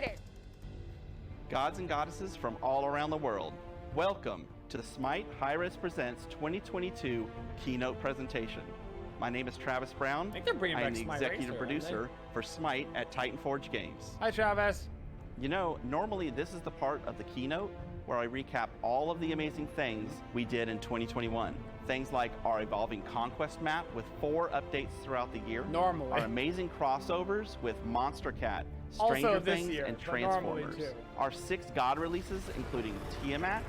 excited! Gods and goddesses from all around the world, welcome to the Smite Hi-Rez Presents 2022 keynote presentation. My name is Travis Brown. I am the executive producer for Smite at Titan Forge Games. Hi, Travis. You know, normally this is the part of the keynote where I recap all of the amazing things we did in 2021. Things like our evolving Conquest map with 4 updates throughout the year. Normally. Our amazing crossovers with Monster Cat, Stranger Things, and Transformers. Our 6 god releases, including Tiamat,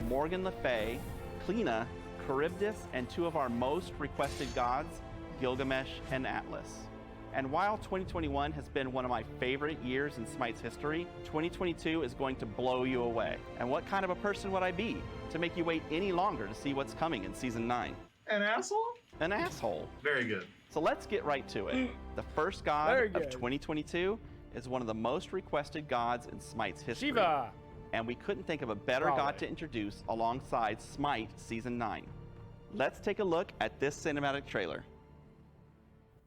Morgan Le Fay, Kleena, Charybdis, and 2 of our most requested gods, Gilgamesh and Atlas. And while 2021 has been one of my favorite years in Smite's history, 2022 is going to blow you away. And what kind of a person would I be to make you wait any longer to see what's coming in Season 9? An asshole? An asshole. Very good. So let's get right to it. The first god of 2022 is one of the most requested gods in Smite's history. Shiva! And we couldn't think of a better god to introduce alongside Smite Season 9. Let's take a look at this cinematic trailer.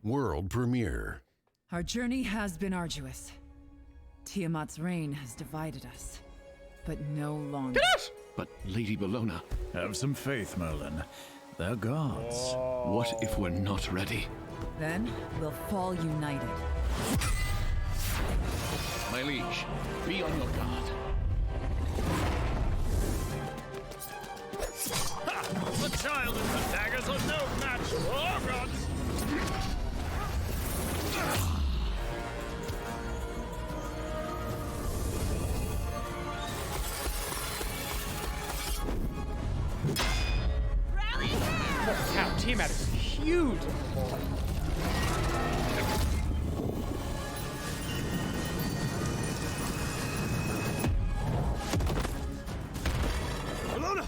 World premiere. Our journey has been arduous. Tiamat's reign has divided us, but no longer. But Lady Bellona, have some faith, Merlin. They're gods. what if we're not ready? Then we'll fall united. My liege, be on your guard. The child and the daggers are no match for our gods. Rally here! Wow, Tiamat is huge. Bellona!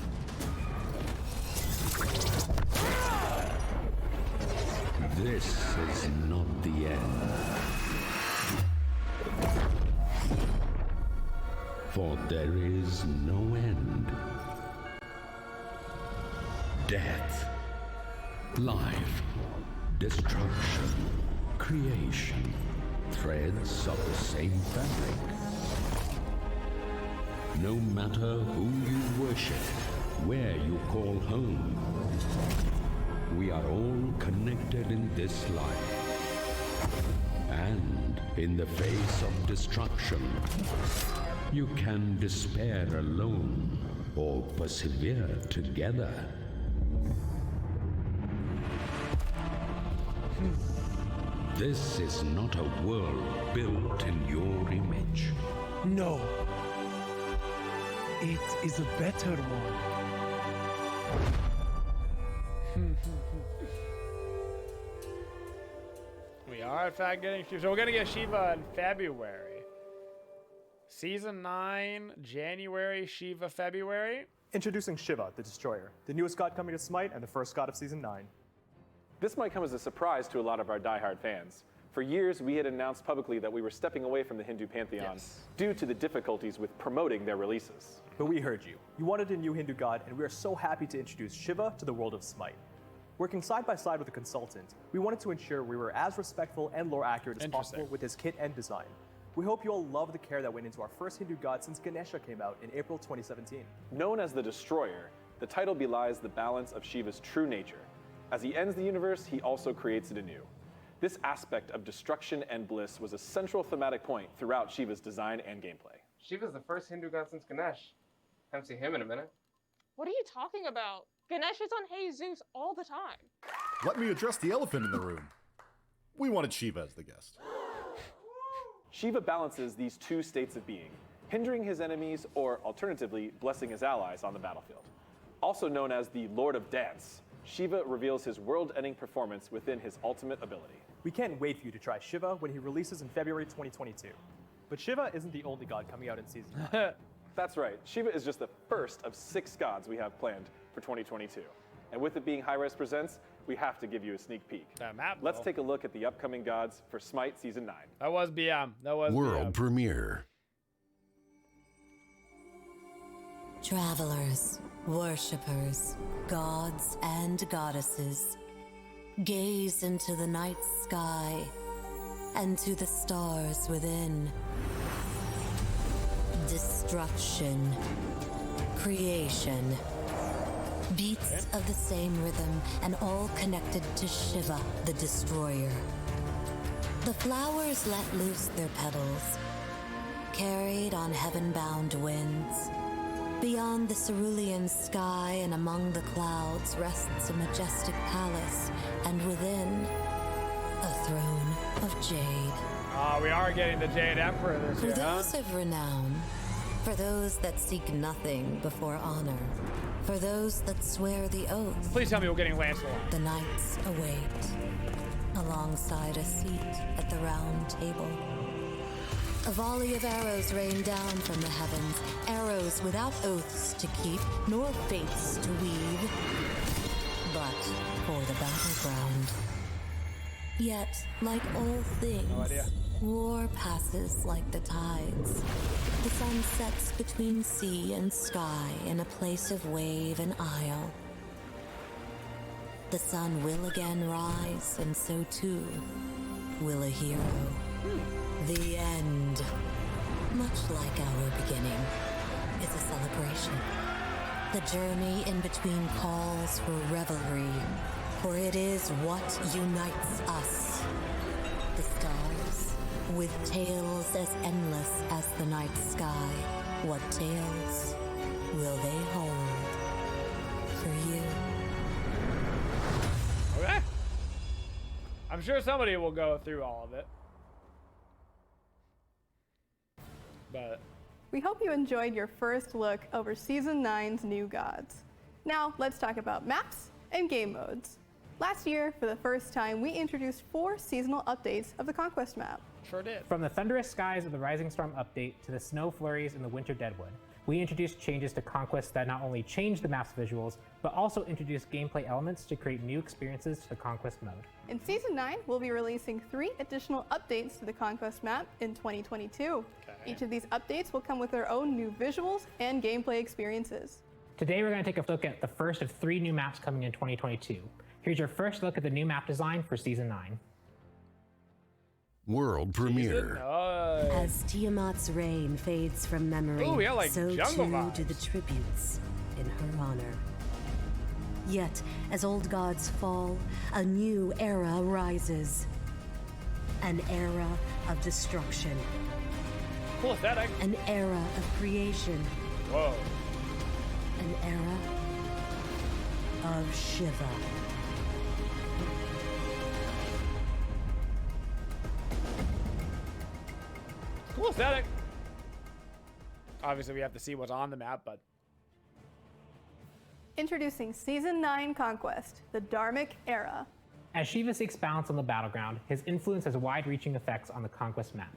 This is not the end. For there is no end. Death, life, destruction, creation, threads of the same fabric. No matter who you worship, where you call home, we are all connected in this life. And in the face of destruction, you can despair alone or persevere together. This is not a world built in your image. No. It is a better one. We are, in fact, getting Shiva. So we're going to get Shiva in February. Season 9, January, Shiva, February. Introducing Shiva, the Destroyer, the newest god coming to Smite and the first god of Season 9. This might come as a surprise to a lot of our diehard fans. For years, we had announced publicly that we were stepping away from the Hindu pantheon due to the difficulties with promoting their releases. But we heard you. You wanted a new Hindu god, and we are so happy to introduce Shiva to the world of Smite. Working side by side with a consultant, we wanted to ensure we were as respectful and lore accurate as possible with his kit and design. We hope you all love the care that went into our first Hindu god since Ganesha came out in April 2017. Known as the Destroyer, the title belies the balance of Shiva's true nature. As he ends the universe, he also creates it anew. This aspect of destruction and bliss was a central thematic point throughout Shiva's design and gameplay. Shiva's the first Hindu god since Ganesh. Haven't seen him in a minute. What are you talking about? Ganesh is on Hey Zeus all the time. Let me address the elephant in the room. We wanted Shiva as the guest. Shiva balances these 2 states of being, hindering his enemies or, alternatively, blessing his allies on the battlefield. Also known as the Lord of Dance, Shiva reveals his world-ending performance within his ultimate ability. We can't wait for you to try Shiva when he releases in February 2022. But Shiva isn't the only god coming out in Season 9. That's right, Shiva is just the first of 6 gods we have planned for 2022. And with it being Hi-Rez Presents, we have to give you a sneak peek. Let's take a look at the upcoming gods for Smite Season 9. That was BM. That was World premiere. Travelers, worshippers, gods and goddesses, gaze into the night sky and to the stars within. destruction, creation. Beats of the same rhythm, and all connected to Shiva, the destroyer. The flowers let loose their petals, carried on heaven-bound winds. Beyond the cerulean sky and among the clouds rests a majestic palace, and within, a throne of jade. We are getting the Jade Emperor this year, For those of renown, for those that seek nothing before honor, for those that swear the oath. Please tell me we're getting Lancelot. The knights await, alongside a seat at the round table. A volley of arrows rain down from the heavens, arrows without oaths to keep, nor fates to weave, but for the battleground. Yet, like all things, war passes like the tides. The sun sets between sea and sky in a place of wave and isle. The sun will again rise, and so too will a hero. The end, much like our beginning, is a celebration. The journey in between calls for revelry, for it is what unites us. The stars, with tales as endless as the night sky. What tales will they hold for you? Okay. I'm sure somebody will go through all of it. But we hope you enjoyed your first look over Season 9's new gods. Now, let's talk about maps and game modes. Last year, for the first time, we introduced 4 seasonal updates of the Conquest map. Sure did. From the thunderous skies of the Rising Storm update to the snow flurries in the Winter Deadwood, we introduced changes to Conquest that not only changed the map's visuals, but also introduced gameplay elements to create new experiences to the Conquest mode. In Season 9, we'll be releasing 3 additional updates to the Conquest map in 2022. Each of these updates will come with their own new visuals and gameplay experiences. Today we're going to take a look at the first of 3 new maps coming in 2022. Here's your first look at the new map design for Season 9. World premiere. As Tiamat's reign fades from memory, so too do the tributes in her honor. Yet, as old gods fall, a new era rises. An era of destruction. Cool aesthetic. An era of creation. Whoa. An era of Shiva. Cool aesthetic. Obviously, we have to see what's on the map, but... Introducing Season 9 Conquest, the Dharmic Era. As Shiva seeks balance on the battleground, his influence has wide-reaching effects on the Conquest map.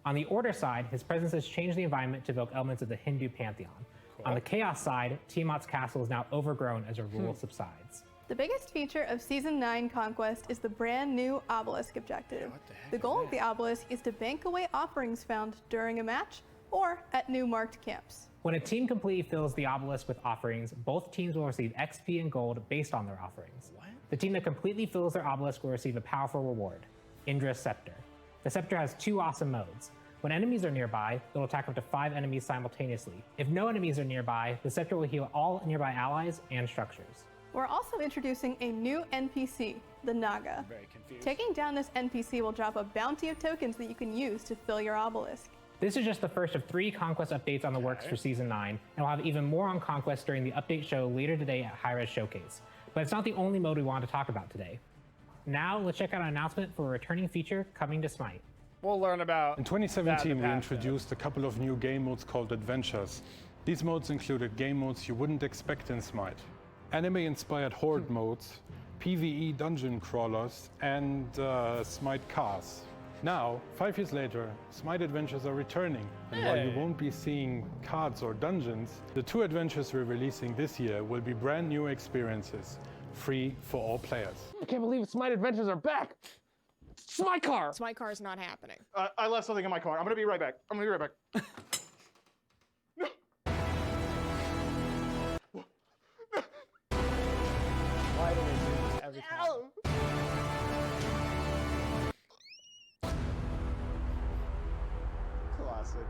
On the Order side, his presence has changed the environment to evoke elements of the Hindu pantheon. Cool. On the Chaos side, Tiamat's castle is now overgrown as her rule subsides. The biggest feature of Season 9 Conquest is the brand new Obelisk objective. The goal of the Obelisk is to bank away offerings found during a match or at new marked camps. When a team completely fills the Obelisk with offerings, both teams will receive XP and gold based on their offerings. The team that completely fills their Obelisk will receive a powerful reward, Indra's Scepter. The Scepter has 2 awesome modes. When enemies are nearby, it'll attack up to 5 enemies simultaneously. If no enemies are nearby, the Scepter will heal all nearby allies and structures. We're also introducing a new NPC, the Naga. Very confused. Taking down this NPC will drop a bounty of tokens that you can use to fill your Obelisk. This is just the first of 3 Conquest updates on the works for Season 9, and we'll have even more on Conquest during the update show later today at Hi-Rez Showcase. But it's not the only mode we want to talk about today. Now, let's check out an announcement for a returning feature coming to Smite. We'll learn about In 2017, we introduced a couple of new game modes called Adventures. These modes included game modes you wouldn't expect in Smite. Anime-inspired horde modes, PvE dungeon crawlers, and Smite cars. Now, 5 years later, Smite adventures are returning, and while you won't be seeing cards or dungeons, the 2 adventures we're releasing this year will be brand new experiences, free for all players. I can't believe Smite adventures are back! Smite car! Smite car is not happening. I left something in my car. I'm gonna be right back. Why do we do this every time? Classic.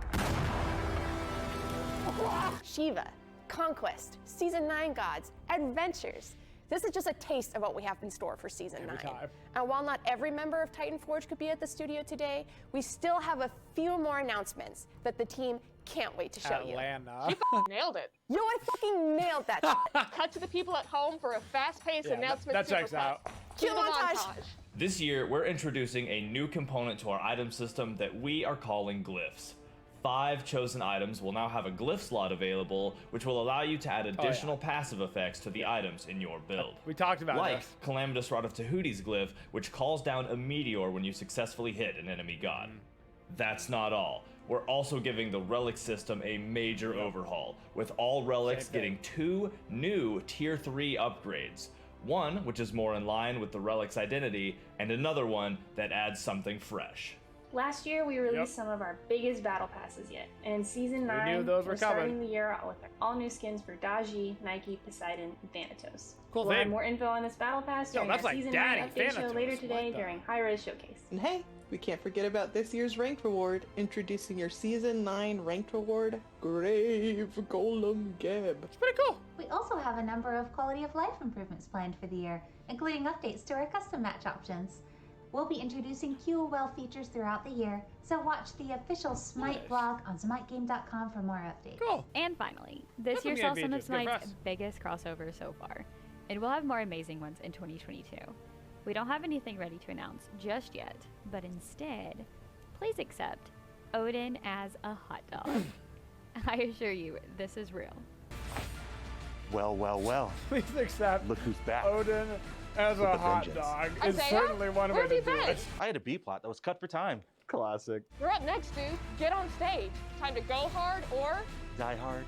Shiva, Conquest, Season 9 gods, Adventures. This is just a taste of what we have in store for Season 9. And while not every member of Titan Forge could be at the studio today, we still have a few more announcements that the team can't wait to show you. She nailed it. Yo, I fucking nailed that. Cut to the people at home for a fast-paced announcement. That checks out. Cue the montage. This year, we're introducing a new component to our item system that we are calling Glyphs. 5 chosen items will now have a glyph slot available, which will allow you to add additional passive effects to the items in your build. We talked about like this. Calamitous Rod of Tahuti's glyph, which calls down a meteor when you successfully hit an enemy god. That's not all. We're also giving the Relic System a major overhaul, with all relics getting 2 new Tier 3 upgrades. One, which is more in line with the relic's identity, and another one that adds something fresh. Last year, we released some of our biggest battle passes yet, and in Season 9, we're starting the year out with all new skins for Daji, Nike, Poseidon, and Thanatos. Cool We'll have more info on this battle pass during our that's like Season Daddy 9 update show Thanatos. later today during Hi-Rez Showcase. And hey, we can't forget about this year's ranked reward, introducing your Season 9 ranked reward, Grave Golem Geb. It's pretty cool. We also have a number of quality of life improvements planned for the year, including updates to our custom match options. We'll be introducing QOL features throughout the year, so watch the official Smite blog on smitegame.com for more updates. Cool. And finally, this year saw some of Smite's biggest crossovers so far, and we'll have more amazing ones in 2022. We don't have anything ready to announce just yet, but instead, please accept Odin as a hot dog. I assure you, this is real. Well, well, well. Please accept. Look who's back. Odin as With a the hot vengeance. dog is Isaiah, certainly one where way to have you do been? it. I had a B plot that was cut for time. Classic. You're up next, dude. Get on stage. Time to go hard or Die hard.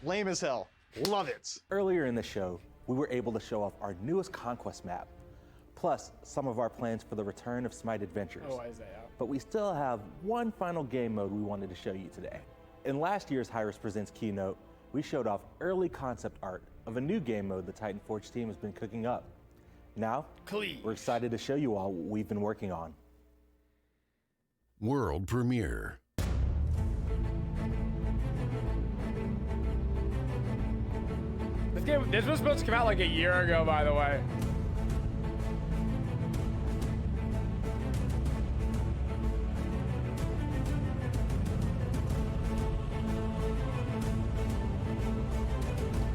Lame as hell. Love it. Earlier in the show, we were able to show off our newest Conquest map, plus some of our plans for the return of Smite Adventures. Oh, Isaiah. But we still have one final game mode we wanted to show you today. In last year's Hi-Rez Presents keynote, we showed off early concept art of a new game mode the Titan Forge team has been cooking up. Now, we're excited to show you all what we've been working on. World premiere. This was supposed to come out like a year ago, by the way.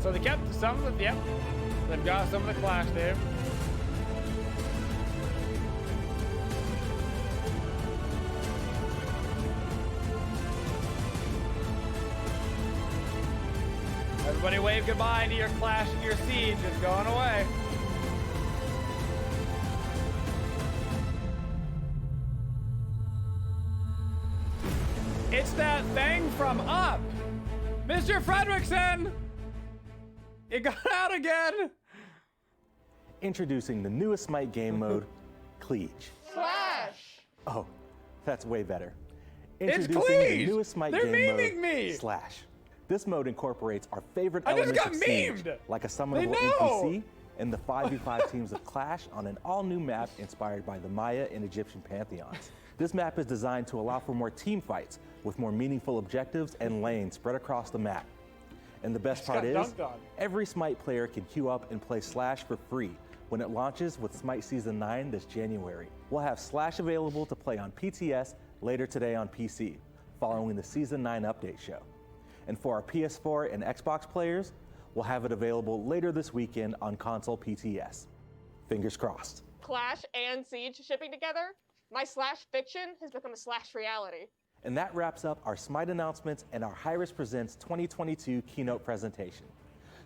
So they kept some of the, they've got some of the Clash there. Everybody wave goodbye to your Clash and your Siege. It's going away. It's that thing from Up. Mr. Fredrickson! It got out again! Introducing the newest Smite game mode, Cleage. Slash! Oh, that's way better. It's Introducing the Cleage! newest Smite They're game memeing mode, me! Slash. This mode incorporates our favorite I just elements got of Siege, memed! like a They summonable know! NPC and the 5v5 teams of Clash on an all-new map inspired by the Maya and Egyptian pantheons. This map is designed to allow for more team fights with more meaningful objectives and lanes spread across the map. And the best part is, every Smite player can queue up and play Slash for free when it launches with Smite Season 9 this January. We'll have Slash available to play on PTS later today on PC, following the Season 9 update show. And for our PS4 and Xbox players, we'll have it available later this weekend on console PTS. Fingers crossed. Clash and Siege shipping together? My Slash fiction has become a Slash reality. And that wraps up our Smite announcements and our Hi-Rez Presents 2022 keynote presentation.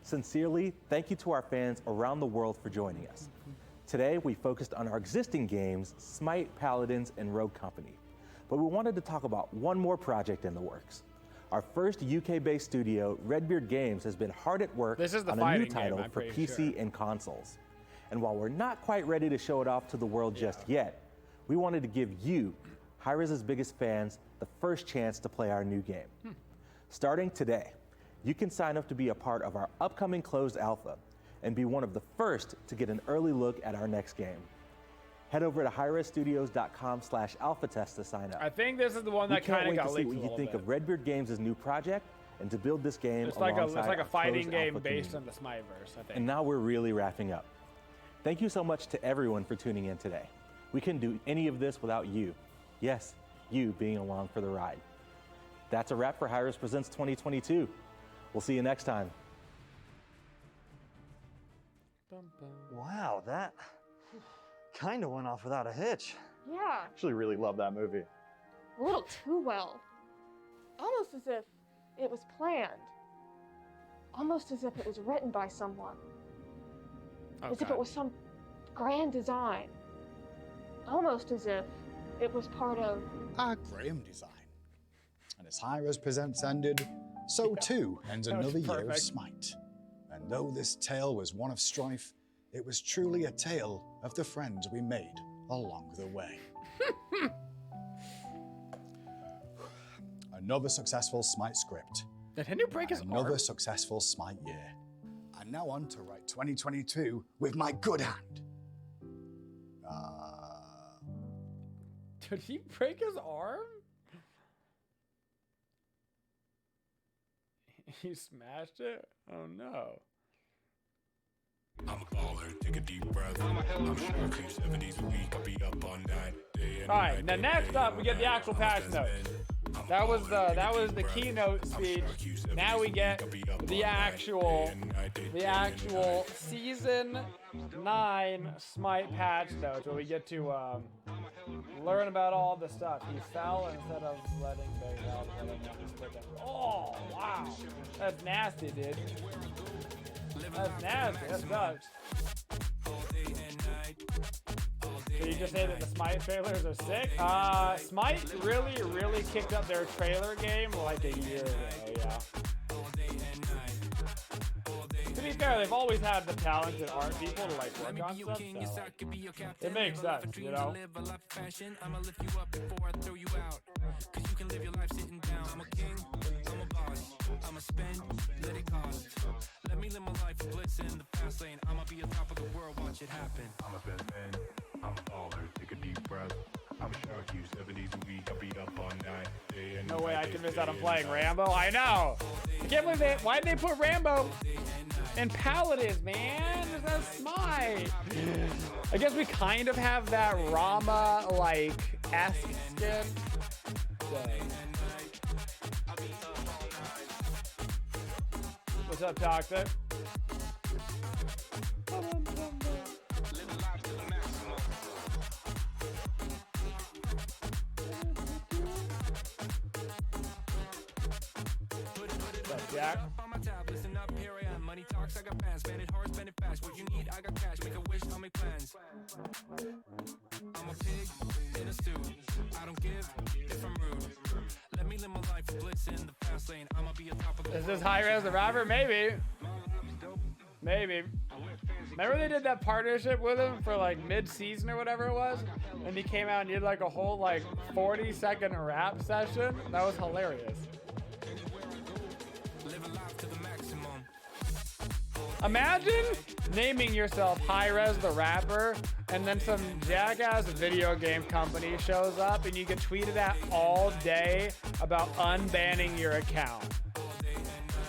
Sincerely, thank you to our fans around the world for joining us. Today, we focused on our existing games, Smite, Paladins, and Rogue Company. But we wanted to talk about one more project in the works. Our first UK-based studio, Redbeard Games, has been hard at work on a new title for PC and consoles. And while we're not quite ready to show it off to the world just yet, we wanted to give you, Hi-Rez's biggest fans, the first chance to play our new game. Starting today, you can sign up to be a part of our upcoming closed alpha and be one of the first to get an early look at our next game. Head over to hirezstudios.com/alpha test to sign up. I think this is the one that kind of got leaked. We can't wait to see what you think of Redbeard Games' new project and to build this game It's like alongside a fighting our game alpha based community. on the Smiteverse, I think. And now we're really wrapping up. Thank you so much to everyone for tuning in today. We couldn't do any of this without you. Yes, you being along for the ride. That's a wrap for Hi-Rez Presents 2022. We'll see you next time. Wow, that kind of went off without a hitch. Yeah, Actually, really love that movie. a little too well. Almost as if it was planned. Almost as if it was written by someone. As if it was some grand design. Almost as if it was part of our Graham design. And as Hi-Rez Presents ended, so too ends another year of Smite. And though this tale was one of strife, it was truly a tale of the friends we made along the way. Another successful Smite script. Did Hindu break his Another arm? successful Smite year. And now on to write 2022 with my good hand. Did he break his arm? He smashed it? Oh no. I'm a baller, take a deep breath. I'm sure 7 days a week, I'll be up on that day. Alright, now next up we get the actual patch notes. That was the keynote speech. Now we get the actual season 9 Smite patch notes, where we get to learn about all the stuff. He fell instead of letting Big out. Oh wow, that's nasty, dude. That's nasty. That sucks. So you just say that the Smite trailers are sick? Smite really kicked up their trailer game like a year ago, yeah. To be fair, they've always had the talented art people to like work on stuff, so it makes sense, you know? I'ma lift you up before I throw you out. Cause you can live your life sitting down. I'm a king, I'm a boss. I'ma spend, let it cost. Let me live my life blitz in the fast lane. I'ma be on top of the world, watch it happen. I'm a best man, I'm a baller, take a deep breath. I'm a shark, you 7 days a week, I'll be up all night. Day and No way I night, can miss day out on and playing night. Rambo. I know. I can't believe they. Why'd they put Rambo in Paladins, man? That's Smite. I guess we kind of have that Rama like esque skin. What's up, Toxic? What's up, Jack? On my tab, listen up, here I am. Money talks, I got plans. Spend it hard, spend it fast. What you need, I got cash. Make a wish, I'll make plans. I'm a pig in a suit. I don't give if I'm rude. Let me live my life blitz in the fast lane. I'ma be on top of the Is this Hi-Rez the rapper? Maybe. Maybe. Remember they did that partnership with him for like mid-season or whatever it was? And he came out and did like a whole like 40-second rap session? That was hilarious. Imagine naming yourself Hi-Rez the rapper and then some jackass video game company shows up and you get tweeted at all day about unbanning your account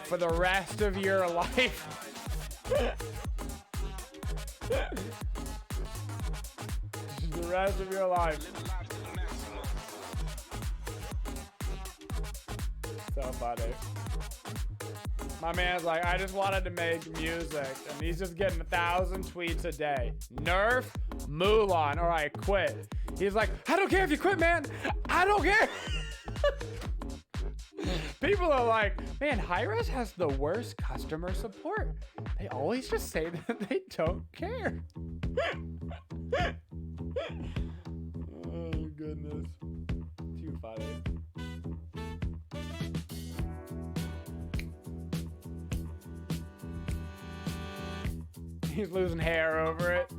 for the rest of your life. The rest of your life. So funny. My man's like, I just wanted to make music, and he's just getting 1,000 tweets a day. Nerf, Mulan, or I quit. He's like, I don't care if you quit, man. I don't care. People are like, man, Hi-Rez has the worst customer support. They always just say that they don't care. Oh, goodness. Too funny. He's losing hair over it.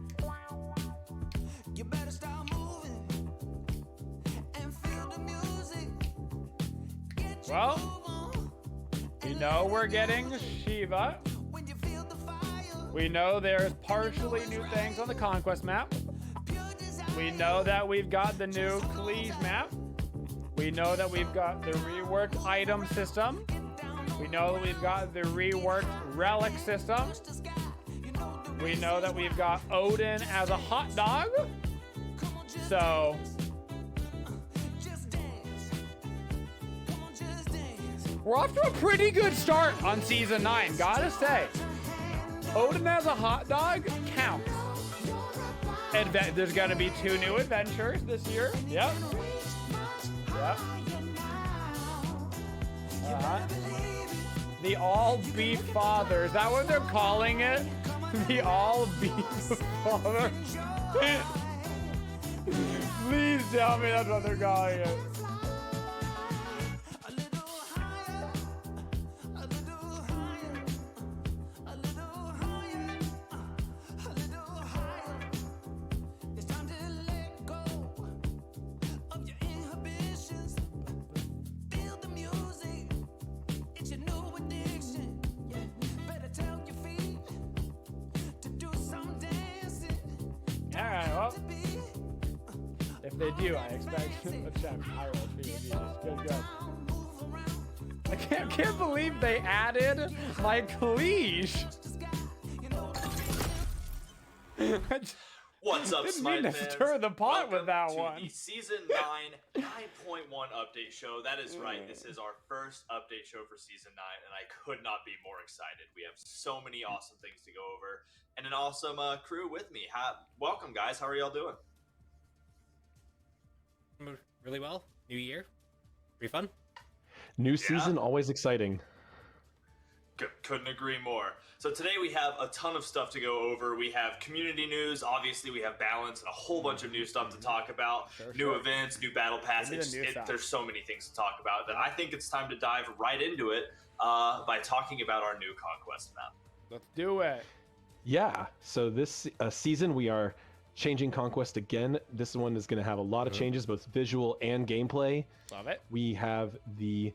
You better start moving and feel the music. Well, we know we're getting Shiva. We know there's partially new things on the Conquest map. We know that we've got the new Glyph map. We know that we've got the reworked item system. We know that we've got the reworked relic system. We know that we've got Odin as a hot dog. So we're off to a pretty good start on season 9, gotta say. Odin as a hot dog counts. There's gonna be 2 new adventures this year. Yep. Yep. The all beef father. Is that what they're calling it? The all beef father. Please tell me that's what they're calling it. They do, I expect a check Hi-Rez for you. Good. I can't believe they added my cliche. What's up, Smite fans? Stir the pot with that one. The Season 9 9.1 update show. That is right. This is our first update show for Season 9, and I could not be more excited. We have so many awesome things to go over, and an awesome crew with me. Welcome, guys. How are y'all doing? Really well. New year. Pretty fun. New season, always exciting. Couldn't agree more. So today we have a ton of stuff to go over. We have community news. Obviously, we have balance, a whole bunch of new stuff to talk about. New events, new battle passes. There's so many things to talk about that I think it's time to dive right into it by talking about our new Conquest map. Let's do it. Yeah. So this season we are changing Conquest again. This one is going to have a lot of changes, both visual and gameplay. Love it. We have the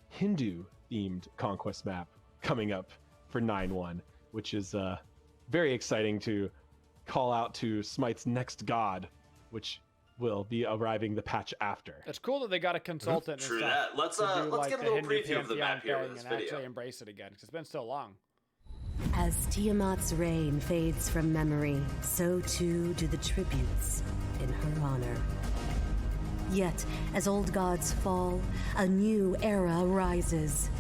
Hindu-themed Conquest map coming up for 9.1, which is very exciting to call out to Smite's next god, which will be arriving the patch after. It's cool that they got a consultant. True and that. Let's get a little preview of the map here with this and video. actually embrace it again, because it's been so long. As Tiamat's reign fades from memory, so too do the tributes in her honor. Yet, as old gods fall, a new era rises.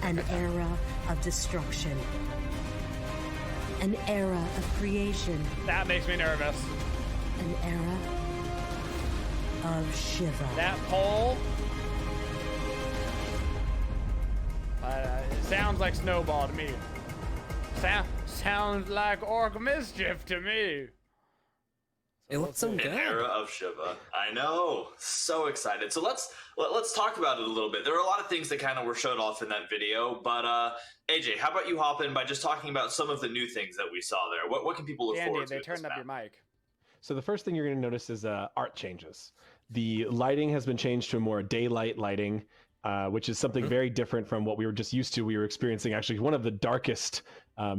An era of destruction. An era of creation. That makes me nervous. An era of Shiva. That poll. It sounds like Snowball to me. Sounds like Orc Mischief to me. It looks so good. An era of Shiva. I know. So excited. So let's talk about it a little bit. There were a lot of things that kind of were showed off in that video, but AJ, how about you hop in by just talking about some of the new things that we saw there? What can people look forward to? They turned up your mic. So the first thing you're going to notice is art changes. The lighting has been changed to a more daylight lighting, which is something very different from what we were just used to. We were experiencing actually one of the darkest,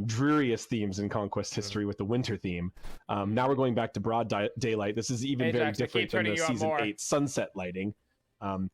dreariest themes in Conquest history with the winter theme. Now we're going back to broad daylight. This is even very different than the Season 8 sunset lighting. And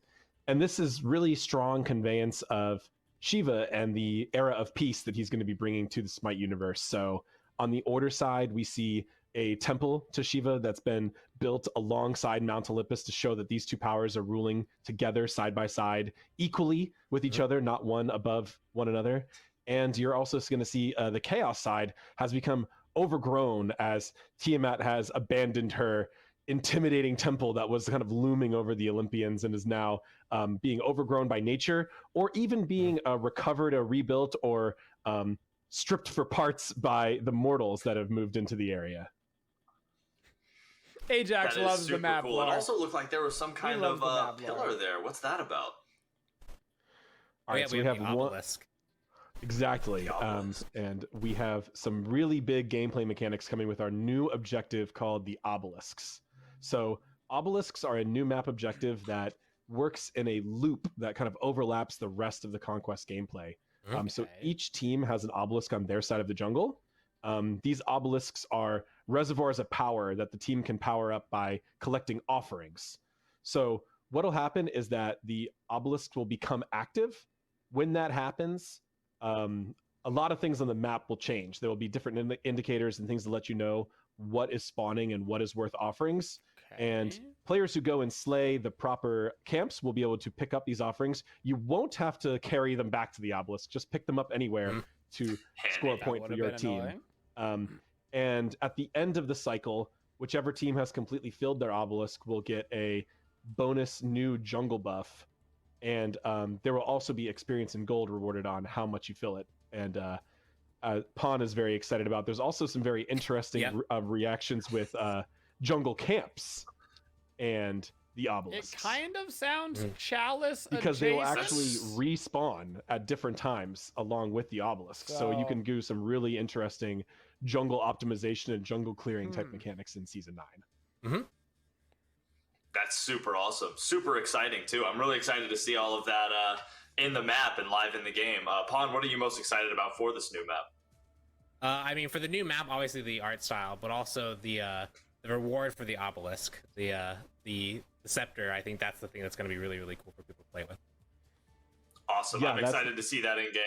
this is really strong conveyance of Shiva and the era of peace that he's going to be bringing to the Smite universe. So on the order side, we see a temple to Shiva that's been built alongside Mount Olympus to show that these two powers are ruling together side by side equally with each other, not one above one another. And you're also going to see the chaos side has become overgrown as Tiamat has abandoned her intimidating temple that was kind of looming over the Olympians and is now being overgrown by nature, or even being recovered or rebuilt or stripped for parts by the mortals that have moved into the area. Ajax loves the map. Cool. It also looked like there was some kind of pillar there. What's that about? All right, so we have the obelisk. Exactly. And we have some really big gameplay mechanics coming with our new objective called the obelisks. So obelisks are a new map objective that works in a loop that kind of overlaps the rest of the Conquest gameplay. So each team has an obelisk on their side of the jungle, These obelisks are reservoirs of power that the team can power up by collecting offerings. So what'll happen is that the obelisk will become active. When that happens, a lot of things on the map will change. There will be different indicators and things to let you know what is spawning and what is worth offerings. And players who go and slay the proper camps will be able to pick up these offerings. You won't have to carry them back to the obelisk. Just pick them up anywhere to score a point for your team. And at the end of the cycle, whichever team has completely filled their obelisk will get a bonus new jungle buff. And there will also be experience in gold rewarded on how much you fill it. And Pawn is very excited about. There's also some very interesting reactions with jungle camps and the obelisk. It kind of sounds Chalice because adjacent. they will actually respawn at different times along with the obelisk. So you can do some really interesting jungle optimization and jungle clearing type mechanics in Season 9. That's super awesome. Super exciting, too. I'm really excited to see all of that in the map and live in the game. Pawn, what are you most excited about for this new map? I mean, for the new map, obviously the art style, but also the reward for the obelisk, the scepter. I think that's the thing that's going to be really, really cool for people to play with. Awesome. I'm excited to see that in game.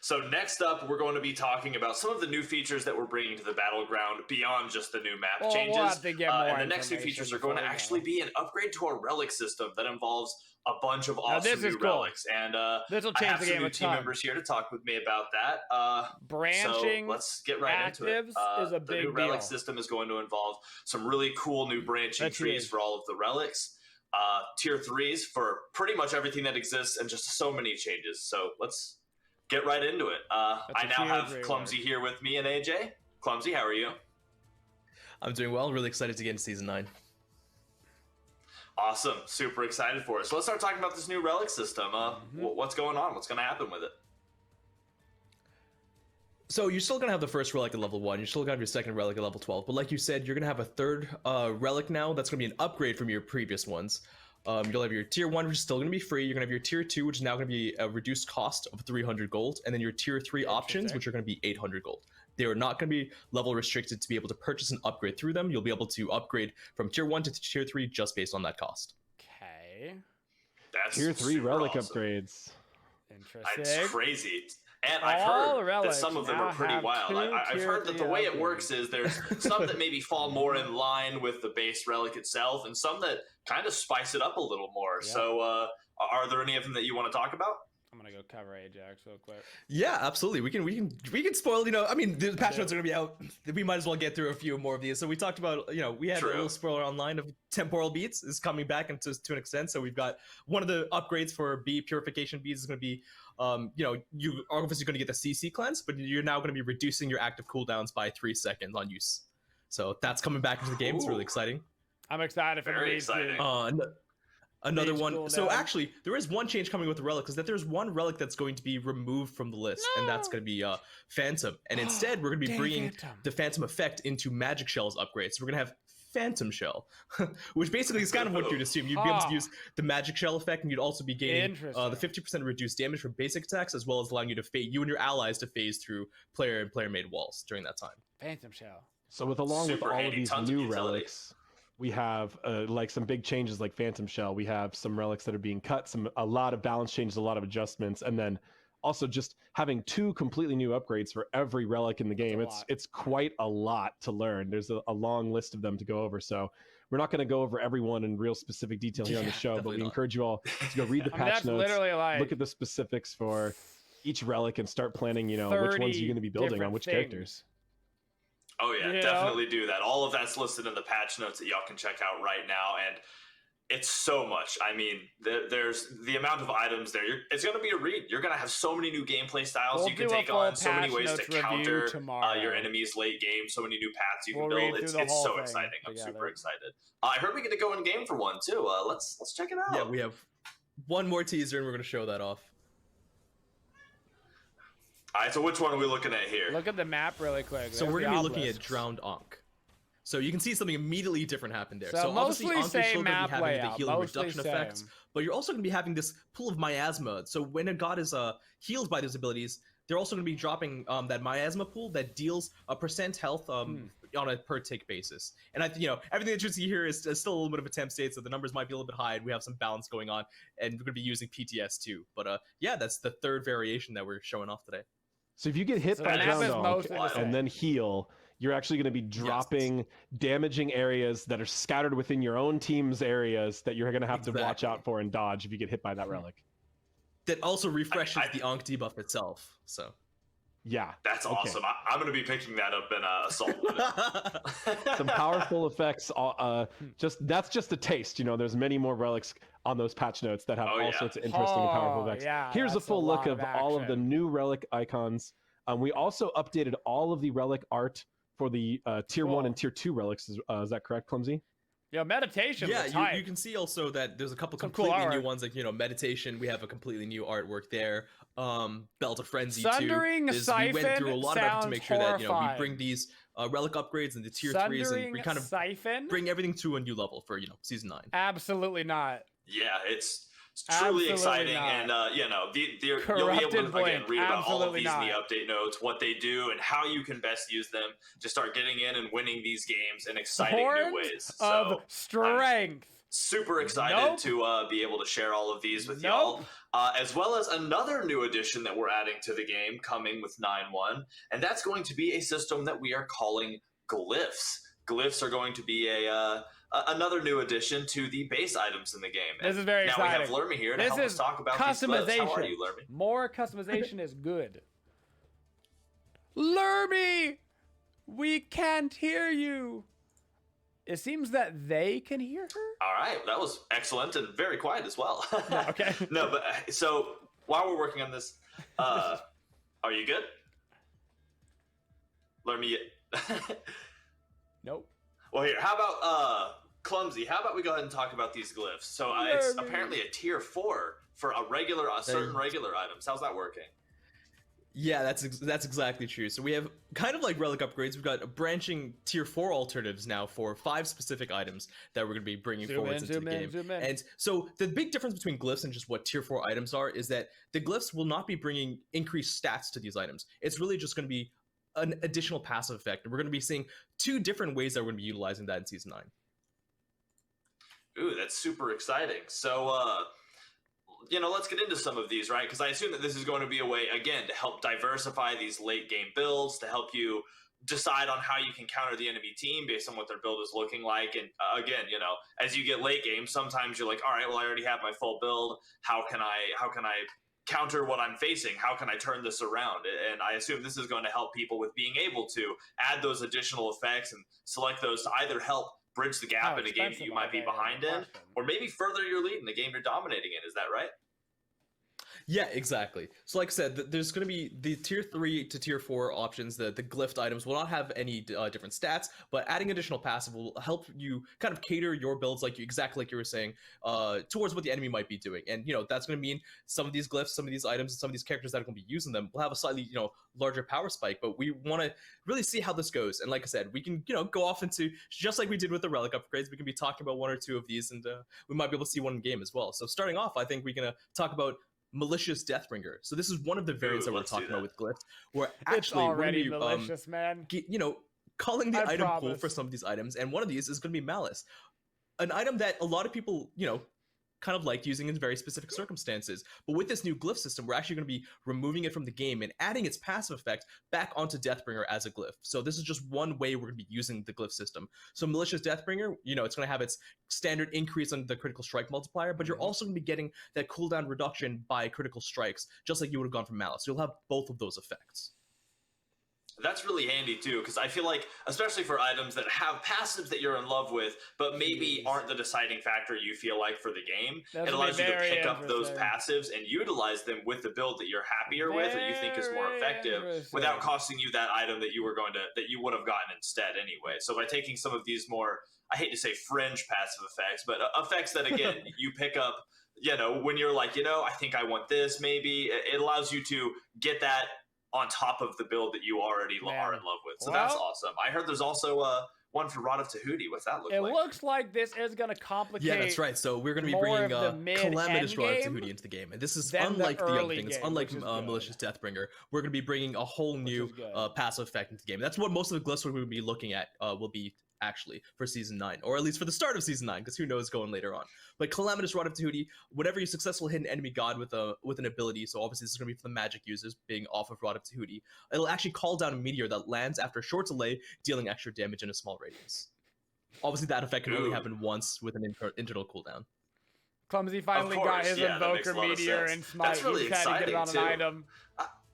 So next up, we're going to be talking about some of the new features that we're bringing to the battleground beyond just the new map changes. We'll have to get more and the next few features are going to actually be an upgrade to our relic system that involves a bunch of awesome new relics. And this will I change have the some game new a team ton. members here to talk with me about that. Branching so let's get right into it. actives is a The big new relic deal. system is going to involve some really cool new branching trees for all of the relics. Tier 3s for pretty much everything that exists, and just so many changes. So let's get right into it. I now have Clumsy here with me and AJ. Clumsy, how are you? I'm doing well. Really excited to get into Season 9. Awesome. Super excited for it. So let's start talking about this new relic system. What's going on? What's going to happen with it? So you're still going to have the first relic at level 1. You're still going to have your second relic at level 12. But like you said, you're going to have a third relic now. That's going to be an upgrade from your previous ones. You'll have your tier 1, which is still going to be free. You're going to have your tier 2, which is now going to be a reduced cost of 300 gold. And then your tier 3 options, which are going to be 800 gold. They are not going to be level restricted to be able to purchase and upgrade through them. You'll be able to upgrade from tier 1 to tier 3 just based on that cost. Okay. That's tier 3 relic awesome. upgrades. Interesting. It's crazy. And I've heard that some of them are pretty wild. I've heard that the way it works is there's some that maybe fall more in line with the base relic itself, and some that kind of spice it up a little more. Yeah. So are there any of them that you want to talk about? I'm gonna go cover Ajax real quick. Yeah, absolutely. We can spoil. I mean, the patch notes are gonna be out. We might as well get through a few more of these. So we talked about, we had a little spoiler online of Temporal Beads is coming back to an extent. So we've got one of the upgrades for bee purification beads is gonna be, you are obviously gonna get the CC cleanse, but you're now gonna be reducing your active cooldowns by 3 seconds on use. So that's coming back into the game. It's really exciting. I'm excited for Very exciting. Another one. So actually, there is one change coming with the relic, is that there's one relic that's going to be removed from the list, and that's going to be Phantom. And instead, we're going to be bringing the Phantom effect into Magic Shell's upgrade. So we're going to have Phantom Shell, which basically is kind of what you'd assume. You'd be able to use the Magic Shell effect, and you'd also be gaining the 50% reduced damage from basic attacks, as well as allowing you to you and your allies to phase through player and player-made walls during that time. Phantom Shell. So with all of these new relics, we have like some big changes like Phantom Shell. We have some relics that are being cut, a lot of balance changes, a lot of adjustments, and then also just having 2 completely new upgrades for every relic in the game. It's quite a lot to learn. There's a long list of them to go over. So we're not going to go over everyone in real specific detail here on the show, but we encourage you all to go read the patch notes, look at the specifics for each relic, and start planning, which ones you're going to be building on which characters. Oh yeah, definitely do that. All of that's listed in the patch notes that y'all can check out right now, and it's so much. I mean, there's the amount of items there. It's going to be a read. You're going to have so many new gameplay styles you can take on, so many ways to counter your enemies late game, so many new paths you can build. It's so exciting. I'm super excited. I heard we get to go in game for one too. Let's check it out. Yeah, we have one more teaser, and we're going to show that off. All right, so which one are we looking at here? Look at the map really quick. So we're going to be looking at Drowned Ankh. So you can see something immediately different happen there. So obviously Ankh is still going to be having layout, the healing reduction effects, but you're also going to be having this pool of miasma. So when a god is healed by those abilities, they're also going to be dropping that miasma pool that deals a % health on a per tick basis. And everything that you see here is still a little bit of a temp state, so the numbers might be a little bit high, and we have some balance going on, and we're going to be using PTS too. But yeah, that's the third variation that we're showing off today. So if you get hit by Groundhog and then heal, you're actually going to be dropping damaging areas that are scattered within your own team's areas that you're going to have to watch out for and dodge if you get hit by that relic. That also refreshes the Ankh debuff itself. So yeah, that's awesome. I'm going to be picking that up in Assault. Some powerful effects. That's just a taste. There's many more relics on those patch notes that have all sorts of interesting and powerful effects. Yeah, here's a full look of all of the new relic icons. We also updated all of the relic art for the tier 1 and tier 2 relics. Is that correct, Clumsy? Yeah, meditation. Yeah, you can see also that there's a couple completely new ones, like meditation. We have a completely new artwork there. Belt of Frenzy Sundering too. Siphon we went through a lot of effort to make sure that we bring these relic upgrades into tier 3s, and we kind of bring everything to a new level for season 9. Absolutely not. Yeah, it's truly exciting, and you'll be able to again read about all of these in the update notes, what they do, and how you can best use them to start getting in and winning these games in exciting new ways. Of strength. Super excited to be able to share all of these with y'all, as well as another new addition that we're adding to the game coming with 9.1, and that's going to be a system that we are calling Glyphs. Glyphs are going to be another new addition to the base items in the game. This is very exciting. Now we have Lermy here to help us talk about these glyphs. How are you, Lermy? More customization is good. Lermy! We can't hear you. It seems that they can hear her. All right, that was excellent and very quiet as well. Okay. No, but so while we're working on this, are you good? Lermy? Nope. Well, here, how about Clumsy? How about we go ahead and talk about these glyphs? So it's apparently a tier 4 for certain regular items. How's that working? Yeah, that's exactly true. So we have kind of like Relic Upgrades. We've got branching tier 4 alternatives now for 5 specific items that we're going to be bringing forward into the game. And so the big difference between glyphs and just what tier 4 items are is that the glyphs will not be bringing increased stats to these items. It's really just going to be an additional passive effect. And we're going to be seeing 2 different ways that we're going to be utilizing that in Season 9. Ooh, that's super exciting. So, let's get into some of these, right? Because I assume that this is going to be a way, again, to help diversify these late game builds, to help you decide on how you can counter the enemy team based on what their build is looking like. And again, as you get late game, sometimes you're like, all right, well, I already have my full build. How can I counter what I'm facing? How can I turn this around? And I assume this is going to help people with being able to add those additional effects and select those to either help bridge the gap in a game that you might be behind in, or maybe further your lead in the game you're dominating in. Is that right? Yeah, exactly. So like I said, there's going to be the tier 3 to tier 4 options. The glyph items will not have any different stats, but adding additional passive will help you kind of cater your builds exactly like you were saying, towards what the enemy might be doing. And, that's going to mean some of these glyphs, some of these items, and some of these characters that are going to be using them will have a slightly, larger power spike, but we want to really see how this goes. And like I said, we can, go off into, just like we did with the Relic Upgrades, we can be talking about 1 or 2 of these, and we might be able to see one in game as well. So starting off, I think we're going to talk about Malicious Deathbringer. So this is one of the variants that we're talking about with glyphs. We're actually already malicious, man. Calling the item pool for some of these items, and one of these is going to be Malice, an item that a lot of people, kind of liked using in very specific circumstances. But with this new glyph system, we're actually going to be removing it from the game and adding its passive effect back onto Deathbringer as a glyph. So this is just one way we're going to be using the glyph system. So Malicious Deathbringer, it's going to have its standard increase on the critical strike multiplier, but you're also going to be getting that cooldown reduction by critical strikes, just like you would have gone from Malice. You'll have both of those effects. That's really handy too, because I feel like, especially for items that have passives that you're in love with, but maybe aren't the deciding factor you feel like for the game, it allows you to pick up those passives and utilize them with the build that you're happier with, or you think is more effective, without costing you that item that you would have gotten instead anyway. So by taking some of these more, I hate to say fringe passive effects, but effects that again you pick up, when you're like, I think I want this, maybe it allows you to get that on top of the build that you already are in love with. So that's awesome. I heard there's also one for Rod of Tahuti. What's that look like? It looks like this is going to complicate. Yeah, that's right. So we're going to be bringing Calamitous Rod of Tahuti into the game, and this is unlike the other things. Unlike Malicious Deathbringer, we're going to be bringing a whole new passive effect into the game. That's what most of the glyphs we're going to be looking at will be actually for Season 9, or at least for the start of Season 9, because who knows going later on. But Calamitous Rod of Tahuti, whenever you successfully hit an enemy god with an ability, so obviously this is going to be for the magic users being off of Rod of Tahuti, it'll actually call down a meteor that lands after a short delay, dealing extra damage in a small radius. Obviously that effect can only happen once with an internal cooldown. Clumsy finally got his Invoker Meteor and Smite. That's really exciting, to get it on an item.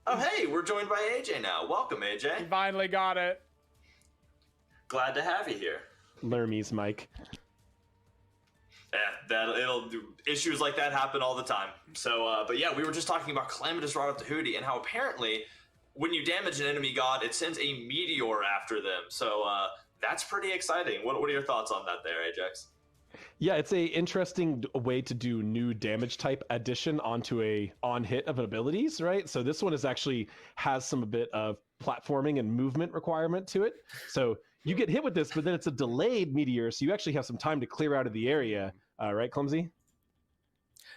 Oh, hey, we're joined by AJ now. Welcome, AJ. He finally got it. Glad to have you here. Lermies, Mike. Yeah, issues like that happen all the time. So, but yeah, we were just talking about Calamitous Rod of Tahuti and how apparently when you damage an enemy god, it sends a meteor after them. So that's pretty exciting. What are your thoughts on that there, Ajax? Yeah, it's a interesting way to do new damage type addition onto a on hit of abilities, right? So this one is actually has some bit of platforming and movement requirement to it. So you get hit with this, but then it's a delayed meteor, so you actually have some time to clear out of the area, right, Clumsy?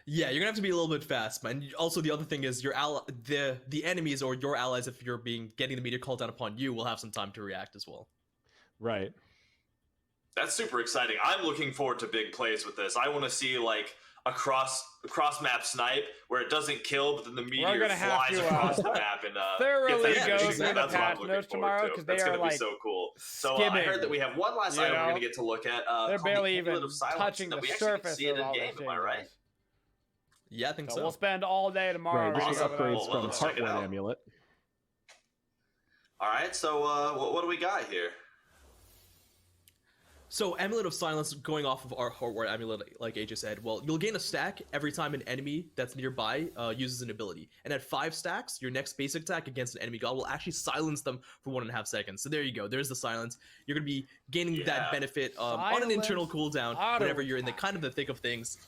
Yeah, you're gonna have to be a little bit fast, man. Also, the other thing is the enemies or your allies, if you're getting the meteor called down upon you, will have some time to react as well. Right. That's super exciting. I'm looking forward to big plays with this. I want to see like a cross map snipe where it doesn't kill, but then the meteor flies across the map and thoroughly go through the patch notes tomorrow because they are like so cool. So I heard that we have one last item we're going to get to look at. They're barely even touching the surface see it in game. Am I right? Yeah, I think so. We'll spend all day tomorrow. Right, upgrades from Heartwood Amulet. All right, so what do we got here? So, Amulet of Silence, going off of our Heartward Amulet, like AJ said, well, you'll gain a stack every time an enemy that's nearby uses an ability. And at 5 stacks, your next basic attack against an enemy god will actually silence them for 1.5 seconds. So there you go, there's the silence. You're going to be gaining that benefit on an internal cooldown whenever you're in the kind of the thick of things.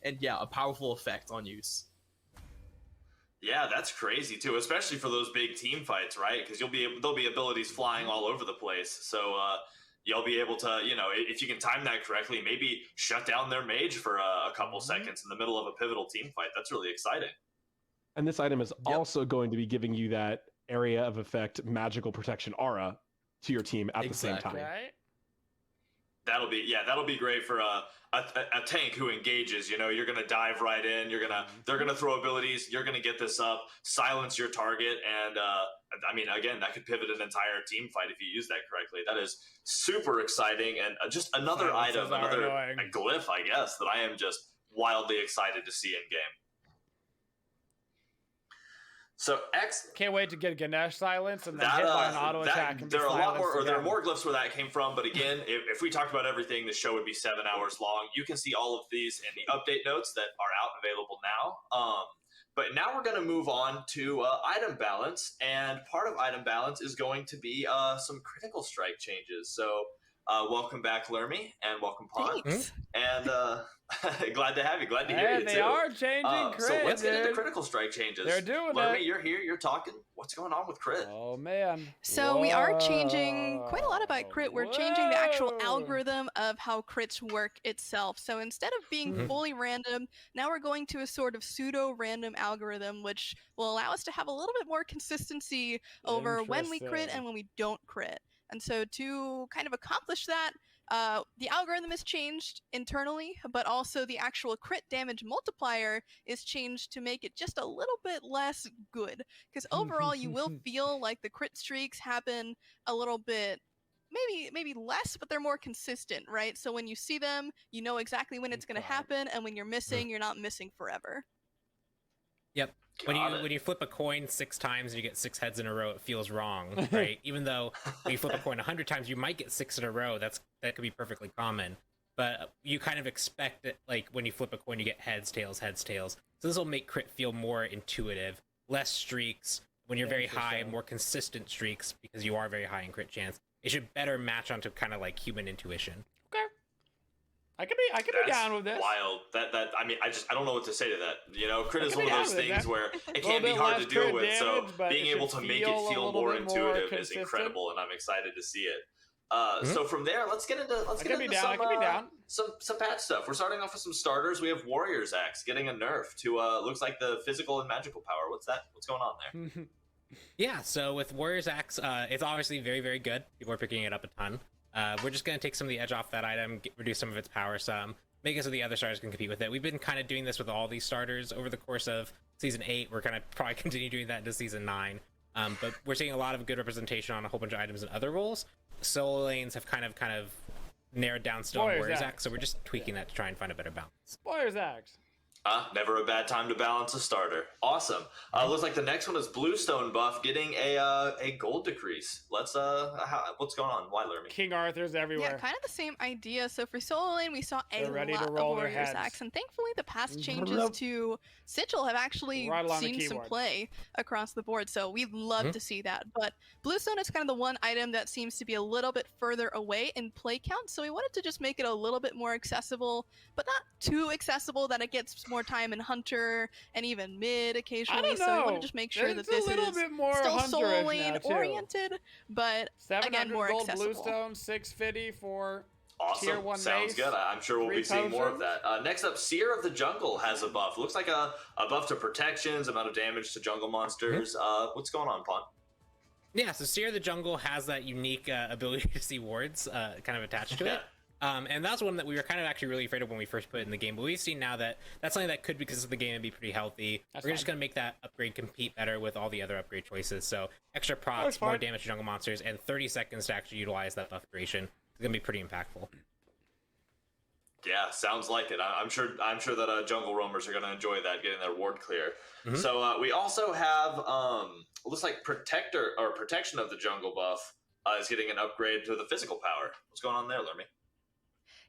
And yeah, a powerful effect on use. Yeah, that's crazy too, especially for those big team fights, right? Because there'll be abilities flying all over the place. So, you'll be able to, if you can time that correctly, maybe shut down their mage for a couple seconds in the middle of a pivotal team fight. That's really exciting. And this item is also going to be giving you that area of effect magical protection aura to your team at the same time. Right? That'll be great for a tank who engages. You're gonna dive right in. They're gonna throw abilities. You're gonna get this up, silence your target, and again, that could pivot an entire team fight if you use that correctly. That is super exciting, and just another item, another glyph, I guess, that I am just wildly excited to see in game. So can't wait to get Ganesh silence and then hit by an auto attack. There are a lot more, or there are more glyphs where that came from. But again, if we talked about everything, the show would be 7 hours long. You can see all of these in the update notes that are out and available now. But now we're going to move on to item balance, and part of item balance is going to be some critical strike changes. So welcome back, Lermy, and welcome, Pond. And glad to have you. Glad to hear you, too. They are changing crit, so let's get into critical strike changes. They're doing Lermy, you're here. You're talking. What's going on with crit? Oh, man. So we are changing quite a lot about crit. We're changing the actual algorithm of how crits work itself. So instead of being fully random, now we're going to a sort of pseudo-random algorithm, which will allow us to have a little bit more consistency over when we crit and when we don't crit. And so to kind of accomplish that, the algorithm is changed internally, but also the actual crit damage multiplier is changed to make it just a little bit less good. Because overall, you will feel like the crit streaks happen a little bit, maybe less, but they're more consistent, right? So when you see them, you know exactly when it's going to happen, and when you're missing, you're not missing forever. Yep. When you flip a coin 6 times and you get 6 heads in a row, it feels wrong, right? Even though when you flip a coin 100 times, you might get 6 in a row. That could be perfectly common. But you kind of expect that, like, when you flip a coin, you get heads, tails, heads, tails. So this will make crit feel more intuitive, less streaks. When you're very high, more consistent streaks because you are very high in crit chance. It should better match onto kind of like human intuition. Okay. I could be down with this. Wild. I don't know what to say to that. Crit is one of those things where it can be hard to deal with. So being able to make it feel more intuitive is incredible, and I'm excited to see it. So from there, let's get into some patch stuff. We're starting off with some starters. We have Warrior's Axe getting a nerf to looks like the physical and magical power. What's going on there? Yeah, so with Warrior's Axe, it's obviously very, very good. People are picking it up a ton. We're just going to take some of the edge off that item, reduce some of its power some, make it so the other starters can compete with it. We've been kind of doing this with all these starters over the course of Season 8. We're going to probably continue doing that into Season 9. But we're seeing a lot of good representation on a whole bunch of items in other roles. Solo lanes have kind of narrowed down still on Warrior's Axe, so we're just tweaking that to try and find a better balance. Warrior's Axe. Never a bad time to balance a starter. Awesome. Looks like the next one is Bluestone Buff getting a gold decrease. Let's what's going on? Why, Lermy? King Arthur's everywhere. Yeah, kind of the same idea. So for solo lane, we saw a lot of Warrior's Axe, and thankfully the past changes to Sigil have actually seen some play across the board. So we'd love to see that. But Bluestone is kind of the one item that seems to be a little bit further away in play count. So we wanted to just make it a little bit more accessible, but not too accessible that it gets more time in Hunter and even mid occasionally. So we want to just make sure that this is still solo lane oriented, but again more gold accessible. Bluestone, 650 for awesome. Tier 1 Sounds mace, good. I'm sure we'll be seeing more of that. Next up, Sear of the Jungle has a buff. Looks like a buff to protections, amount of damage to jungle monsters. What's going on, Pawn? Yeah, so Sear of the Jungle has that unique ability to see wards kind of attached to it. And that's one that we were kind of actually really afraid of when we first put it in the game, but we've seen now that that's something that could, because of the game, and be pretty healthy. We're just going to make that upgrade compete better with all the other upgrade choices. So extra procs, more damage to jungle monsters, and 30 seconds to actually utilize that buff duration. It's going to be pretty impactful. Yeah, sounds like it. I'm sure that jungle roamers are going to enjoy that, getting their ward clear. So we also have looks like protection of the jungle buff is getting an upgrade to the physical power. What's going on there, Lermy?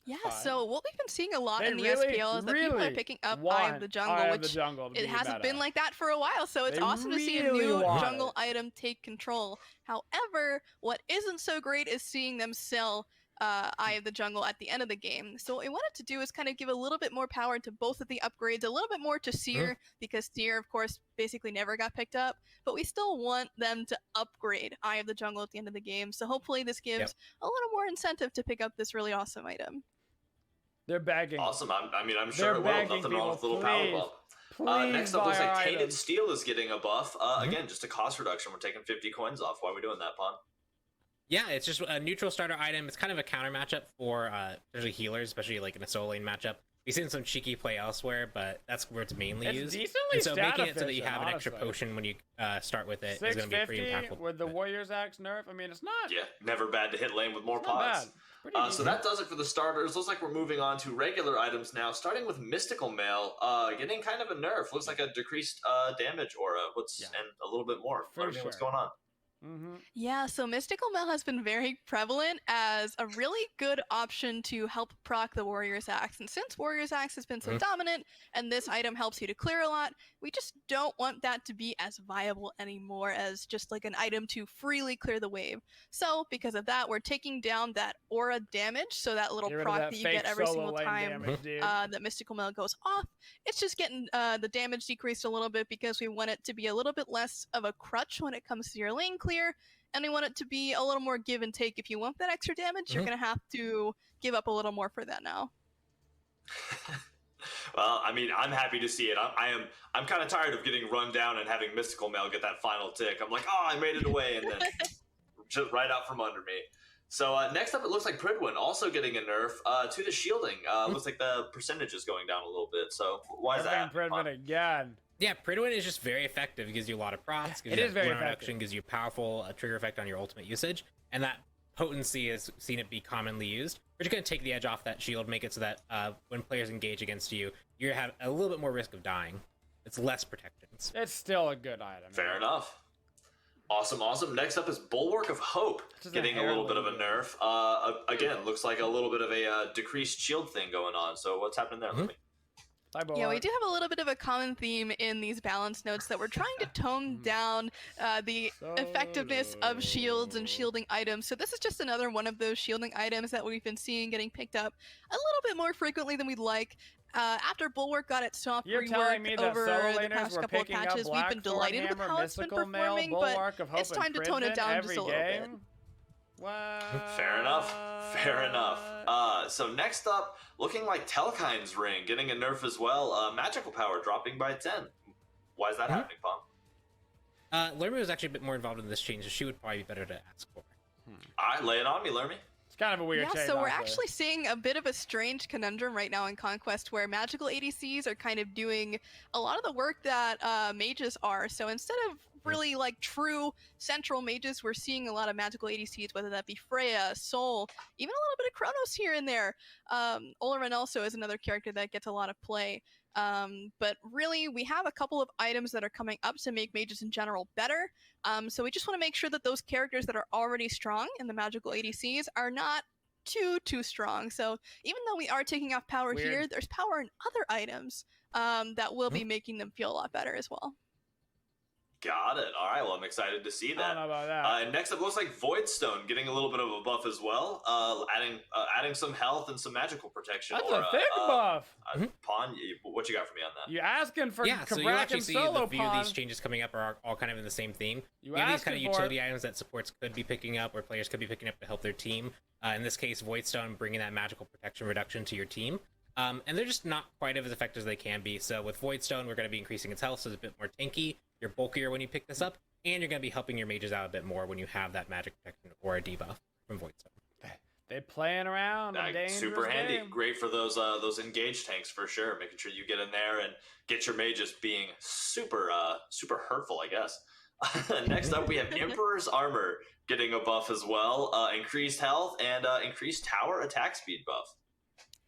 Yeah, so what we've been seeing a lot in the SPL is that people are picking up Eye of the Jungle, which it hasn't been like that for a while, so it's awesome to see a new jungle item take control. However, what isn't so great is seeing them sell Eye of the Jungle at the end of the game. So what we wanted to do is kind of give a little bit more power to both of the upgrades, a little bit more to Sear, because Sear, of course, basically never got picked up, but we still want them to upgrade Eye of the Jungle at the end of the game. So hopefully this gives a little more incentive to pick up this really awesome item. They're bagging. Awesome. I'm sure it will. Nothing wrong with a little power bump. Next up, looks like Tainted Steel is getting a buff. Again, just a cost reduction. We're taking 50 coins off. Why are we doing that, Pawn? Yeah, it's just a neutral starter item. It's kind of a counter matchup for especially healers, especially like in a solo lane matchup. We've seen some cheeky play elsewhere, but that's where it's mainly used. And so making it so that you have an extra potion when you start with it is going to be pretty impactful. With the Warrior's Axe nerf, I mean, it's not. Yeah, never bad to hit lane with more pots. So that does it for the starters. Looks like we're moving on to regular items now, starting with Mystical Mail, getting kind of a nerf. Looks like a decreased damage aura. And a little bit more. What's going on? Yeah, so Mystical Mail has been very prevalent as a really good option to help proc the Warrior's Axe. And since Warrior's Axe has been so dominant, and this item helps you to clear a lot, we just don't want that to be as viable anymore as just like an item to freely clear the wave. So because of that, we're taking down that aura damage, so that little proc that you get every single time that Mystical Mail goes off. It's just getting the damage decreased a little bit because we want it to be a little bit less of a crutch when it comes to your lane clear, and we want it to be a little more give and take. If you want that extra damage, you're going to have to give up a little more for that now. Well, I mean, I'm happy to see it. I'm kind of tired of getting run down and having Mystical Mail get that final tick. I'm like, oh, I made it away, and then just right out from under me. So next up, it looks like Pridwin also getting a nerf to the shielding. Looks like the percentage is going down a little bit. So why is that? Pridwin again. Yeah, Pridwin is just very effective. It gives you a lot of procs. It is very effective. Reduction, gives you powerful trigger effect on your ultimate usage, and that potency has seen it be commonly used. We're just going to take the edge off that shield, make it so that when players engage against you, you have a little bit more risk of dying. It's less protections. It's still a good item. Fair enough. Awesome. Next up is Bulwark of Hope, getting a little bit of a nerf. Again, looks like a little bit of a decreased shield thing going on. So what's happening there, Lemmy? Yeah, we do have a little bit of a common theme in these balance notes that we're trying to tone down the effectiveness of shields and shielding items. So this is just another one of those shielding items that we've been seeing getting picked up a little bit more frequently than we'd like. After Bulwark got its soft rework over the past couple of patches, we've been delighted with how it's been performing, but it's time to tone it down just a little bit. Fair enough. Fair enough. So next up, looking like Telkine's Ring getting a nerf as well. Magical power dropping by 10. Why is that happening, Pong? Lermy was actually a bit more involved in this change, so she would probably be better to ask for. All right, lay it on me, Lermy. It's kind of a weird change. So we're actually seeing a bit of a strange conundrum right now in Conquest where magical ADCs are kind of doing a lot of the work that mages are. So instead of really like true central mages, we're seeing a lot of magical ADCs, whether that be Freya, Sol, even a little bit of Kronos here and there. Oleron also is another character that gets a lot of play. But really, we have a couple of items that are coming up to make mages in general better. So we just want to make sure that those characters that are already strong in the magical ADCs are not too strong. So even though we are taking off power here, there's power in other items that will be making them feel a lot better as well. Got it. All right. Well, I'm excited to see that. I don't know about that. Next up, looks like Voidstone getting a little bit of a buff as well. Adding some health and some magical protection. That's a thick buff. Pawn, what you got for me on that? You asking for so you actually see the few of these changes coming up are all kind of in the same theme. You have these kind of utility items that supports could be picking up or players could be picking up to help their team. In this case, Voidstone bringing that magical protection reduction to your team. And they're just not quite as effective as they can be. So with Voidstone, we're going to be increasing its health, so it's a bit more tanky. You're bulkier when you pick this up, and you're going to be helping your mages out a bit more when you have that magic protection or a debuff from Voidstone. They playing around. Super handy. Great for those engaged tanks for sure. Making sure you get in there and get your mages being super hurtful, I guess. Next up, we have Emperor's Armor getting a buff as well. Increased health and increased tower attack speed buff.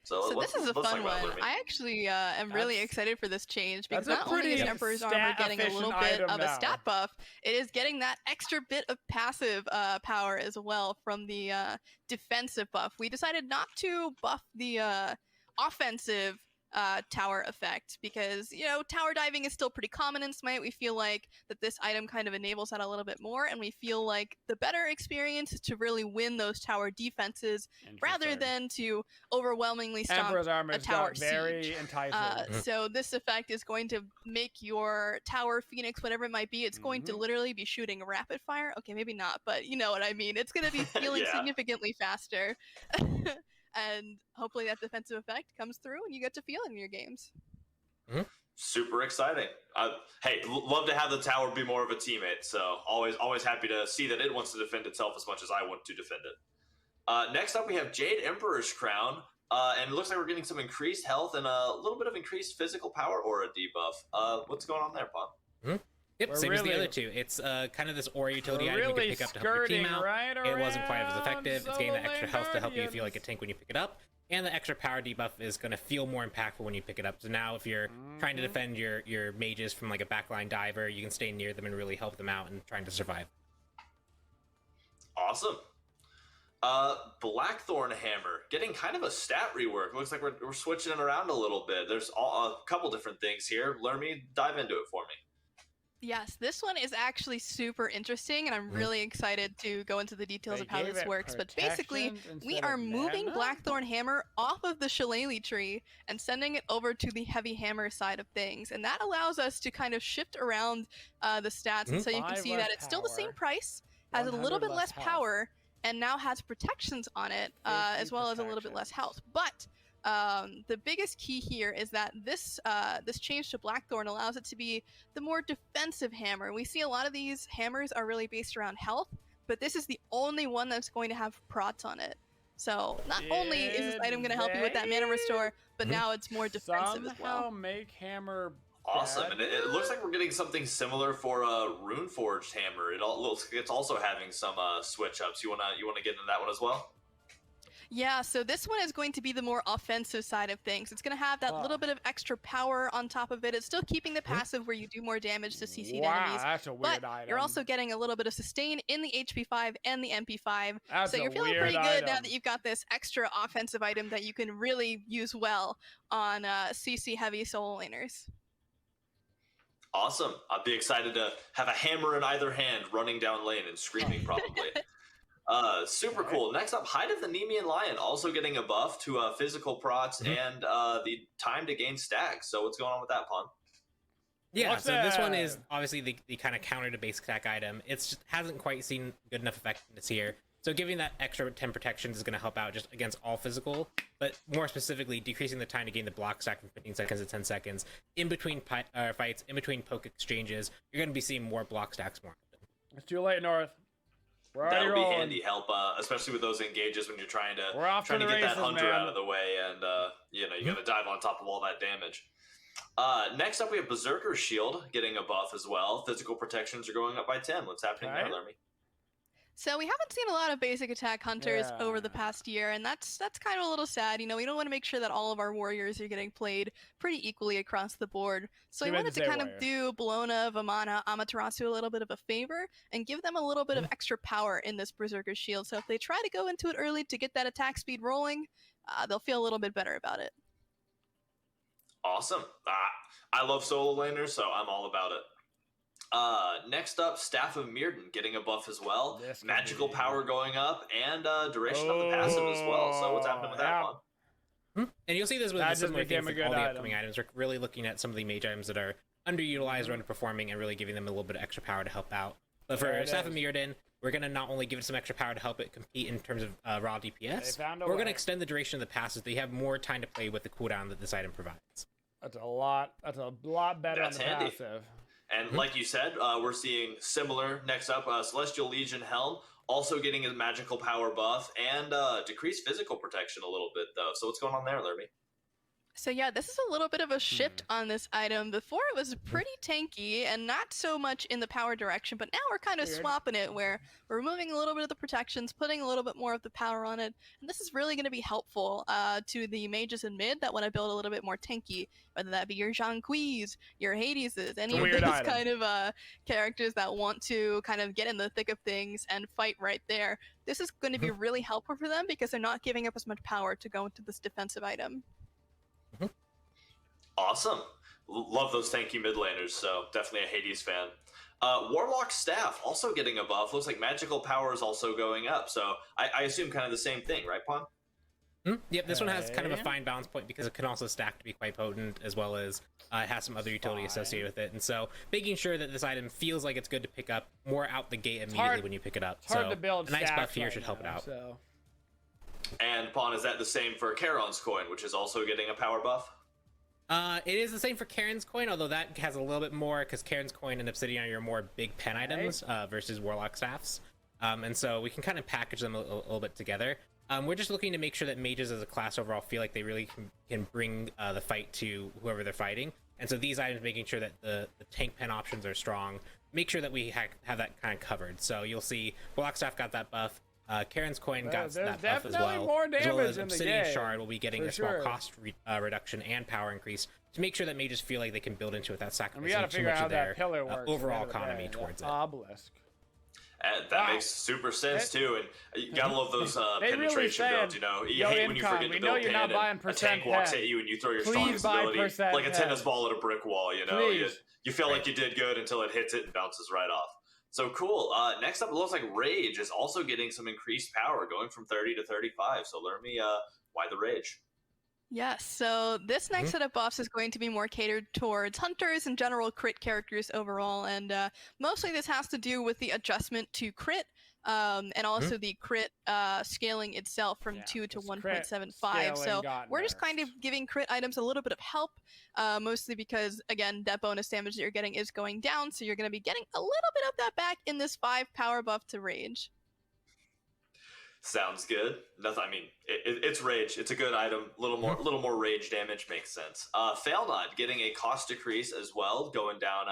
So this is a fun one. I actually am really excited for this change because not only is Emperor's Armor getting a little bit of a stat buff, it is getting that extra bit of passive power as well from the defensive buff. We decided not to buff the offensive tower effect because, you know, tower diving is still pretty common in Smite. We feel like that this item kind of enables that a little bit more, and we feel like the better experience is to really win those tower defenses rather than to overwhelmingly stomp a tower siege. So this effect is going to make your tower Phoenix, whatever it might be, it's going to literally be shooting rapid fire. Okay, maybe not, but you know what I mean. It's going to be feeling significantly faster. And hopefully that defensive effect comes through and you get to feel it in your games. Super exciting. Hey, love to have the tower be more of a teammate, so always happy to see that it wants to defend itself as much as I want to defend it. Next up, we have Jade Emperor's Crown, and it looks like we're getting some increased health and a little bit of increased physical power or a debuff. What's going on there, Pawn? Yep, same as the other two. It's kind of this aura utility item you can pick up to help your team out. It wasn't quite as effective. It's getting the extra health to help you feel like a tank when you pick it up. And the extra power debuff is going to feel more impactful when you pick it up. So now if you're trying to defend your mages from like a backline diver, you can stay near them and really help them out and trying to survive. Awesome. Blackthorn Hammer getting kind of a stat rework. Looks like we're switching it around a little bit. There's a couple different things here. Lermy, dive into it for me. Yes, this one is actually super interesting, and I'm really excited to go into the details of how this works. But basically, we are moving Blackthorn Hammer off of the Shillelagh tree and sending it over to the Heavy Hammer side of things. And that allows us to kind of shift around the stats. And so you can see that it's still the same price, has a little bit less power, and now has protections on it, as well as a little bit less health. But the biggest key here is that this change to Blackthorn allows it to be the more defensive hammer. We see a lot of these hammers are really based around health, but this is the only one that's going to have prots on it. So not only is this item going to help you with that mana restore, but now it's more defensive as well. Make hammer awesome, and it looks like we're getting something similar for Runeforged Hammer. It all looks like it's also having some switch ups. You wanna get into that one as well? Yeah, so this one is going to be the more offensive side of things. It's going to have that little bit of extra power on top of it. It's still keeping the passive where you do more damage to CC'd enemies. That's a weird item. You're also getting a little bit of sustain in the HP 5 and the MP 5. That's so you're feeling pretty good now that you've got this extra offensive item that you can really use well on CC heavy solo laners. Awesome. I'd be excited to have a hammer in either hand running down lane and screaming probably. Super cool. Next up, Hide of the Nemean Lion also getting a buff to physical procs and the time to gain stacks. So what's going on with that, Pawn? Yeah, so this one is obviously the kind of counter to basic attack item. It's just hasn't quite seen good enough effectiveness here. So giving that extra 10 protections is going to help out just against all physical, but more specifically decreasing the time to gain the block stack from 15 seconds to 10 seconds. In between fights, in between poke exchanges, you're going to be seeing more block stacks more often. It's too late, North. That'll be handy help, especially with those engages when you're trying to get that hunter out of the way, and you got to dive on top of all that damage. Next up, we have Berserker Shield getting a buff as well. Physical protections are going up by 10. What's happening there, Lermy? So we haven't seen a lot of basic attack hunters over the past year, and that's kind of a little sad. We don't want to make sure that all of our warriors are getting played pretty equally across the board. So we wanted to kind of do Bologna, Vamana, Amaterasu a little bit of a favor and give them a little bit of extra power in this Berserker Shield. So if they try to go into it early to get that attack speed rolling, they'll feel a little bit better about it. Awesome. I love solo laners, so I'm all about it. Next up, Staff of Mirden getting a buff as well. Magical power going up, and duration of the passive as well. So what's happening with that one? And you'll see this with similar things like all the upcoming items. We're really looking at some of the mage items that are underutilized or underperforming and really giving them a little bit of extra power to help out. But for Staff of Mirden, we're going to not only give it some extra power to help it compete in terms of raw DPS, but we're going to extend the duration of the passes so you have more time to play with the cooldown that this item provides. That's a lot better on the passive. And like you said, we're seeing similar next up, Celestial Legion Helm, also getting a magical power buff and decreased physical protection a little bit, though. So what's going on there, Lermy? So yeah, this is a little bit of a shift on this item. Before it was pretty tanky and not so much in the power direction, but now we're kind of swapping it where we're removing a little bit of the protections, putting a little bit more of the power on it. And this is really going to be helpful to the mages in mid that want to build a little bit more tanky, whether that be your Zhang-Kuis, your Hadeses, any of those kind of characters that want to kind of get in the thick of things and fight right there. This is going to be really helpful for them because they're not giving up as much power to go into this defensive item. Awesome. Love those tanky mid laners, so definitely a Hades fan. Warlock Staff also getting a buff. Looks like magical power is also going up, so I assume kind of the same thing, right, Pawn? Yep, this one has kind of a fine balance point because it can also stack to be quite potent, as well as it has some other utility associated with it. And so making sure that this item feels like it's good to pick up more out the gate immediately when you pick it up. It's hard to build a nice buff here should help it out. So. And Pawn, is that the same for Charon's Coin, which is also getting a power buff? It is the same for Karen's Coin, although that has a little bit more because Karen's Coin and Obsidian are your more big pen items versus Warlock Staffs. And so we can kind of package them a little bit together. We're just looking to make sure that mages as a class overall feel like they really can bring the fight to whoever they're fighting. And so these items, making sure that the tank pen options are strong, make sure that we have that kind of covered. So you'll see Warlock Staff got that buff. Karen's Coin got that buff as well. More damage as well as in the Obsidian game, Shard will be getting a small cost reduction and power increase to make sure that mages feel like they can build into it without sacrificing too much of their overall economy towards it. Obelisk. And that makes super sense too, and you gotta love those penetration builds. You hate when you forget to build pen and a tank walks at you and you throw your strongest ability like a tennis ball at a brick wall. You feel like you did good until it hits it and bounces right off. So cool. Next up, it looks like Rage is also getting some increased power, going from 30 to 35. So learn me why the Rage. Yes, so this next set of buffs is going to be more catered towards hunters and general crit characters overall, and mostly this has to do with the adjustment to crit, and also the crit scaling itself from 2 to 1.75. So we're just kind of giving crit items a little bit of help, mostly because, again, that bonus damage that you're getting is going down, so you're going to be getting a little bit of that back in this 5 power buff to Rage. Sounds good. Nothing. I mean, it's Rage. It's a good item. A little more Rage damage makes sense. Failnod getting a cost decrease as well, going down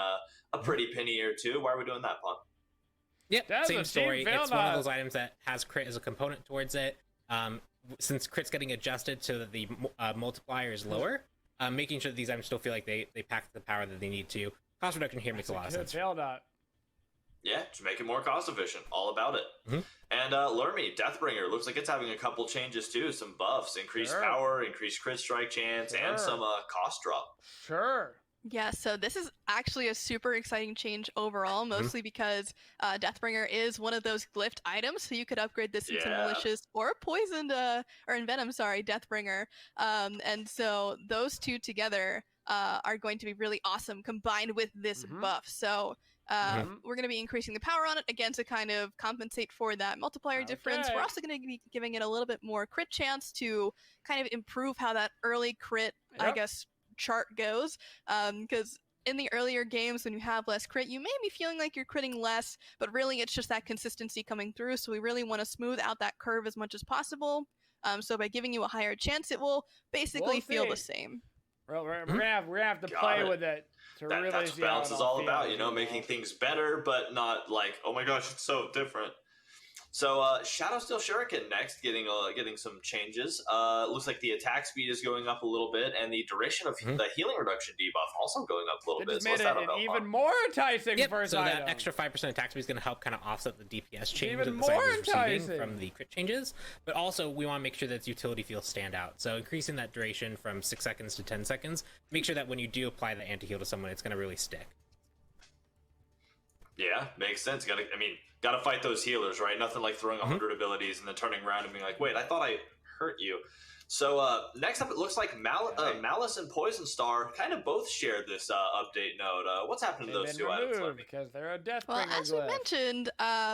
a pretty penny or two. Why are we doing that, Pawn? Yep, same story. It's one of those items that has crit as a component towards it. Since crit's getting adjusted so that the multiplier is lower, making sure that these items still feel like they pack the power that they need to. Cost reduction here makes a lot of sense. Yeah, to make it more cost efficient. All about it. And Lermy, Deathbringer, looks like it's having a couple changes too. Some buffs, increased power, increased crit strike chance, and some cost drop. Yeah, so this is actually a super exciting change overall, mostly because Deathbringer is one of those glyphed items, so you could upgrade this into malicious or poisoned, or envenom, Deathbringer. And so those two together are going to be really awesome combined with this buff. So We're going to be increasing the power on it, again, to kind of compensate for that multiplier difference. We're also going to be giving it a little bit more crit chance to kind of improve how that early crit, I guess, chart goes. Because in the earlier games, when you have less crit, you may be feeling like you're critting less, but really it's just that consistency coming through. So we really want to smooth out that curve as much as possible. So by giving you a higher chance, it will basically feel the same. We're gonna have to play with it to really that's see what balance how it is all feels, about, you know, making things better, but not like, oh my gosh, it's so different. So Shadow Steel Shuriken next, getting some changes. Looks like the attack speed is going up a little bit, and the duration of the healing reduction debuff also going up a little bit. Just made it even more enticing first so item. that extra 5% attack speed is going to help kind of offset the DPS change Even that the more side is receiving enticing. from the crit changes. But also, we want to make sure that its utility feels stand out. So increasing that duration from 6 seconds to 10 seconds, make sure that when you do apply the anti-heal to someone, it's going to really stick. Yeah, makes sense. Gotta fight those healers, right? Nothing like throwing 100 abilities and then turning around and being like, wait, I thought I hurt you. So next up, it looks like Malice and Poison Star kind of both shared this update note. What's happened to those two items? Because they're a Deathbringer. Well, as we mentioned,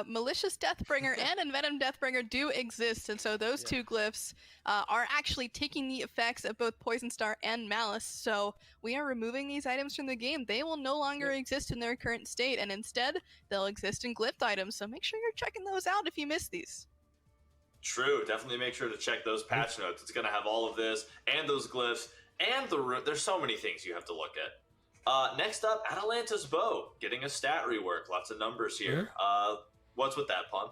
Malicious Deathbringer and Envenom Deathbringer do exist, and so those two glyphs are actually taking the effects of both Poison Star and Malice. So we are removing these items from the game. They will no longer exist in their current state, and instead they'll exist in Glyph Items. So make sure you're checking those out if you miss these. True, definitely make sure to check those patch notes. It's going to have all of this and those glyphs and there's so many things you have to look at. Next up, Atalanta's Bow, getting a stat rework. Lots of numbers here. What's with that, Pun?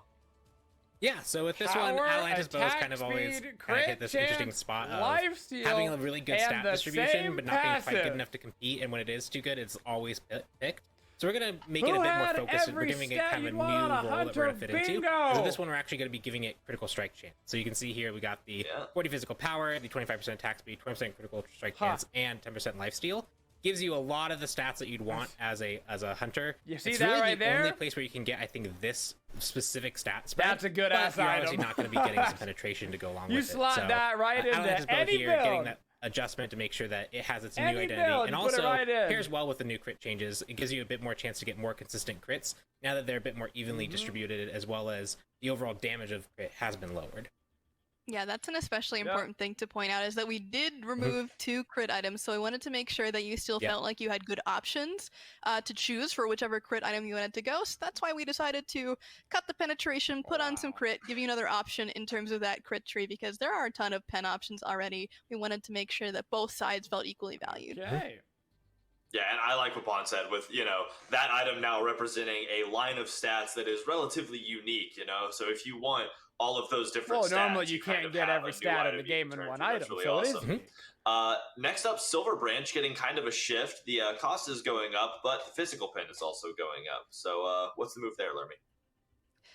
Yeah, so with this one, Atalanta's Bow is kind of always kind of hit this interesting spot of having a really good stat distribution, but not being quite good enough to compete. And when it is too good, it's always picked. So we're going to make it a bit more focused, and we're giving it kind of a new role that we're going to fit into. So this one, we're actually going to be giving it critical strike chance. So you can see here, we got the 40 physical power, the 25% attack speed, 20% critical strike chance, and 10% lifesteal. Gives you a lot of the stats that you'd want as a hunter. You see it's that really right the there? only place where you can get, I think, this specific stat spread. That's a good but ass you're item. obviously not going to be getting some penetration to go along with it. You slot that right into Atalanta's Bow any here, build. getting that adjustment to make sure that it has its new Any identity, build, and put it also right in. pairs well with the new crit changes. It gives you a bit more chance to get more consistent crits now that they're a bit more evenly distributed, as well as the overall damage of crit has been lowered. Yeah, that's an especially important thing to point out, is that we did remove 2 crit items, so I wanted to make sure that you still felt like you had good options to choose for whichever crit item you wanted to go. So that's why we decided to cut the penetration, put on some crit, give you another option in terms of that crit tree, because there are a ton of pen options already. We wanted to make sure that both sides felt equally valued. Okay. Yeah, and I like what Pon said with, that item now representing a line of stats that is relatively unique, So if you want all of those different stats, normally you can't get every stat in the game in one item, really so awesome. it is. Next up, Silver Branch getting kind of a shift. The cost is going up, but the physical pen is also going up. So what's the move there, Lermy?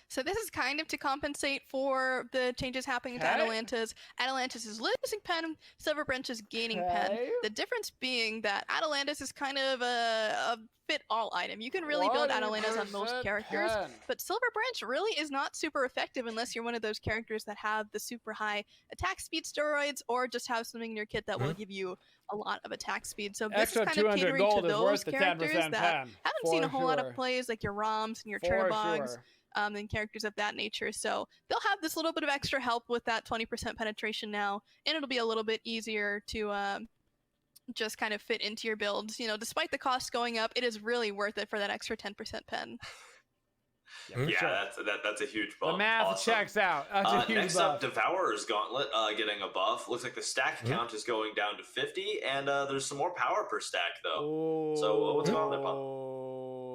So this is kind of to compensate for the changes happening to Atalanta's. Atalanta's is losing pen, Silver Branch is gaining pen. The difference being that Atalanta's is kind of a fit-all item. You can really build Atalanta's on most characters, but Silver Branch really is not super effective unless you're one of those characters that have the super high attack speed steroids, or just have something in your kit that will give you a lot of attack speed. So this is kind of catering to those characters that haven't seen a whole lot of plays, like your Roms and your Chernobyls. And characters of that nature. So they'll have this little bit of extra help with that 20% penetration now, and it'll be a little bit easier to just kind of fit into your builds. Despite the cost going up, it is really worth it for that extra 10% pen. That's a huge buff. The math checks out. That's a huge next buff. up, Devourer's Gauntlet getting a buff. Looks like the stack count is going down to 50, and there's some more power per stack, though. So what's going on there, Pun?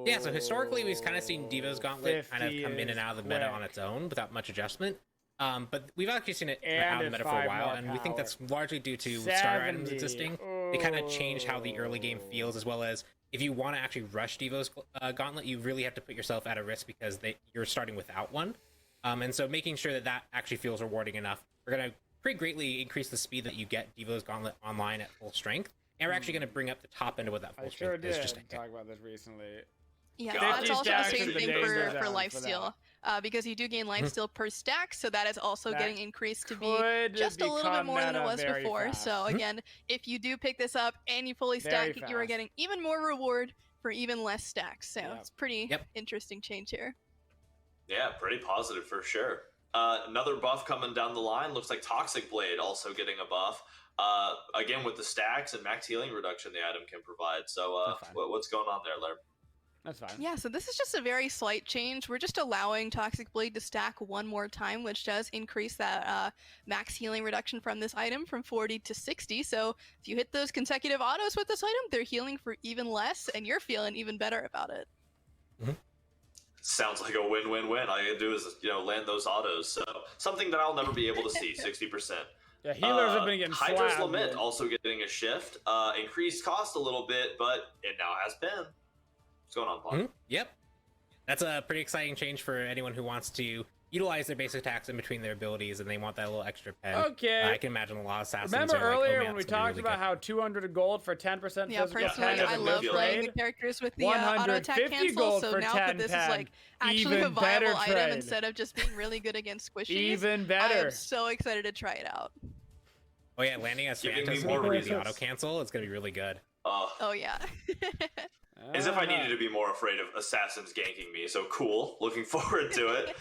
Yeah, so historically we've kind of seen Devos Gauntlet kind of come in and out of the meta on its own without much adjustment. But we've actually seen it out of the meta for a while, and we think that's largely due to starter items existing. They kind of change how the early game feels, as well as if you want to actually rush Devos Gauntlet, you really have to put yourself at a risk because you're starting without one. And so making sure that actually feels rewarding enough, we're going to pretty greatly increase the speed that you get Devos Gauntlet online at full strength. And we're actually going to bring up the top end of what that full strength is. Just talk about this recently. Yeah, that's also the same thing for lifesteal, because you do gain lifesteal per stack, so that is also getting increased to be just a little bit more than it was before. So again, if you do pick this up and you fully stack it, you are getting even more reward for even less stacks. So it's pretty interesting change here. Yeah, pretty positive for sure. Another buff coming down the line. Looks like Toxic Blade also getting a buff. Again, with the stacks and max healing reduction the item can provide. So what's going on there, Lerb? That's fine. Yeah, so this is just a very slight change. We're just allowing Toxic Blade to stack one more time, which does increase that max healing reduction from this item from 40 to 60. So if you hit those consecutive autos with this item, they're healing for even less, and you're feeling even better about it. Sounds like a win-win-win. All you gotta do is land those autos. So something that I'll never be able to see. 60%. Yeah, healers have been getting Hydra's slapped, Lament dude. also getting a shift. Increased cost a little bit, but it now has pen. What's going on, Paul? Yep. That's a pretty exciting change for anyone who wants to utilize their basic attacks in between their abilities and they want that little extra pen. Okay. I can imagine a lot of assassins Remember are like, earlier oh, man, when we it's gonna be talked really about how 200 gold for 10% physical Yeah, personally, pen is I a love good playing trade? the characters with the auto attack 150 cancel, gold so for now 10 that this is pen. like actually Even a viable better item trade. instead of just being really good against squishies. Even I better. am so excited to try it out. Oh yeah, landing as Giving me Phantasm more with the reasons. auto cancel, it's gonna be really good. Oh yeah. As if I needed to be more afraid of assassins ganking me. So cool. Looking forward to it.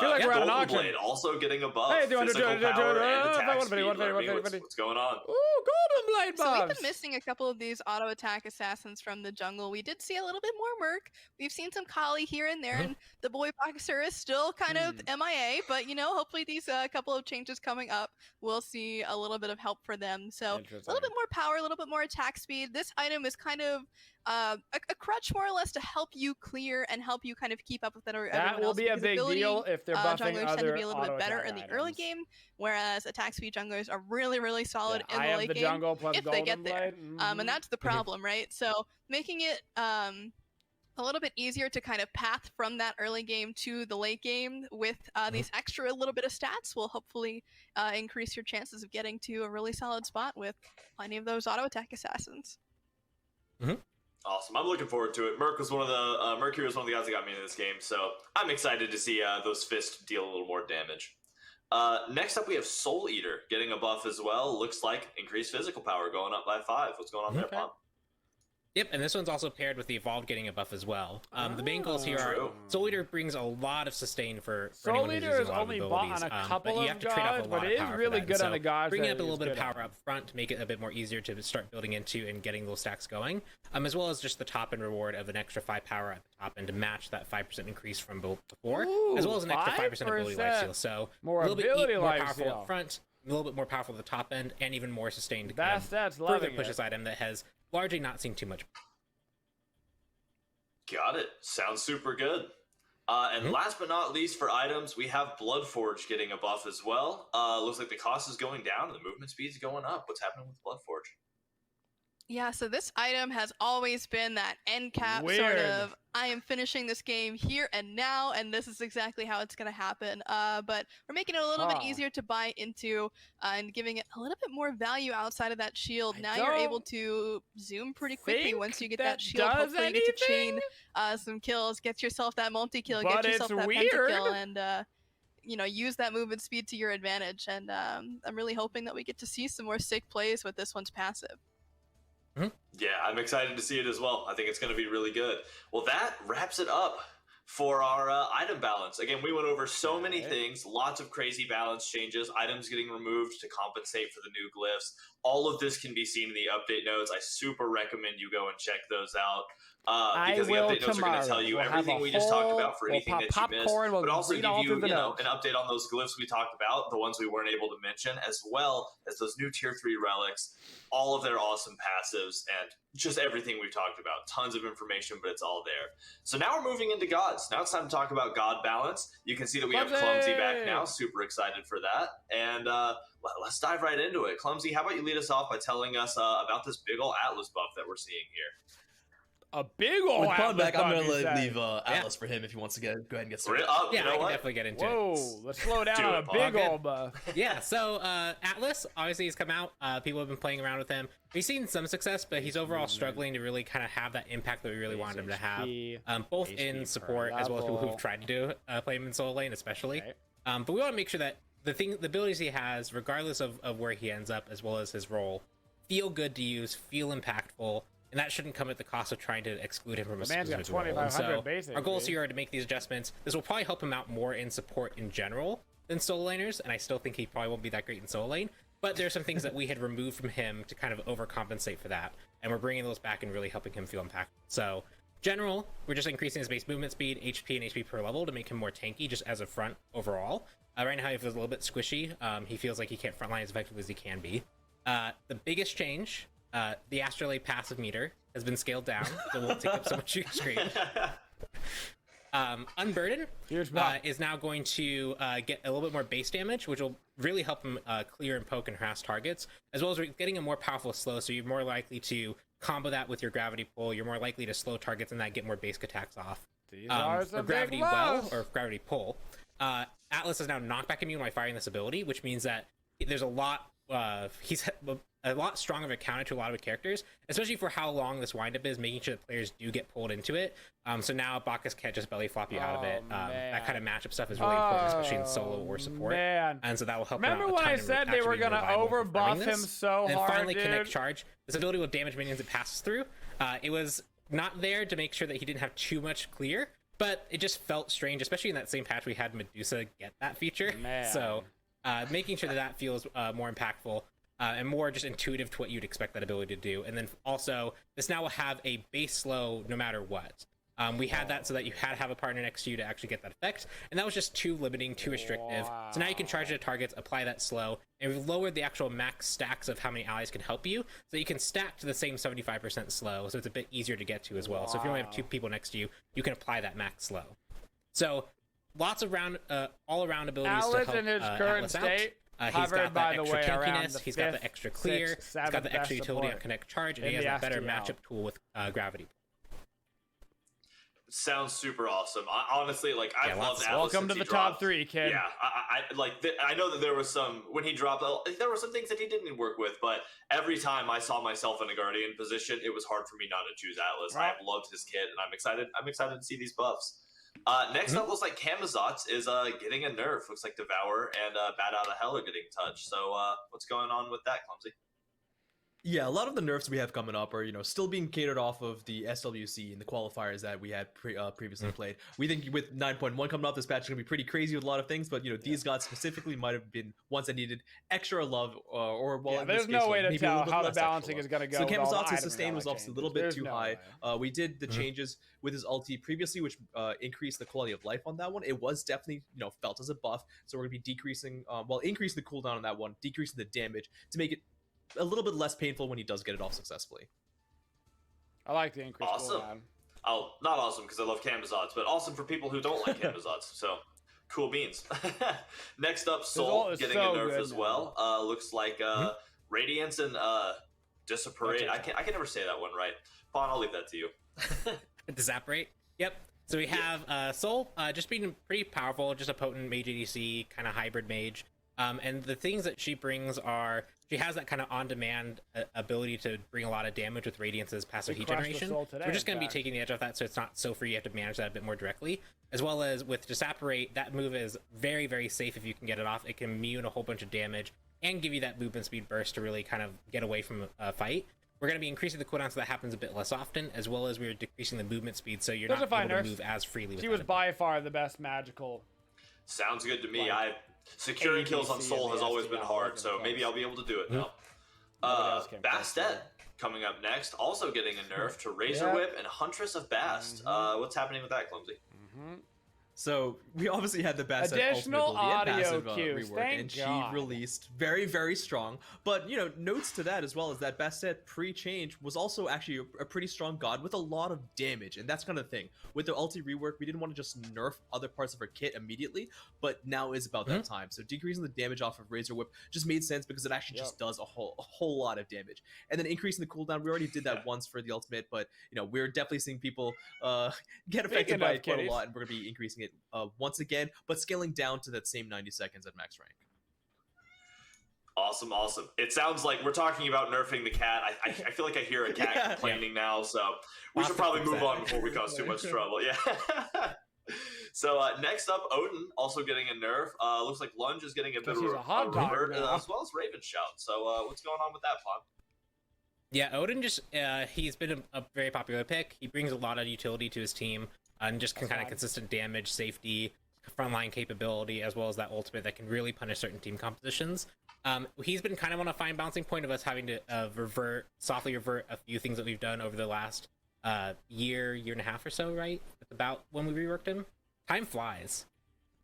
Feel like we're at an Golden auction. Blade also getting a buff. Hey, 200, Physical 200, power 200, and attack 150, speed. 150, Lerby, what's going on? Ooh, golden blade So we've buffs. been missing a couple of these auto attack assassins from the jungle. We did see a little bit more Merc. We've seen some Kali here and there, and the boy boxer is still kind of MIA. But hopefully these couple of changes coming up, we'll see a little bit of help for them. So a little bit more power, a little bit more attack speed. This item is kind of a crutch more or less to help you clear and help you kind of keep up with everyone That will else, be a because big ability, deal if they're buffing junglers tend to other be a little bit better in the auto-attack early items. game, whereas attack speed junglers are really solid in I the have late the game jungle plus if they get golden there. blade. And that's the problem, right? So making it a little bit easier to kind of path from that early game to the late game with these extra little bit of stats will hopefully increase your chances of getting to a really solid spot with plenty of those auto attack assassins. Awesome. I'm looking forward to it. Mercury was one of the guys that got me into this game, so I'm excited to see those fists deal a little more damage. Next up, we have Soul Eater getting a buff as well. Looks like increased physical power going up by 5. What's going on there, Pop? Yep, and this one's also paired with the Evolved getting a buff as well. The main goals here are Soul Eater brings a lot of sustain for anyone Soul who's Eater using is a lot of only abilities, bought on a but couple you have of to trade off a gods, lot but of it is power for really that. good So on the gods. bringing that up a little it's bit of good on. power up front to make it a bit more easier to start building into and getting those stacks going, as well as just the top end reward of an extra 5 power at the top end to match that 5% increase from before, as well as an extra 5% ability lifesteal. So more a little bit ability more powerful lifesteal. up front, a little bit more powerful at the top end, and even more sustained to That's further loving push it. this item that has largely not seen too much. Got it. Sounds super good. And last but not least for items, we have Bloodforge getting a buff as well. Looks like the cost is going down and the movement speed's going up. What's happening with Bloodforge? Yeah, so this item has always been that end cap sort Weird. of, I am finishing this game here and now, and this is exactly how it's going to happen. But we're making it a little bit easier to buy into and giving it a little bit more value outside of that shield. Now you're able to zoom pretty quickly think once you get that that shield. does Hopefully you get to chain some kills, get yourself that multi-kill, But get yourself it's that weird. pentakill, and use that movement speed to your advantage. And I'm really hoping that we get to see some more sick plays with this one's passive. Yeah, I'm excited to see it as well. I think it's going to be really good. Well, that wraps it up for our item balance. Again, we went over so many things, lots of crazy balance changes, items getting removed to compensate for the new glyphs. All of this can be seen in the update notes. I super recommend you go and check those out. Because the update notes are going to tell you everything we just talked about for anything that you missed, but also give you, an update on those glyphs we talked about, the ones we weren't able to mention, as well as those new tier 3 relics, all of their awesome passives, and just everything we've talked about. Tons of information, but it's all there. So now we're moving into gods. Now it's time to talk about god balance. You can see that we have Clumsy back now. Super excited for that. And let's dive right into it. Clumsy, how about you lead us off by telling us about this big ol' Atlas buff that we're seeing here? A big ol' With Atlas Pun back, I'm buff, going you to said. leave Atlas for him if he wants to go ahead and get started. You know I can what? definitely get into it. Whoa, let's slow down Do on it, a Paul. big Okay. ol' buff. Yeah, so Atlas, obviously he's come out. People have been playing around with him. He's seen some success, but he's overall struggling to really kind of have that impact that we really wanted him to have, both in support as well as people who've tried to do play him in solo lane especially. Okay. But we want to make sure that the abilities he has, regardless of where he ends up, as well as his role, feel good to use, feel impactful, and that shouldn't come at the cost of trying to exclude him from a man's got specific role. And 2,500 so base our goals HP. here are to make these adjustments. This will probably help him out more in support in general than solo laners, and I still think he probably won't be that great in solo lane. But there's some things that we had removed from him to kind of overcompensate for that, and we're bringing those back and really helping him feel impactful. So, general, we're just increasing his base movement speed, HP, and HP per level to make him more tanky, just as a front overall. Right now, he feels a little bit squishy. He feels like he can't frontline as effectively as he can be. The biggest change, the Astrolabe passive meter has been scaled down, so it won't take up so much of your screen. Unburden is now going to get a little bit more base damage, which will really help him clear and poke and harass targets, as well as getting a more powerful slow, so you're more likely to combo that with your gravity pull. You're more likely to slow targets and that get more basic attacks off. For gravity well, or gravity pull, Atlas is now knockback immune by firing this ability, which means that there's a lot he's a lot stronger of a counter to a lot of characters, especially for how long this windup is, making sure that players do get pulled into it. So now Bacchus can't just belly flop you out of it. That kind of matchup stuff is really important, especially in solo or support. And so that will help. Remember when I said they were gonna overbuff him so and hard, finally dude? Connect Charge. This ability will damage minions it passes through. It was not there to make sure that he didn't have too much clear, but it just felt strange, especially in that same patch we had Medusa get that feature. So making sure that that feels more impactful and more just intuitive to what you'd expect that ability to do. And then also, this now will have a base slow no matter what. We had that so that you had to have a partner next to you to actually get that effect, and that was just too limiting, too restrictive. So now you can charge it at targets, apply that slow, and we've lowered the actual max stacks of how many allies can help you, so you can stack to the same 75% slow, so it's a bit easier to get to as well. So if you only have 2 people next to you, you can apply that max slow. So lots of all-around abilities Atlas to help in his current Atlas state, out. He's hovered, got by that the extra way, around tankiness, the he's got the 5th, extra clear, 6th, he's got 7th the extra best utility on support Connect Charge, and in he has the a better STL. matchup tool with Gravity. Sounds super awesome. Honestly, like I've loved Atlas. Welcome to since the he top dropped. 3, kid. Yeah, I know that there was some when he dropped. There were some things that he didn't work with, but every time I saw myself in a Guardian position, it was hard for me not to choose Atlas. Right. I've loved his kit, and I'm excited. I'm excited to see these buffs. Next up, looks like Camazotz is getting a nerf. Looks like Devour and Bat Out of Hell are getting touched. So what's going on with that, Clumsy? Yeah, a lot of the nerfs we have coming up are, still being catered off of the SWC and the qualifiers that we had previously played. We think with 9.1 coming up, this patch is going to be pretty crazy with a lot of things, but, these gods specifically might have been ones that needed extra love, or, well, in there's this no case, way to maybe a tell little bit how the less extra balancing love. is gonna go So with all the Camazot's items sustain and was all obviously a the little bit changes. too There's high. no We did the changes with his ulti previously, which increased the quality of life on that one. It was definitely, felt as a buff, so we're going to be decreasing, increasing the cooldown on that one, decreasing the damage to make it a little bit less painful when he does get it off successfully. I like the increase. Awesome. Oh, not awesome because I love Camazotz, but awesome for people who don't like Camazotz. So, cool beans. Next up, Soul getting so a nerf good as now. well. Looks like Radiance and Disapparate. I can never say that one right. Fawn, I'll leave that to you. Disapparate. Yep. So we have Soul just being pretty powerful, just a potent mage ADC, kind of hybrid mage. And the things that she brings are, she has that kind of on-demand ability to bring a lot of damage with Radiance's passive heat generation. So we're just going to be taking the edge off that, so it's not so free. You have to manage that a bit more directly. As well as with Disapparate, that move is very, very safe if you can get it off. It can immune a whole bunch of damage and give you that movement speed burst to really kind of get away from a fight. We're going to be increasing the cooldown so that happens a bit less often, as well as we're decreasing the movement speed so you're not able to move as freely with She that was by far the best magical. Sounds good to me. Like, Securing kills on ADC Soul in has the always been STL hard, so maybe I'll be able to do it now. Bastet coming up next, also getting a nerf to Razor Whip and Huntress of Bast. What's happening with that, Clumsy? So we obviously had the best Additional audio passive, cues, rework, thank and God. she released very, very strong. But notes to that as well is that Bastet pre-change was also actually a pretty strong god with a lot of damage, and that's kind of the thing with the ulti rework. We didn't want to just nerf other parts of her kit immediately, but now is about that time. So decreasing the damage off of Razor Whip just made sense because it actually just does a whole lot of damage, and then increasing the cooldown. We already did that once for the ultimate, but we're definitely seeing people get affected by it quite a lot, and we're gonna be increasing it once again, but scaling down to that same 90 seconds at max rank. Awesome. It sounds like we're talking about nerfing the cat. I feel like I hear a cat complaining now, so we should probably move on before we cause too much trouble. Yeah. So next up, Odin also getting a nerf. Looks like Lunge is getting a bit of a revert, as well as Raven Shout. So what's going on with that, Fawn? Yeah, Odin just he's been a very popular pick. He brings a lot of utility to his team and just kind of consistent damage, safety, frontline capability, as well as that ultimate that can really punish certain team compositions. He's been kind of on a fine bouncing point of us having to softly revert a few things that we've done over the last year and a half or so, right? It's about when we reworked him. Time flies.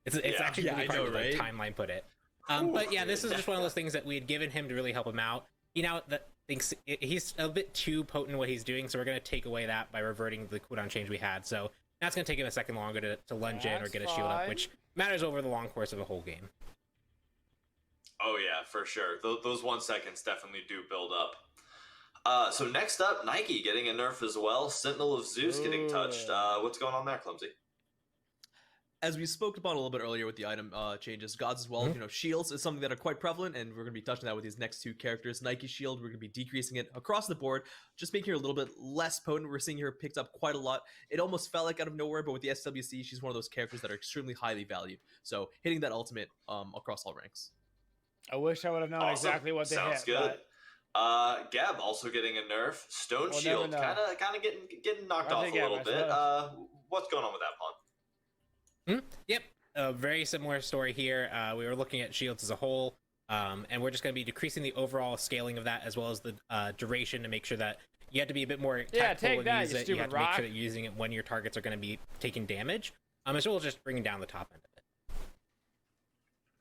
It's actually really hard to like timeline put it. But yeah, this is just one of those things that we had given him to really help him out. He now thinks he's a bit too potent what he's doing, so we're going to take away that by reverting the cooldown change we had. So that's going to take him a second longer to lunge in or get a shield up, which matters over the long course of a whole game. Oh yeah, for sure. Those 1 seconds definitely do build up. So next up, Nike getting a nerf as well. Sentinel of Zeus getting touched. What's going on there, Clumsy? As we spoke about a little bit earlier with the item changes, gods as well, you know, shields is something that are quite prevalent, and we're going to be touching that with these next two characters. Nike shield, we're going to be decreasing it across the board, just making her a little bit less potent. We're seeing her picked up quite a lot. It almost felt like out of nowhere, but with the SWC, she's one of those characters that are extremely highly valued. So hitting that ultimate across all ranks. I wish I would have known exactly what they Sounds hit. good. Gab also getting a nerf. Stone Shield kind of getting knocked off a little bit. What's going on with that, Pawn? Yep, a very similar story here. We were looking at shields as a whole, and we're just going to be decreasing the overall scaling of that, as well as the duration, to make sure that you have to be a bit more tactful when you use it. You have to make sure that you're using it when your targets are going to be taking damage, as well as just bringing down the top end of it.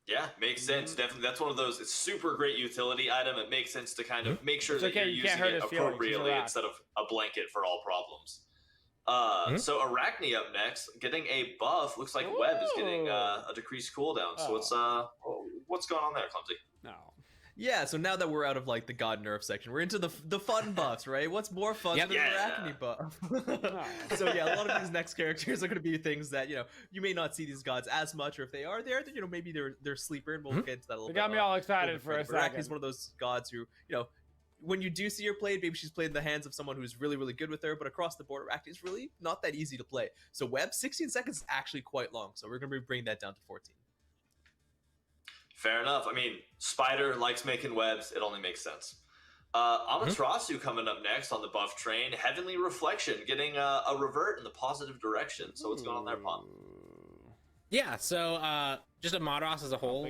Yeah, makes sense. Definitely, that's one of those. It's super great utility item. It makes sense to kind of make sure that you're using it appropriately instead of a blanket for all problems. So Arachne up next, getting a buff. Looks like Web is getting a decreased cooldown. So what's going on there, Clumsy? No. Yeah, so now that we're out of like the god nerf section, we're into the fun buffs, right? What's more fun than the Arachne buff? So yeah, a lot of these next characters are going to be things that, you know, you may not see these gods as much, or if they are there, you know, maybe they're sleeper, and we'll get into that a little bit. They got me all excited for a second. Arachne's one of those gods who, you know, when you do see her played, maybe she's played in the hands of someone who's really, really good with her, but across the board, Arachne is really not that easy to play. So Web, 16 seconds is actually quite long, so we're going to be bringing that down to 14. Fair enough. I mean, Spider likes making webs. It only makes sense. Amaterasu coming up next on the buff train. Heavenly Reflection getting a revert in the positive direction. So what's going on there, Pom? Yeah, so just Amaterasu as a whole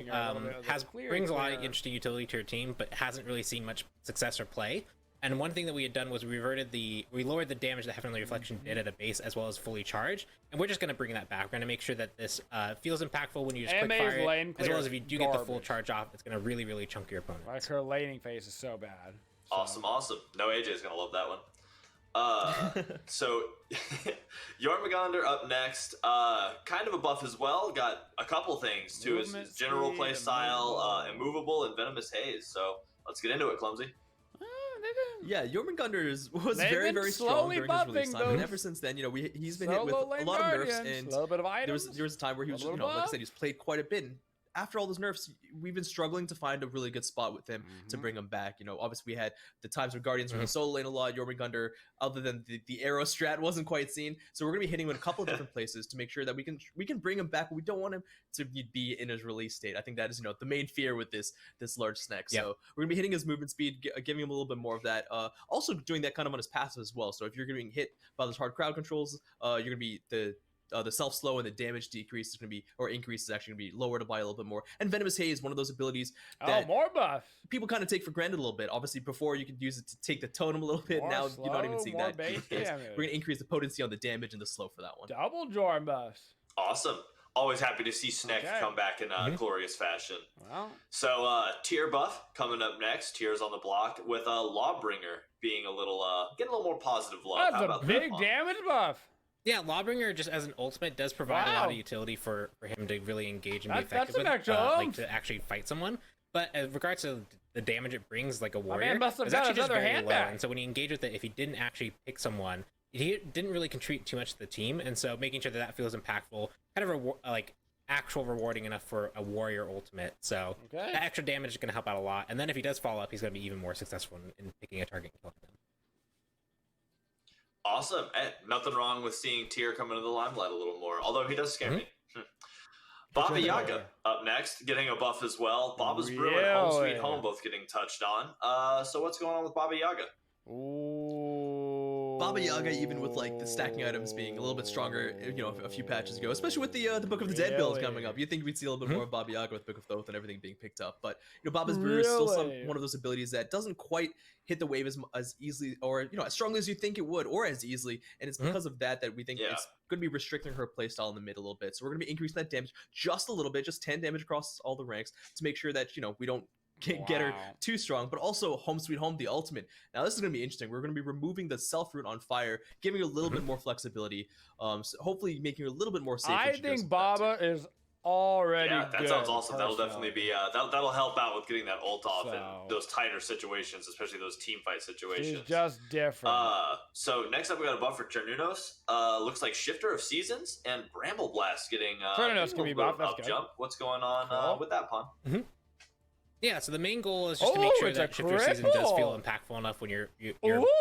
brings a lot of interesting utility to your team, but hasn't really seen much success or play. And one thing that we had done was we lowered the damage that Heavenly Reflection did at a base, as well as fully charged, and we're just going to bring that back. We're going to make sure that this feels impactful when you just quick fire it, as well as if you do get the full charge off, it's going to really, really chunk your opponent. Like, her laning phase is so bad. Awesome. No, AJ's going to love that one. So Jormungandr up next, kind of a buff as well. Got a couple things too. His general play style, immovable and venomous haze. So let's get into it, Clumsy. Yeah, Jormungandr was very, very strong during his release time, and ever since then, you know, he's been hit with a lot of nerfs, and a little bit of items, there was a time where he was, you know, like I said, he's played quite a bit. And after all those nerfs, we've been struggling to find a really good spot with him to bring him back. You know, obviously we had the times where Guardians were in the solo lane a lot. Jormungandr, other than the arrow strat, wasn't quite seen. So we're gonna be hitting him in a couple of different places to make sure that we can bring him back, but we don't want him to be in his release state. I think that is, you know, the main fear with this large snack. So we're gonna be hitting his movement speed, giving him a little bit more of that. Also doing that kind of on his passive as well. So if you're getting hit by those hard crowd controls, you're gonna be the self slow and the damage decrease is going to be, or increase is actually going to be lowered by a little bit more. And Venomous Haze is one of those abilities that more buff people kind of take for granted a little bit. Obviously, before you could use it to take the totem a little bit. Now you're not even seeing that. We're going to increase the potency on the damage and the slow for that one. Double Jorm buffs. Awesome. Always happy to see Sneck come back in glorious fashion. Wow. So Tier buff coming up next. Tier's on the block with Lawbringer being getting a little more positive love. That's a big damage buff. Yeah, Lawbringer, just as an ultimate, does provide a lot of utility for him to really engage and be effective with, like to actually fight someone. But as regards to the damage it brings, like a warrior, it's actually just very low. And so when you engage with it, if he didn't actually pick someone, he didn't really contribute too much to the team. And so making sure that feels impactful, kind of like actual rewarding enough for a warrior ultimate. So that extra damage is going to help out a lot. And then if he does follow up, he's going to be even more successful in picking a target and killing them. Awesome. Nothing wrong with seeing Tyr come into the limelight a little more, although he does scare me. Baba Yaga up next, getting a buff as well. Baba's Brew and Home Sweet Home both getting touched on. So what's going on with Baba Yaga? Ooh. Baba Yaga, even with like the stacking items being a little bit stronger, a few patches ago, especially with the Book of the Dead builds coming up. You'd think we'd see a little bit more of Baba Yaga with Book of Thoth and everything being picked up. But Baba's Brew is still one of those abilities that doesn't quite hit the wave as easily, or as strongly as you think it would, or as easily. And it's because of that we think it's going to be restricting her playstyle in the mid a little bit. So we're going to be increasing that damage just a little bit, just 10 damage across all the ranks to make sure that we don't get her too strong, but also Home Sweet Home, the ultimate. Now this is going to be interesting. We're going to be removing the self root on fire, giving her a little bit more flexibility, so hopefully making her a little bit more safe. I think Baba is already that good, sounds awesome. That'll definitely be that'll help out with getting that ult off in those tighter situations, especially those team fight situations. She's just different. So next up we got a buff for Chernunos. Looks like Shifter of Seasons and Bramble Blast getting Chernunos can be buffed. That's good. Jump. What's going on with that, Pawn? Yeah, so the main goal is just to make sure that Shifter Season does feel impactful enough when you're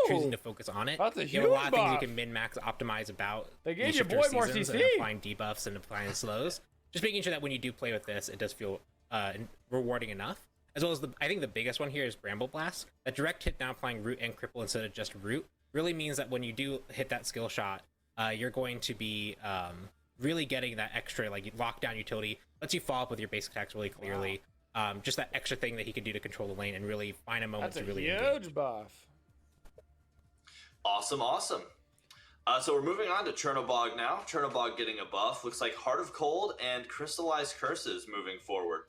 choosing to focus on it. That's a you have a lot of things you can min-max optimize about they gave Shifter your boy more Seasons CC. and applying debuffs and applying slows. Just making sure that when you do play with this, it does feel rewarding enough. As well as I think the biggest one here is Bramble Blast. That direct hit now applying Root and Cripple instead of just Root really means that when you do hit that skill shot, you're going to be really getting that extra lockdown utility. Lets you follow up with your basic attacks really clearly. Just that extra thing that he can do to control the lane and really find a moment to really engage. That's a huge buff. Awesome. So we're moving on to Chernobog now. Chernobog getting a buff. Looks like Heart of Cold and Crystallized Curses moving forward.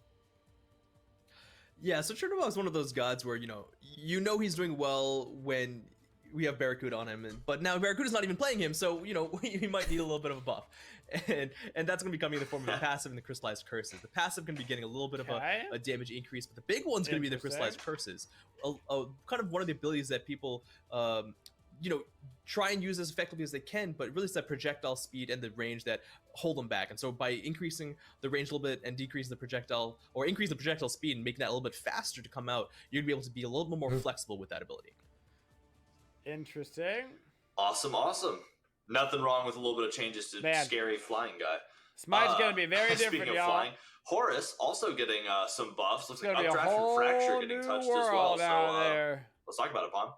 Yeah, so Chernobog is one of those gods where, he's doing well when we have Barracuda on him, but now Barracuda's not even playing him, so, he might need a little bit of a buff. And that's going to be coming in the form of the passive and the Crystallized Curses. The passive going to be getting a little bit of a damage increase, but the big one's going to be the Crystallized Curses. Kind of one of the abilities that people, try and use as effectively as they can, but really it's that projectile speed and the range that hold them back. And so by increasing the range a little bit and decreasing the projectile, or increasing the projectile speed and making that a little bit faster to come out, you're going to be able to be a little bit more flexible with that ability. Interesting. Awesome. Nothing wrong with a little bit of changes to scary flying guy. Smite's going to be very different, speaking of y'all. flying, Horus also getting some buffs. Looks like Updraft and Fracture getting touched as well. So let's talk about it, Pawn.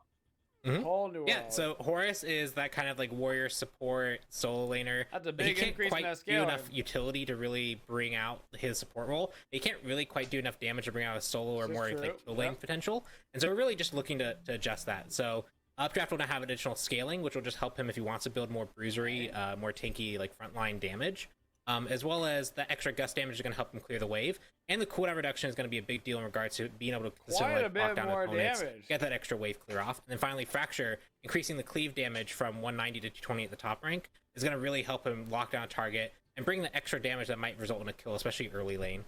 Whole new world. So Horus is that kind of warrior support solo laner. That's a big increase in that He can't quite do enough utility to really bring out his support role. He can't really quite do enough damage to bring out a solo or more kill lane potential. And so we're really just looking to adjust that. So Updraft will now have additional scaling, which will just help him if he wants to build more bruisery, more tanky frontline damage. As well as the extra gust damage is going to help him clear the wave, and the cooldown reduction is going to be a big deal in regards to being able to lock down opponents, get that extra wave clear off. And then finally, Fracture, increasing the cleave damage from 190 to 220 at the top rank, is going to really help him lock down a target and bring the extra damage that might result in a kill, especially early lane.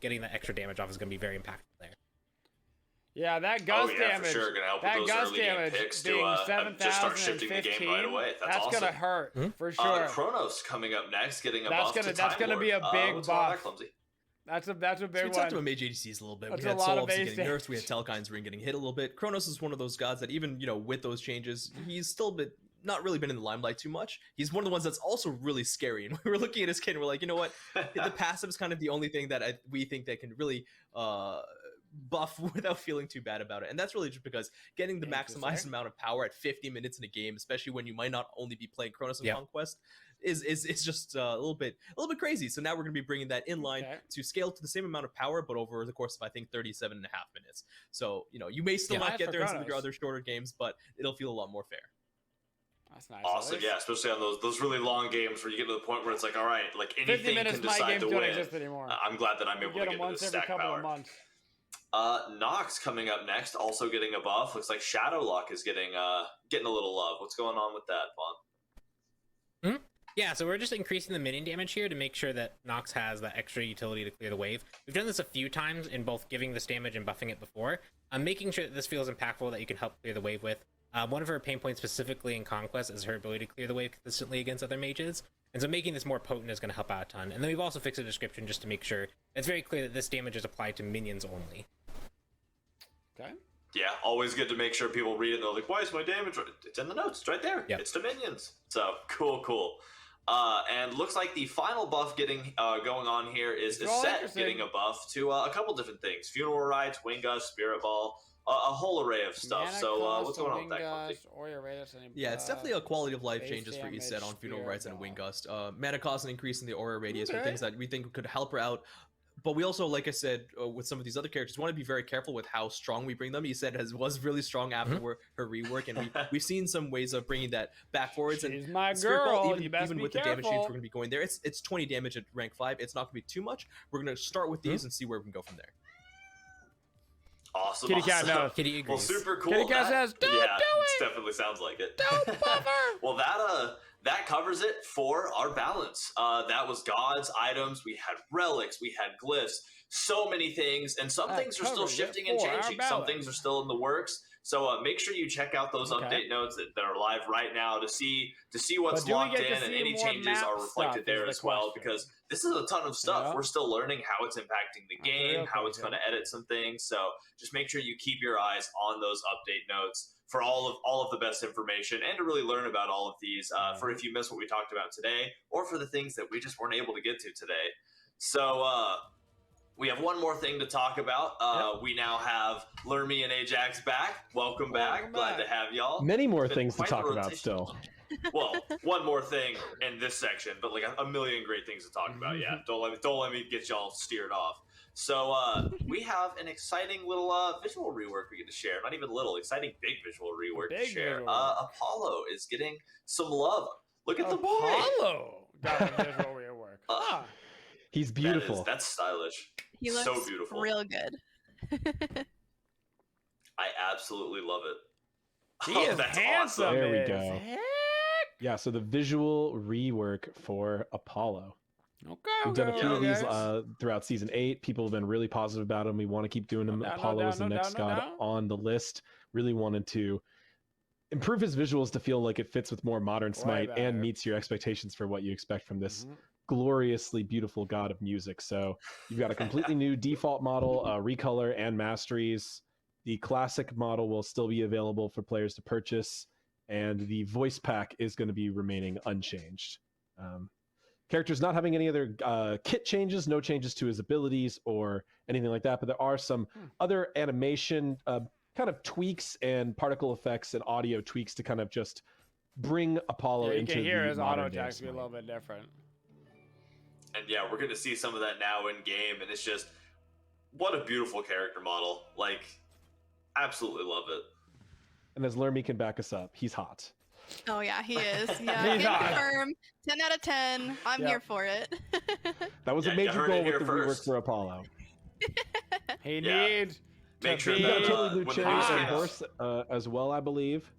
Getting that extra damage off is going to be very impactful there. Yeah, that gust damage. For sure. Gonna help that with those gust early damage game picks being to just start shifting the game right away. That's awesome. Gonna hurt for sure. Chronos coming up next, getting a buff. That's gonna be a big buff. That's a big one. We talked about Mage ADCs a little bit. We had Soul obviously getting nerfed. We had Telkine's Ring getting hit a little bit. Chronos is one of those gods that even with those changes, he's still not really been in the limelight too much. He's one of the ones that's also really scary. And we were looking at his kid and we're like, you know what? The passive is kind of the only thing that we think that can really buff without feeling too bad about it. And that's really just because getting the maximized amount of power at 50 minutes in a game, especially when you might not only be playing Chronos and Conquest, is just a little bit crazy. So now we're going to be bringing that in line to scale to the same amount of power, but over the course of I think 37 and a half minutes. So you may still not get there in some of your other shorter games, but it'll feel a lot more fair. That's nice. Awesome, yeah, especially on those really long games where you get to the point where it's like, all right, anything can decide to win. I'm glad that I'm able to get into this stack power. Nox coming up next, also getting a buff. Looks like Shadowlock is getting a little love. What's going on with that, Vaughn? Yeah, so we're just increasing the minion damage here to make sure that Nox has that extra utility to clear the wave. We've done this a few times in both giving this damage and buffing it before. Making sure that this feels impactful, that you can help clear the wave with. One of her pain points specifically in Conquest is her ability to clear the wave consistently against other mages. And so making this more potent is going to help out a ton. And then we've also fixed the description just to make sure it's very clear that this damage is applied to minions only. Okay. Yeah, always good to make sure people read it and they're like, why is my damage? It's in the notes. It's right there. Yep. It's to minions. So cool. And looks like the final buff getting going on here is Set getting a buff to a couple different things. Funeral Rites, Wing Gust, Spirit Ball. whole array of stuff. So what's going on with that company? Yeah, it's definitely a quality of life changes for Iset on Funeral Rites and Wingust. Mana cost and increase in the aura radius are things that we think could help her out. But we also, like I said, with some of these other characters, want to be very careful with how strong we bring them. Iset was really strong after her rework, and we've seen some ways of bringing that back forwards. She's and my Spirit girl. Ball, You best even be with the damage careful. change, we're going to be going there. It's 20 damage at rank 5. It's not going to be too much. We're going to start with these and see where we can go from there. Awesome. Kitty cat awesome. knows. Kitty Well, agrees. super cool. Kitty cat says, "Don't do it." Definitely sounds like it. Don't bother. Well, that covers it for our balance. That was gods, items. We had relics. We had glyphs. So many things, and some things are still shifting and changing. Some things are still in the works. So make sure you check out those update notes that are live right now to see what's locked in, and any changes are reflected there as well. Because this is a ton of stuff. Yeah. We're still learning how it's impacting the game, how it's going to edit some things. So just make sure you keep your eyes on those update notes for all of the best information, and to really learn about all of these. For if you missed what we talked about today, or for the things that we just weren't able to get to today. So. We have one more thing to talk about. We now have Lermy and Ajax back. Welcome back. Glad to have y'all. Many more things to talk about still. Well, one more thing in this section, but like a million great things to talk about. Yeah, don't let me get y'all steered off. So we have an exciting little visual rework we get to share. Not even little, exciting big visual rework to share. Apollo is getting some love. Look at the boy. Apollo got a visual rework. He's beautiful. That's stylish. He looks so beautiful. real good. I absolutely love it. He is that's handsome. awesome. There we go. Yeah, so the visual rework for Apollo. Okay. We've done a few of these throughout season 8. People have been really positive about him. We want to keep doing them. Apollo is the next god on the list. Really wanted to improve his visuals to feel like it fits with more modern Smite and meets your expectations for what you expect from this gloriously beautiful god of music. So you've got a completely new default model, recolor, and masteries. The classic model will still be available for players to purchase, and the voice pack is going to be remaining unchanged. Character's not having any other kit changes, no changes to his abilities or anything like that, but there are some other animation kind of tweaks and particle effects and audio tweaks to kind of just bring Apollo into the you can hear his auto modern day attacks be a Smite. little bit different. And yeah, we're going to see some of that now in game, and it's just, what a beautiful character model. Like, absolutely love it. And as Lermy can back us up, he's hot. Oh yeah, he is. Yeah, He's hot. confirm. 10 out of 10. I'm here for it. That was a major goal with the rework for Apollo. He needs Make sure He that got a totally new when chair the news and hits- horse as well, I believe.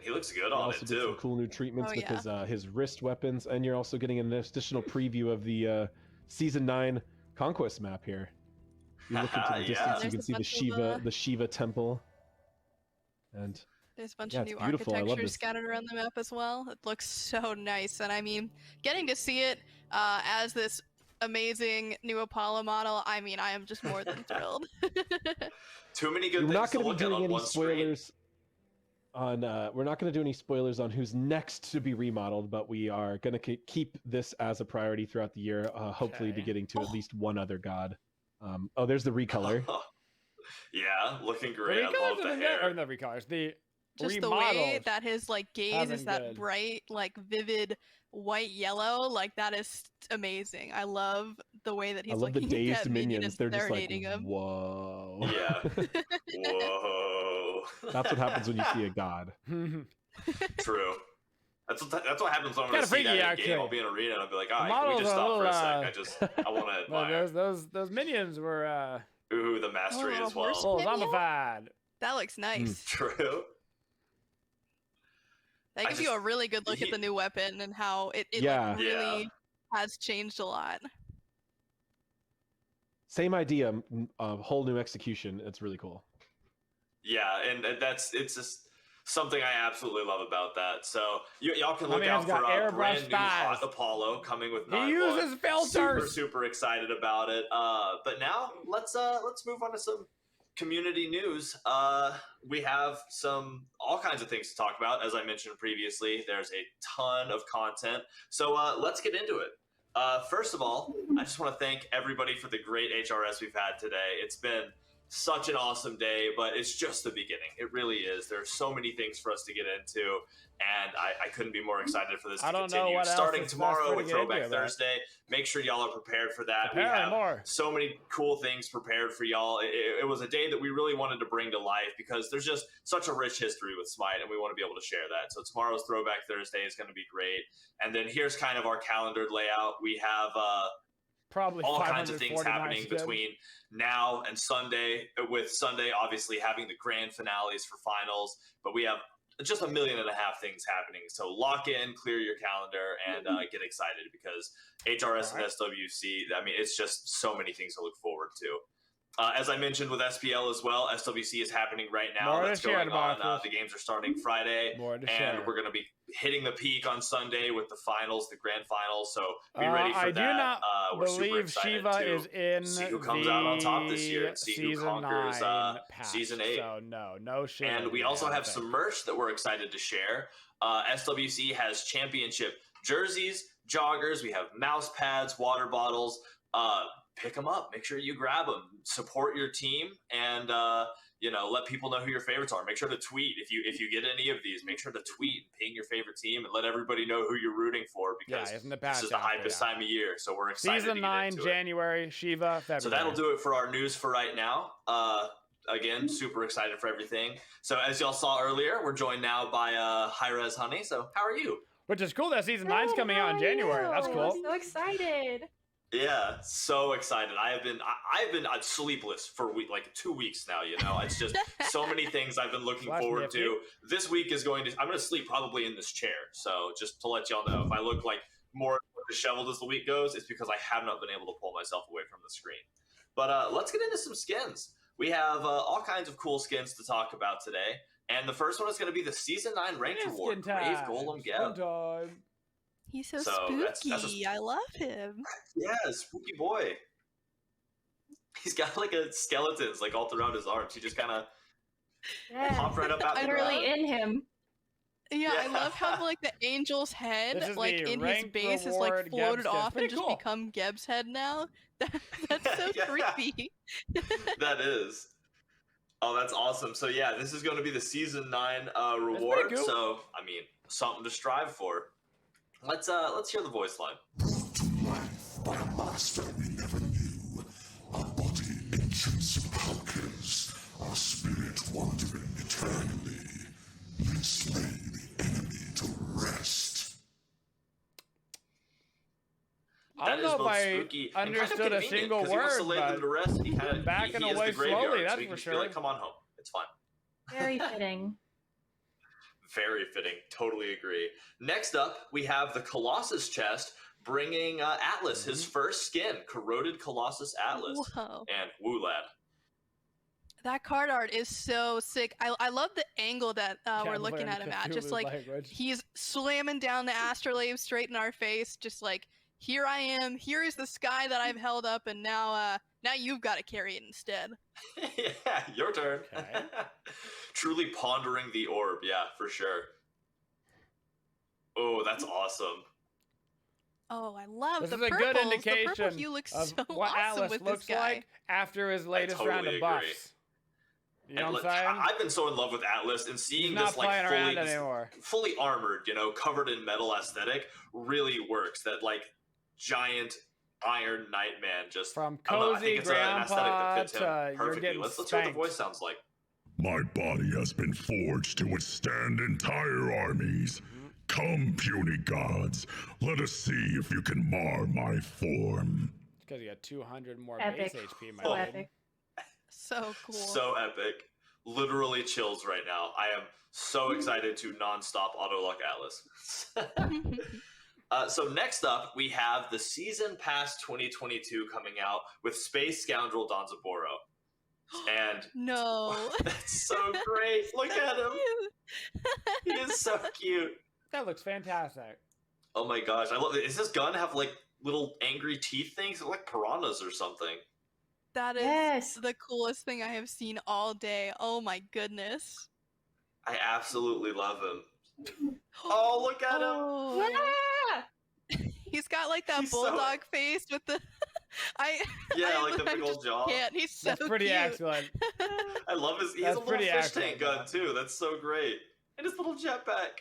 he looks good He on also it did some too. cool new treatments Oh, with yeah. his wrist weapons, and you're also getting an additional preview of the season 9 conquest map here. You look into the Yeah. distance, you There's can a see bunch of, the Shiva temple, and There's a bunch Yeah, of it's new beautiful. I love architecture this. scattered around the map as well. It looks so nice, and I mean, getting to see it as this amazing new Apollo model, I mean, I am just more than thrilled. Too many good we're things not to going to look be at doing on any one screen. spoilers on. We're not going to do any spoilers on who's next to be remodeled, but we are going to keep this as a priority throughout the year. Hopefully, be getting to at least one other god. Oh, there's the recolor. Yeah, looking The great. I love recolors the are hair. or the recolors. The Just the remodels. way that his like gaze have is been that good. bright, like vivid white yellow, like that is amazing. I love the way that he's I love the looking dazed at Minion minions. and They're just like, serenading him. whoa. Yeah. Whoa. That's what happens when you see a god. True. That's what happens when I'm Kinda gonna see freaky, that in a actually. game. I'll be in an arena and I'll be like, all The right, can we models just are stop a for a little, sec? I want to Well, admire. those minions were Ooh, the mastery Oh, as well. horse well minion? zombified. That looks nice. True. That I gives you just- a really good look at the new weapon and how it Yeah. like, really has changed a lot. Same idea, a whole new execution. It's really cool. Yeah, and it's just something I absolutely love about that. So y'all can My look man's out for got a airbrush brand new hot thighs. Apollo coming with He 9.1. uses filters. Super excited about it. But now let's move on to some community news. We have all kinds of things to talk about. As I mentioned previously, there's a ton of content. So let's get into it. First of all, I just want to thank everybody for the great HRS we've had today. It's been such an awesome day, but it's just the beginning. It really is. There's so many things for us to get into, and I couldn't be more excited for this to continue. Starting tomorrow with Throwback Thursday, make sure y'all are prepared for that. We have so many cool things prepared for y'all. It was a day that we really wanted to bring to life because there's just such a rich history with Smite, and we want to be able to share that. So tomorrow's Throwback Thursday is going to be great. And then here's kind of our calendared layout. We have probably all kinds of things happening between now and Sunday, with Sunday obviously having the grand finales for finals, but we have just 1.5 million things happening. So lock in, clear your calendar, and get excited because HRS and SWC, I mean, it's just so many things to look forward to. As I mentioned with SPL as well, SWC is happening right now. That's going on. The games are starting Friday, and we're going to be hitting the peak on Sunday with the finals, the grand finals. So be ready for that. I do not we're super believe excited Shiva to is in see who comes out on top this year and see who conquers season 8. So no Shiva. And we also have some merch that we're excited to share. SWC has championship jerseys, joggers. We have mouse pads, water bottles. Pick them up. Make sure you grab them. Support your team, and let people know who your favorites are. Make sure to tweet if you get any of these. Make sure to tweet and ping your favorite team and let everybody know who you're rooting for because this is the hypest time of year. So we're excited. Season 9, January, Shiva, February. So that'll do it for our news for right now. Again, super excited for everything. So as y'all saw earlier, we're joined now by Hi-Rez Honey. So how are you? Which is cool that Season 9's coming out in January. That's cool. I'm so excited. Yeah, so excited. I've been sleepless for 2 weeks now, It's just so many things I've been looking forward to. This week is I'm going to sleep probably in this chair. So just to let y'all know, if I look like more disheveled as the week goes, it's because I have not been able to pull myself away from the screen. But let's get into some skins. We have all kinds of cool skins to talk about today. And the first one is going to be the Season 9 Ranked Reward, Grave Golem Geb. He's so spooky. I love him. Yeah, spooky boy. He's got skeletons all throughout his arms. He just kind of popped right up out the ground. Literally in him. Yeah, I love how the angel's head in his base is floated off and just become Geb's head now. That's so creepy. That is. Oh, that's awesome. So yeah, this is going to be the Season 9 reward. Cool. So I mean, something to strive for. Let's hear the voice line. Brought to life by a master we never knew, our body ancient sepulchres, our spirit wandering eternally. Let's lay the enemy to rest. I don't know if I understood a single word, he wants to lay them to rest, and he backing has away the graveyard, slowly, that's so he for can sure. Come on home. It's fine. Very fitting. Very fitting. Totally agree. Next up, we have the Colossus chest bringing Atlas, his first skin, Corroded Colossus Atlas. Whoa. And woo lad. That card art is so sick. I love the angle that we're looking at him at. Just he's slamming down the astrolabe straight in our face. Just here I am. Here is the sky that I've held up, and now you've got to carry it instead. Yeah, your turn. Okay. Truly pondering the orb. Yeah, for sure. Oh, that's awesome. Oh, I love this the is a purples. good indication the purple hue looks of so what awesome Atlas with looks this guy. like after his latest round of buffs. You know what I'm saying? I've been so in love with Atlas, and seeing this fully armored, covered in metal aesthetic really works. That giant Iron Nightman just from cozy grandpa to you're getting Let's hear what the voice sounds like. My body has been forged to withstand entire armies. Come, puny gods, let us see if you can mar my form. It's because you got 200 more epic. base HP, my so man. epic. So cool. So epic. Literally chills right now. I am so excited to non-stop auto-lock Atlas. So next up, we have the Season Pass 2022 coming out with Space Scoundrel Danzaboro. And no, that's so great. Look at him. He is so cute. That looks fantastic. Oh my gosh, I love it. Does this gun have little angry teeth things? They're like piranhas or something. That is the coolest thing I have seen all day. Oh my goodness. I absolutely love him. Oh, look at him. Yeah! He's got that bulldog face with the Yeah, like the big old jaw. Can't. He's so That's pretty cute. excellent. I love his. He has a little fish tank gun too. That's so great. And his little jetpack.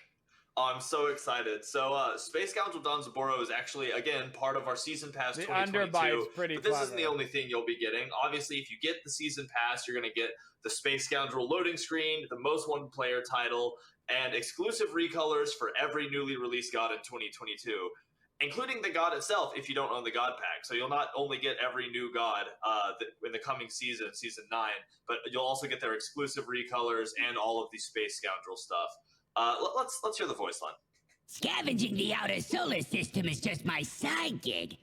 Oh, I'm so excited. So, Space Scoundrel Don Zaboro is actually, again, part of our Season Pass 2022. Underbite's pretty but this clever. isn't the only thing you'll be getting. Obviously, if you get the Season Pass, you're going to get the Space Scoundrel loading screen, the most wanted player title, and exclusive recolors for every newly released god in 2022, including the god itself if you don't own the god pack. So you'll not only get every new god in the coming season, Season 9, but you'll also get their exclusive recolors and all of the Space Scoundrel stuff. Let's hear the voice line. Scavenging the outer solar system is just my side gig.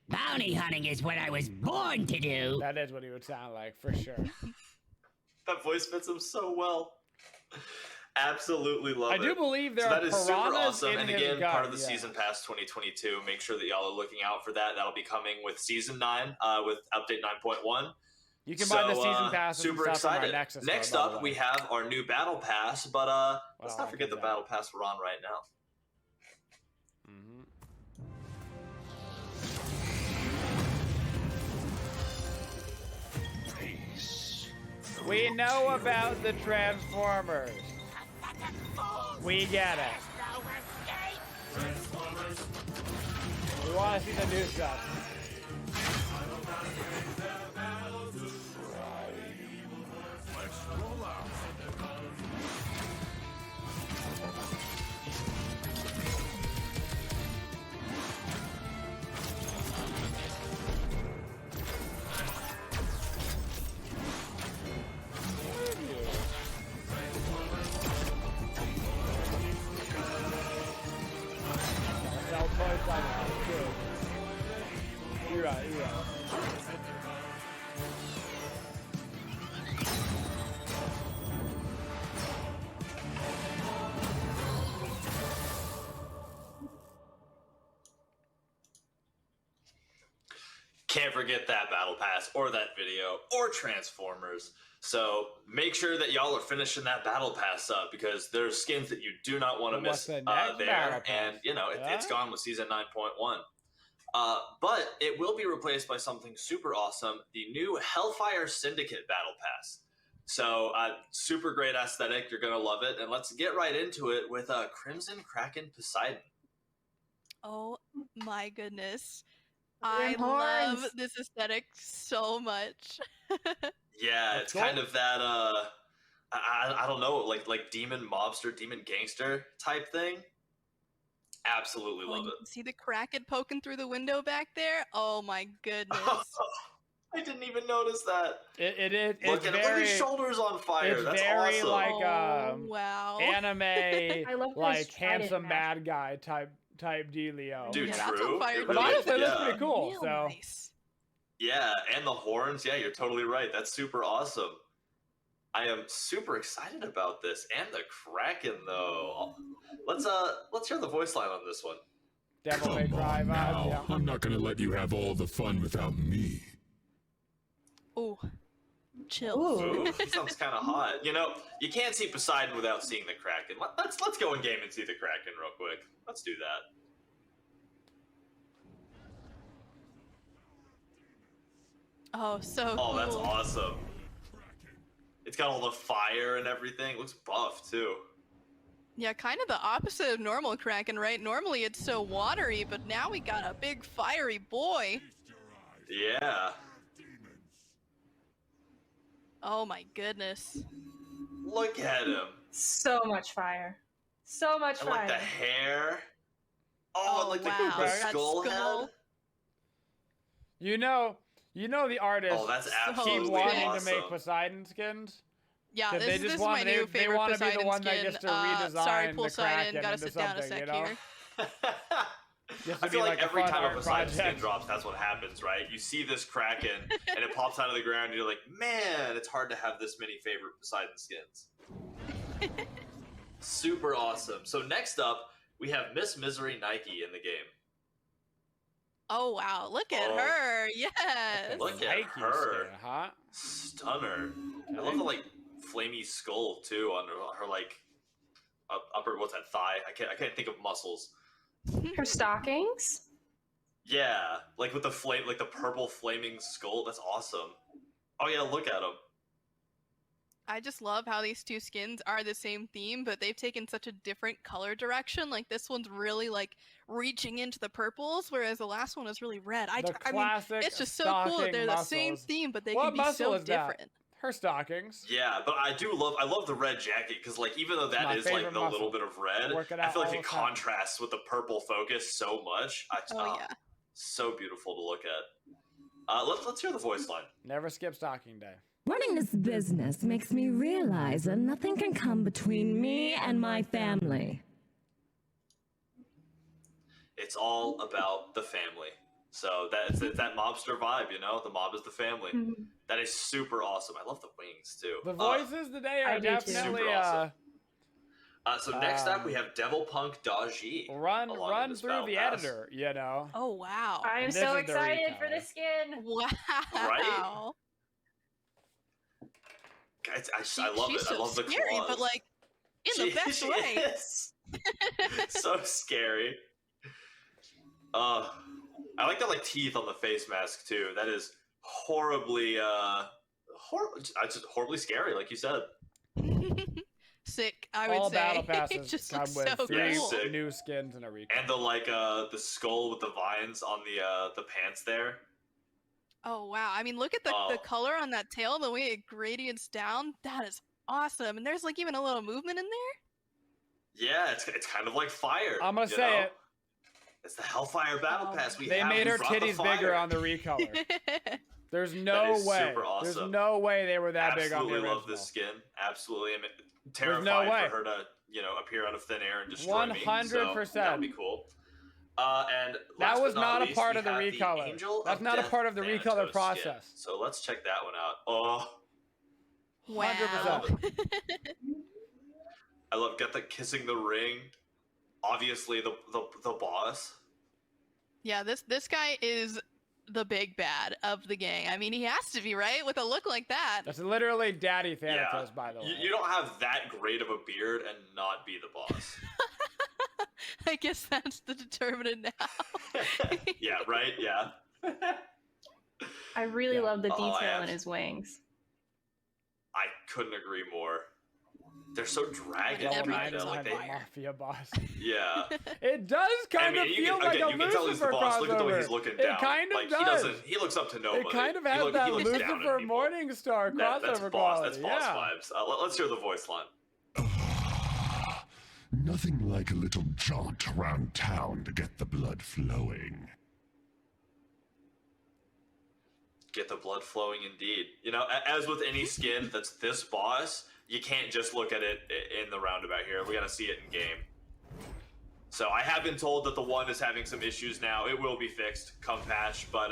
Bounty hunting is what I was born to do. That is what he would sound like, for sure. That voice fits him so well. Absolutely love it. I do believe there so are that is super piranhas awesome. in And his again, gut, part of the yeah. Season Pass 2022. Make sure that y'all are looking out for that. That'll be coming with Season 9, with Update 9.1. You can buy the season pass. Super excited. Next up, we have our new Battle Pass, but let's not forget the Battle Pass we're on right now. We know about the Transformers. We get it. We want to see the new stuff. You're right. Can't forget that Battle Pass or that video or Transformers. So make sure that y'all are finishing that Battle Pass up because there's skins that you do not want to miss the next there. Battle Pass? And, you know, it's gone with Season 9.1. But it will be replaced by something super awesome, the new Hellfire Syndicate Battle Pass. So super great aesthetic. You're going to love it. And let's get right into it with Crimson Kraken Poseidon. Oh my goodness. I love this aesthetic so much. Yeah, it's kind of that I don't know, like demon mobster, demon gangster type thing. Absolutely love it. See the Kraken poking through the window back there? Oh my goodness. I didn't even notice that. It is. Look at his shoulders on fire. It's That's very awesome. like wow. Anime, I love like this trident handsome magic. bad guy type dealio. Dude, Yeah, that's true. on fire. It But really- honestly, it looks yeah. pretty cool. Real So nice. Yeah, and the horns. Yeah, you're totally right. That's super awesome. I am super excited about this. And the Kraken though. Let's hear the voice line on this one. Devil May Cry vibes. Yeah. I'm not gonna let you have all the fun without me. Ooh. Chill. Ooh, he sounds kind of hot. You know, you can't see Poseidon without seeing the Kraken. Let's go in game and see the Kraken real quick. Let's do that. Oh, so Oh, that's cool. awesome. It's got all the fire and everything. It looks buff too. Yeah, kind of the opposite of normal Kraken, right? Normally it's so watery, but now we got a big fiery boy. Yeah. Oh my goodness. Look at him. So much fire. So much And fire. like the hair. Oh, and like wow. the That skull skull. head. You know the artists Oh, that's So absolutely keep wanting awesome. to make Poseidon skins. Yeah, 'Cause this is my new they favorite want to be Poseidon the one skin. that gets to Sorry, redesign the Poseidon, Kraken gotta into sit down a something, sec you know? here. Just to I be feel like a every fun time a art Poseidon skin project. drops, that's what happens, right? You see this Kraken, and it pops out of the ground, and you're like, man, it's hard to have this many favorite Poseidon skins. Super awesome. So next up, we have Miss Misery Nike in the game. Oh wow, look at Oh. her. Yes. Look at Nike her. skin, huh? Stunner. I love the like flamey skull too on her like upper, what's that, thigh? I can't think of muscles. Her stockings? Yeah, like with the flame, like the purple flaming skull. That's awesome. Oh yeah, look at him. I just love how these two skins are the same theme, but they've taken such a different color direction. Like this one's really like reaching into the purples, whereas the last one is really red. I mean, it's just so cool that they're the same theme, but they can be so different. Her stockings. Yeah, but I love the red jacket because like even though that is like the little bit of red, I feel like it contrasts with the purple focus so much. Yeah, so beautiful to look at. Let's hear the voice line. Never skip stocking day. Running this business makes me realize that nothing can come between me and my family. It's all about the family. So it's that mobster vibe, you know? The mob is the family. That is super awesome. I love the wings, too. The voices today are definitely... super awesome. So next up, we have Devil Punk Daji. Run through the editor, you know? Oh, wow. I'm so excited for this skin. Wow. Right? I love it. So I love the scary, claws. but like in the best way. So scary. I like the like teeth on the face mask too. That is horribly just horribly scary, like you said. Sick, I would All say. battle passes just come looks with so 3 cool. new skins and a recon. And the like the skull with the vines on the pants there. Oh wow! I mean, look at the color on that tail, the way it gradients down. That is awesome. And there's like even a little movement in there. Yeah, it's kind of like fire. I'm gonna say it. It's the Hellfire Battle Pass. They made her titties bigger on the recolor. There's no way. Super awesome. There's no way they were that big on the original. Absolutely love this skin. Absolutely, I'm terrified for her to appear out of thin air and destroy me. 100%. So that'd be cool. And that was not a part of the recolor. That's not a part of the recolor process. So let's check that one out. Oh, wow! 100%. I love got the kissing the ring. Obviously, the boss. Yeah, this guy is the big bad of the gang. I mean, he has to be, right? With a look like that. That's literally Daddy Thanatos, by the way. You don't have that great of a beard and not be the boss. I guess that's the determinant now. Yeah, right? Yeah. I really love the detail in his wings. I couldn't agree more. They're so dragon kind of like they mafia boss. Yeah. It does kind of feel like a Lucifer crossover. Look at the way he's looking down. It kind of like, does. He looks up to nobody. It kind of has that Lucifer Morningstar crossover quality. That's boss vibes. Let's hear the voice line. Nothing like a little jaunt around town to get the blood flowing. Get the blood flowing indeed. You know, as with any skin that's this boss, you can't just look at it in the roundabout here. We gotta see it in game. So I have been told that the one is having some issues now. It will be fixed come patch, but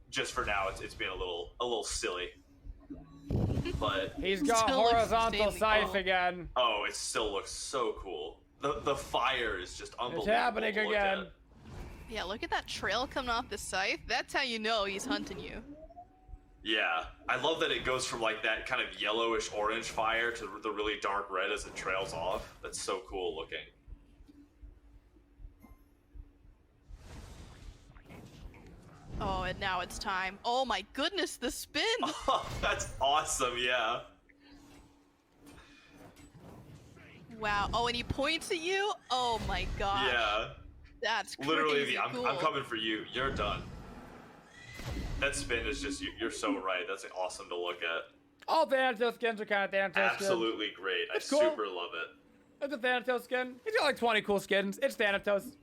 just for now, it's been a little silly. But he's got horizontal scythe again. Oh, it still looks so cool. The fire is just unbelievable. It's happening again. Yeah, look at that trail coming off the scythe. That's how you know he's hunting you. Yeah, I love that it goes from like that kind of yellowish orange fire to the really dark red as it trails off. That's so cool looking. Oh, and now it's time. Oh my goodness, the spin! Oh, that's awesome, yeah. Wow. Oh, and he points at you? Oh my god. Yeah. That's crazy literally cool. I'm coming for you. You're done. That spin is just, you're so right. That's awesome to look at. All Thanatos skins are kind of Thanatos skins. Absolutely great. It's I cool. super love it. It's a Thanatos skin. He's got like 20 cool skins. It's Thanatos.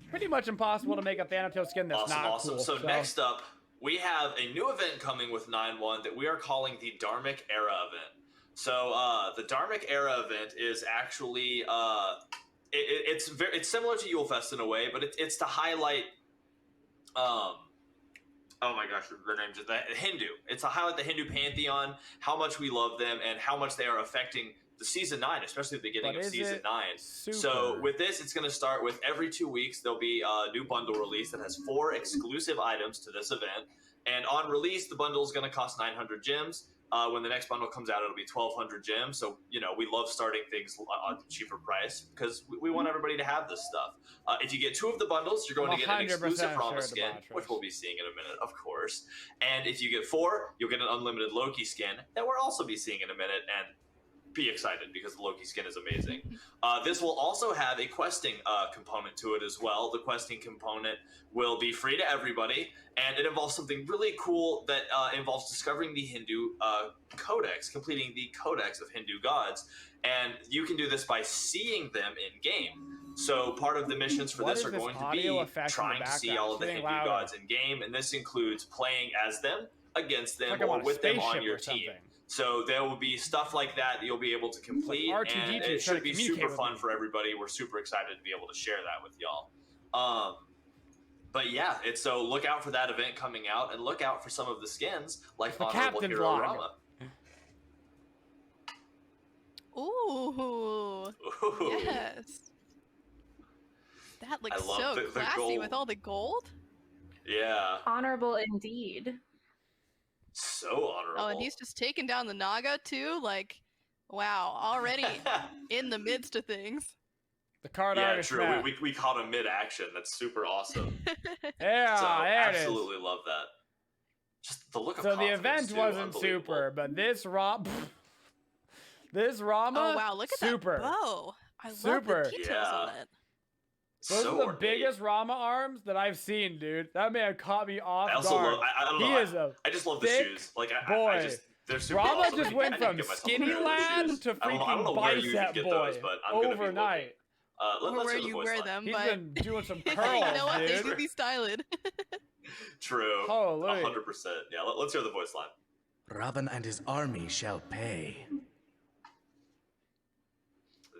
Pretty much impossible to make a Thanatos skin that's not cool. So next up, we have a new event coming with 9.1 that we are calling the Dharmic Era event. So the Dharmic Era event is actually it's similar to Yulefest in a way, but it's to highlight oh my gosh, the name's the Hindu. It's to highlight the Hindu pantheon, how much we love them, and how much they are affecting the season 9, especially the beginning of season 9. So with this, it's going to start with every 2 weeks there'll be a new bundle release that has 4 exclusive items to this event. And on release, the bundle is going to cost 900 gems. When the next bundle comes out, it'll be 1,200 gems. So, you know, we love starting things on cheaper price because we want everybody to have this stuff. If you get 2 of the bundles, you're going to get an exclusive Rama skin, which we'll be seeing in a minute, of course. And if you get 4, you'll get an unlimited Loki skin that we'll also be seeing in a minute. And be excited because the Loki skin is amazing. This will also have a questing component to it as well. The questing component will be free to everybody, and it involves something really cool that involves discovering the Hindu codex, completing the codex of Hindu gods. And you can do this by seeing them in game. So part of the missions for this are going to be trying to see all of the Hindu gods in game, and this includes playing as them, against them, or with them on your team. So there will be stuff like that you'll be able to complete, and it should be super fun for everybody. We're super excited to be able to share that with y'all. But yeah, so look out for that event coming out, and look out for some of the skins like Honorable Hero Rama. Ooh. Yes. That looks so classy with all the gold. Yeah. Honorable indeed. So honorable. Oh, and he's just taking down the Naga too. Like, wow, already in the midst of things. The card yeah, true. We caught him mid-action. That's super awesome. Yeah, so there it is. Absolutely love that. Just the look of so the event wasn't super, but this Rama. Oh wow, look at that bow. I love the details on it. Those are the biggest Rama arms that I've seen, dude. That man caught me off guard. I don't know. I just love the shoes. Like, I just, they're super Rama awesome. just went from skinny lad to freaking bicep boy overnight. Where you wear them, He's but been doing some curls, you know what? dude. They do be styled. True. Holy. 100%. Yeah, let's hear the voice line. Ravan and his army shall pay.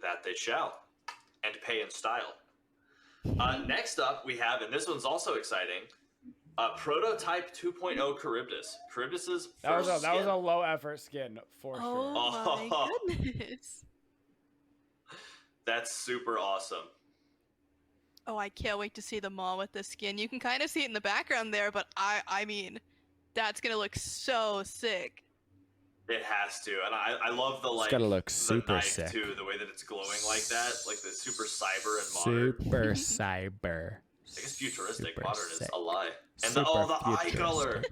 That they shall. And pay in style. Next up, we have, and this one's also exciting, Prototype 2.0 Charybdis. Charybdis's first that was a low effort skin for sure. Oh my goodness. That's super awesome. Oh, I can't wait to see the mall with this skin. You can kind of see it in the background there, but I mean, that's gonna look so sick. It has to, and I love the like. It's gotta look the super knife sick too. The way that it's glowing like that, like the super cyber and modern. Super cyber. I guess futuristic. Super Modern sick. is a lie. And Super the eye futuristic. color.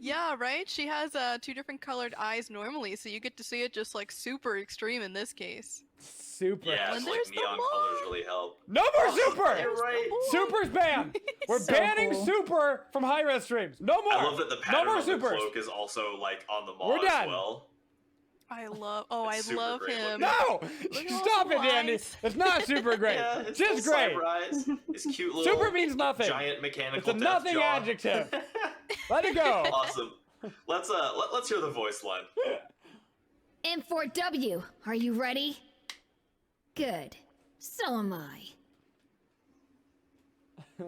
Yeah, right? She has 2 different colored eyes normally, so you get to see it just like super extreme in this case. Super. Yeah, it's like neon colors really help. No more super! You're right. Super's banned! We're So banning cool. super from Hi-Rez streams. No more! I love that the no pattern more on the supers! cloak is also like on the We're mod done. as well. I love super great him. No! Look at all Stop the it, Dandy! lines. It's not super great. Yeah, it's Just still great. cyber eyes. It's cute little Super means nothing. giant mechanical It's a death nothing jaw. adjective. Let it go. Awesome. Let's hear the voice line. M4W, are you ready? Good. So am I.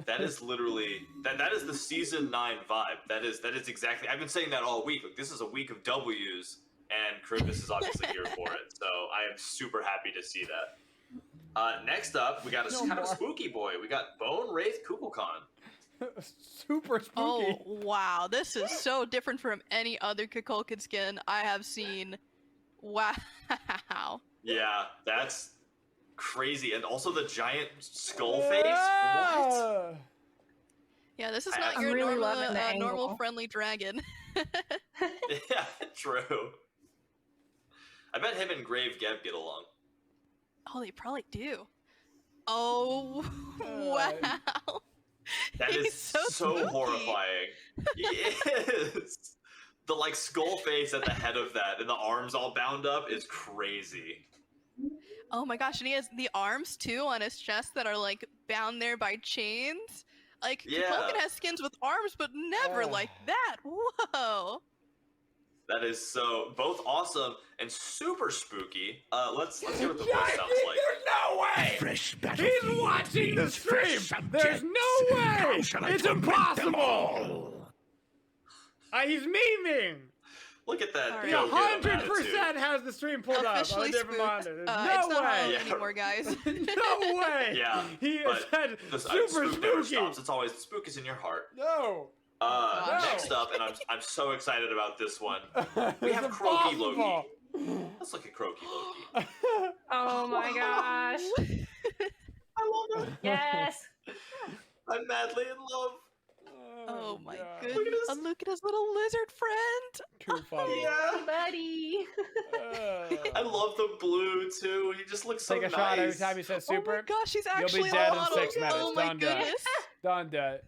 That is literally that is the season 9 vibe. That is exactly. I've been saying that all week. Like, this is a week of W's, and Charybdis is obviously here for it. So I am super happy to see that. Next up, we got a kind of spooky boy. We got Bone Wraith Kukulkan. Super spooky. Oh, wow. This is so different from any other Kukulkan skin I have seen. Wow. Yeah, that's crazy. And also the giant skull face. What? Yeah, this is I'm not your really normal, loving the angle. normal friendly dragon. Yeah, true. I bet him and Grave Geb get along. Oh, they probably do. Oh, wow. That He's is so so spooky. horrifying. Yes. The like skull face at the head of that and the arms all bound up is crazy. Oh my gosh, and he has the arms too on his chest that are like bound there by chains. Like, Yeah. Kukulkan has skins with arms, but never like that. Whoa. That is so both awesome and super spooky. Let's hear what the voice sounds like. There's no way! Fresh He's watching the stream! There's no way! It's impossible! He's memeing! Look at that. All He go-get 'em 100% attitude. has the stream pulled up on a Officially different spooked. monitor. There's It's no not way! Halloween anymore, guys. No way! Yeah, He but said the super spook never spooky! stops. It's always spook is in your heart. No! Next up, and I'm so excited about this one. We have Croaky Loki. Let's look at Croaky Loki. Oh my gosh. I love it. Yes. I'm madly in love. Oh my goodness. And look at his little lizard friend. Too funny. Yeah. Buddy. I love the blue too. He just looks so Take a nice. shot every time he says super. Oh my gosh, he's actually You'll be dead in modeled. 6 minutes. Oh my Done dead. goodness. Done dead.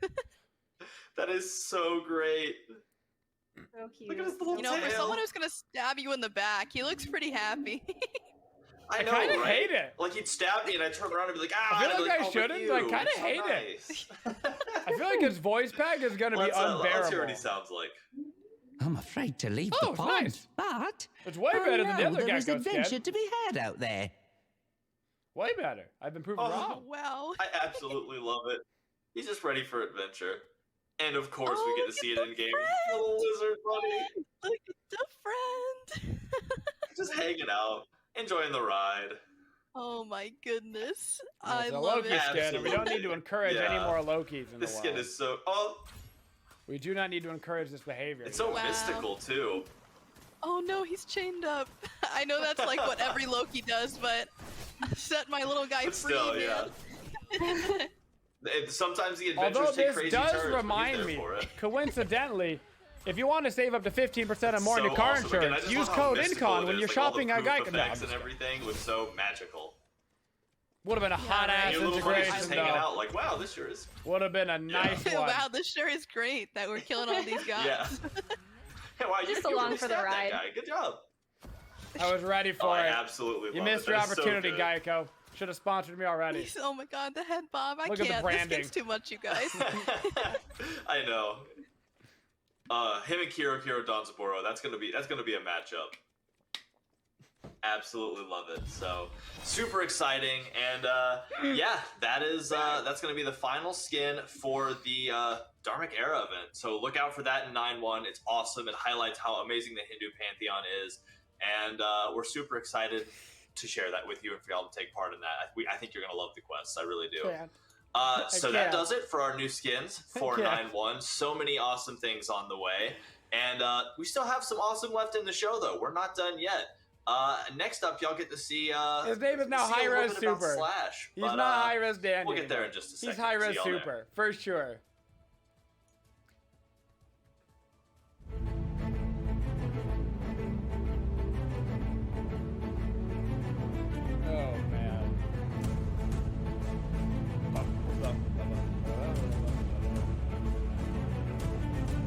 That is so great. So cute. Look at his little You know, tail. for someone who's gonna stab you in the back, he looks pretty happy. I know, kinda right? hate it. Like he'd stab me and I'd turn around and be like, ah. I feel and I'd like be I "Oh, but shouldn't, you, but I kinda it's so hate it. nice." I feel like his voice pack is gonna be unbearable. Let's hear what he sounds like. I'm afraid to leave Oh, the it's pond, nice. but It's way I better than the know other there is Gecko adventure skin. to be had out there. Way better. I've been proven Oh. wrong. Wow. I absolutely love it. He's just ready for adventure. And of course, we get to see it in game. Little lizard buddy. Look at the friend. Just hanging out, enjoying the ride. Oh my goodness. It's I a love Loki it. skin, and we don't need to encourage any Yeah. more Lokis in the This world. skin is so. Oh, We do not need to encourage this behavior. it's so Wow. mystical too. Oh no, he's chained up. I know that's like what every Loki does, but set my little guy But free, still, man. Sometimes the adventures Although take this crazy does turns, but he's remind there me, for it. coincidentally, if you want to save up to 15% or more on So your car awesome. Again, I insurance, just use love how code mystical INCON it when is, you're like, all the shopping at poof Geico. effects and everything was so magical. Would have been a hot ass Your little buddy's integration just hanging though. out like, wow, this sure is. Would have been a nice one. Wow, this sure is great that we're killing all these guys. Yeah. Hey, wow, Just you along really for the stabbed that ride. guy. Good job. I was ready for I it. absolutely You love missed it. your That is so opportunity, good. Geico. Should have sponsored me already. Oh my god, the head bob. I Look at the can't. branding. This gets too much, you guys. I know. Him and Kiro Danzaburo, that's gonna be a matchup. Absolutely love it. So super exciting, and yeah, that's gonna be the final skin for the Dharmic Era event. So look out for that in 9-1. It's awesome. It highlights how amazing the Hindu pantheon is, and we're super excited to share that with you and for y'all to take part in that. I think you're gonna love the quests. I really do. So that does it for our new skins for 9-1. So many awesome things on the way, and we still have some awesome left in the show though. We're not done yet. Next up, y'all get to see. His name is now see a little Hi-Rez bit about Super. Slash, He's but, not Hi-Rez Dandy. We'll get there in anymore. just a second. He's Hi-Rez See y'all there. Super, for sure. Oh man.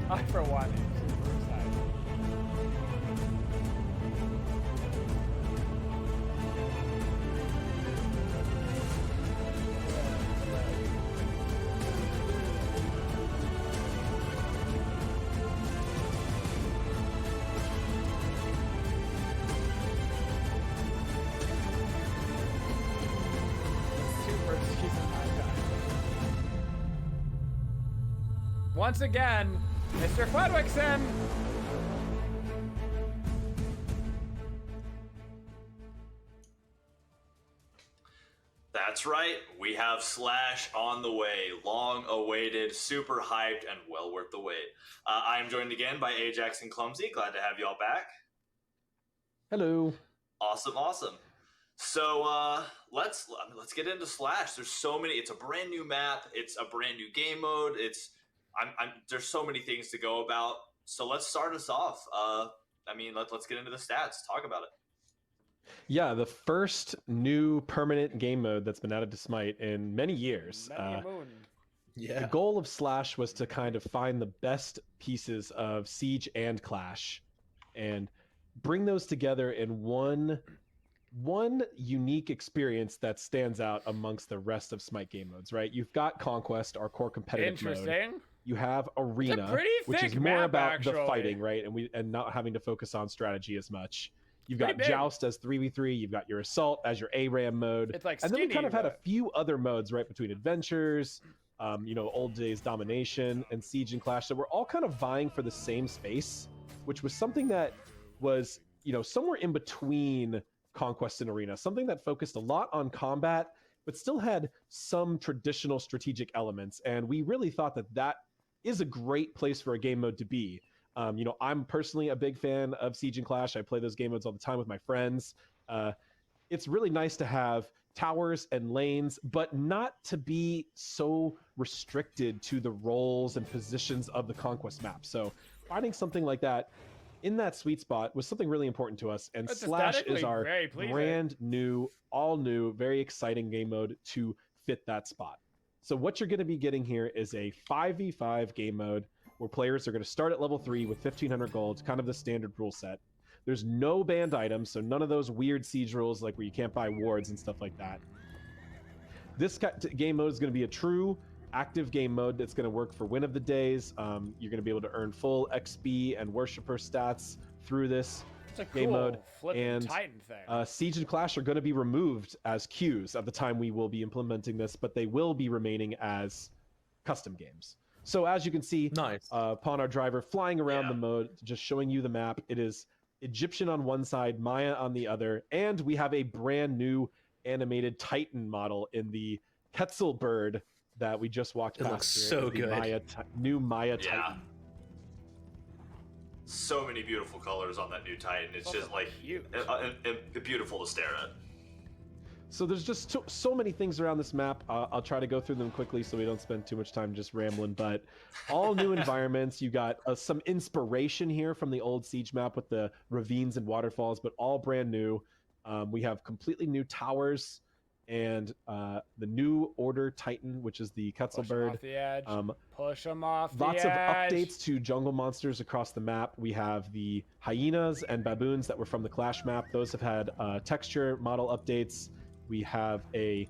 I for one am super excited. Super season once again, Mr. Fledwickson. That's right. We have Slash on the way. Long awaited, super hyped, and well worth the wait. I am joined again by Ajax and Clumsy. Glad to have y'all back. Hello. Awesome. So let's get into Slash. There's so many. It's a brand new map. It's a brand new game mode. There's so many things to go about. So let's start us off. Let's get into the stats. Talk about it. Yeah, the first new permanent game mode that's been added to Smite in many years. The goal of Slash was to kind of find the best pieces of Siege and Clash and bring those together in one unique experience that stands out amongst the rest of Smite game modes, right? You've got Conquest, our core competitive mode. Interesting. You have Arena, pretty which is thick more map, about actually. the fighting, right? And not having to focus on strategy as much. You've got Pretty big. Joust as 3v3. You've got your Assault as your ARAM mode. It's like and then we skinny, kind of had a but- few other modes, right, between Adventures, old days Domination, and Siege and Clash that were all kind of vying for the same space, which was something that was, somewhere in between Conquest and Arena, something that focused a lot on combat, but still had some traditional strategic elements. And we really thought that is a great place for a game mode to be. I'm personally a big fan of Siege and Clash. I play those game modes all the time with my friends. It's really nice to have towers and lanes, but not to be so restricted to the roles and positions of the Conquest map. So finding something like that in that sweet spot was something really important to us. And It's Slash is aesthetically our very pleasing. brand new, all new, very exciting game mode to fit that spot. So what you're going to be getting here is a 5v5 game mode where players are going to start at level 3 with 1500 gold, kind of the standard rule set. There's no banned items, so none of those weird siege rules like where you can't buy wards and stuff like that. This game mode is going to be a true active game mode that's going to work for win of the days. You're going to be able to earn full XP and worshiper stats through this It's a game cool mode. flipping And Titan thing. Siege and Clash are going to be removed as queues at the time we will be implementing this, but they will be remaining as custom games. So as you can see, upon our driver flying around the mode, just showing you the map, it is Egyptian on one side, Maya on the other, and we have a brand new animated Titan model in the Quetzal bird that we just walked past. Looks here. so It's the good. new Maya Yeah. Titan. So many beautiful colors on that new Titan. It's just like beautiful to stare at. So there's just so many things around this map. I'll try to go through them quickly so we don't spend too much time just rambling, but all new environments. You got some inspiration here from the old Siege map with the ravines and waterfalls, but all brand new. We have completely new towers and the new Order Titan, which is the Quetzal bird. Off the edge. Push them off the Lots edge. of updates to jungle monsters across the map. We have the hyenas and baboons that were from the Clash map. Those have had texture model updates. We have a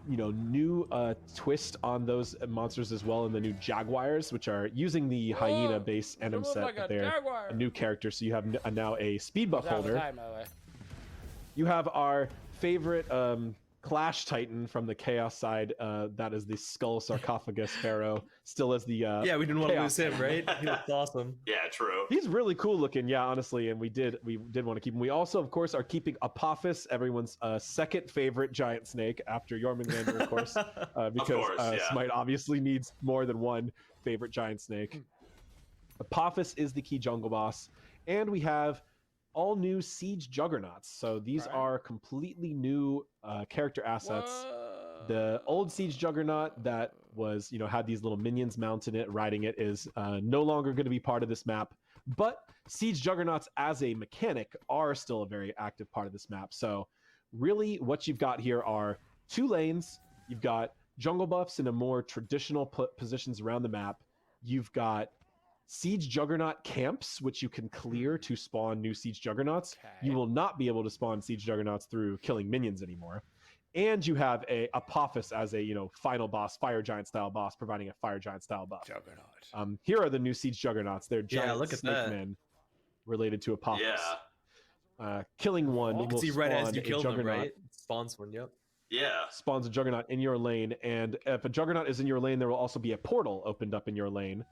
new twist on those monsters as well in the new jaguars, which are using the hyena base enemy set, like but a they're jaguar. a new character. So you have now a speed buff That was holder. time, by the way. You have our favorite Clash Titan from the Chaos side. That is the Skull Sarcophagus Pharaoh. Still as the Yeah, we didn't want to Chaos lose him, Titan. right? He looks awesome. Yeah, true. He's really cool looking, yeah, honestly, and we did want to keep him. We also, of course, are keeping Apophis, everyone's second favorite giant snake after Jormungandr, of course, because Smite obviously needs more than one favorite giant snake. Apophis is the key jungle boss, and we have all new Siege Juggernauts. So these are completely new character assets. The old Siege Juggernaut that was, had these little minions mounted it, riding it, is no longer going to be part of this map. But Siege Juggernauts as a mechanic are still a very active part of this map. So really what you've got here are 2 lanes. You've got jungle buffs in a more traditional positions around the map. You've got Siege Juggernaut camps, which you can clear to spawn new Siege Juggernauts. You will not be able to spawn Siege Juggernauts through killing minions anymore. And you have a Apophis as a final boss, Fire Giant style boss, providing a Fire Giant style buff. Juggernaut. Here are the new Siege Juggernauts. They're giant look at snake that. men related to Apophis. Yeah. Killing one You will can see right as you spawn a kill them, Juggernaut. right? Spawns one, yep. Yeah. Spawns a Juggernaut in your lane, and if a Juggernaut is in your lane, there will also be a portal opened up in your lane.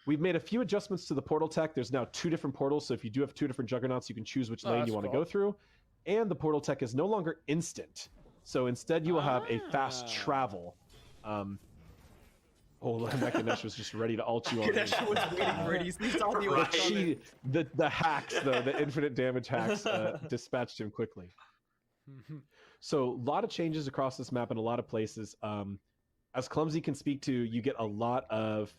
We've made a few adjustments to the portal tech. There's now 2 different portals, so if you do have 2 different Juggernauts, you can choose which lane that's you want to cool. go through. And the portal tech is no longer instant, so instead you will have a fast travel. Ganesh was just ready to ult you on me. Ganesh was waiting for it. He saw the ult coming. The hacks, though, the infinite damage hacks, dispatched him quickly. So a lot of changes across this map in a lot of places. As Clumsy can speak to, you get a lot of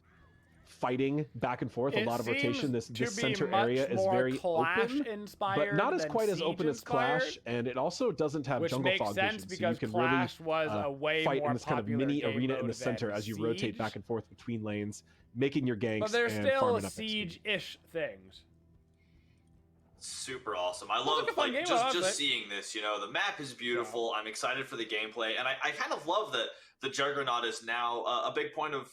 fighting back and forth, a lot of rotation. This center area is very open, but not as quite as open as Clash, and it also doesn't have jungle fog vision, so you can Clash really was a way fight more in this kind of popular mini game arena in mode the center than as you rotate Siege. back and forth between lanes, making your ganks But there's and still farming up XP. Siege-ish things. Super awesome. I Sounds love like a fun game, I love it. just seeing this. The map is beautiful. I'm excited for the gameplay, and I kind of love that the Juggernaut is now a big point of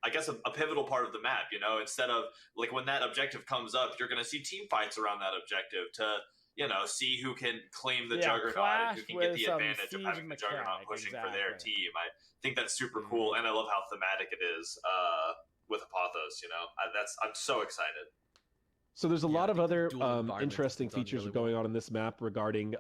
I guess a pivotal part of the map. Instead of like when that objective comes up, you're going to see team fights around that objective to see who can claim the Juggernaut and who can get the advantage of having the Juggernaut pushing for their team. I think that's super cool, and I love how thematic it is with Apophis. I'm so excited. So there's a lot of other environments interesting is done features really going on in this map regarding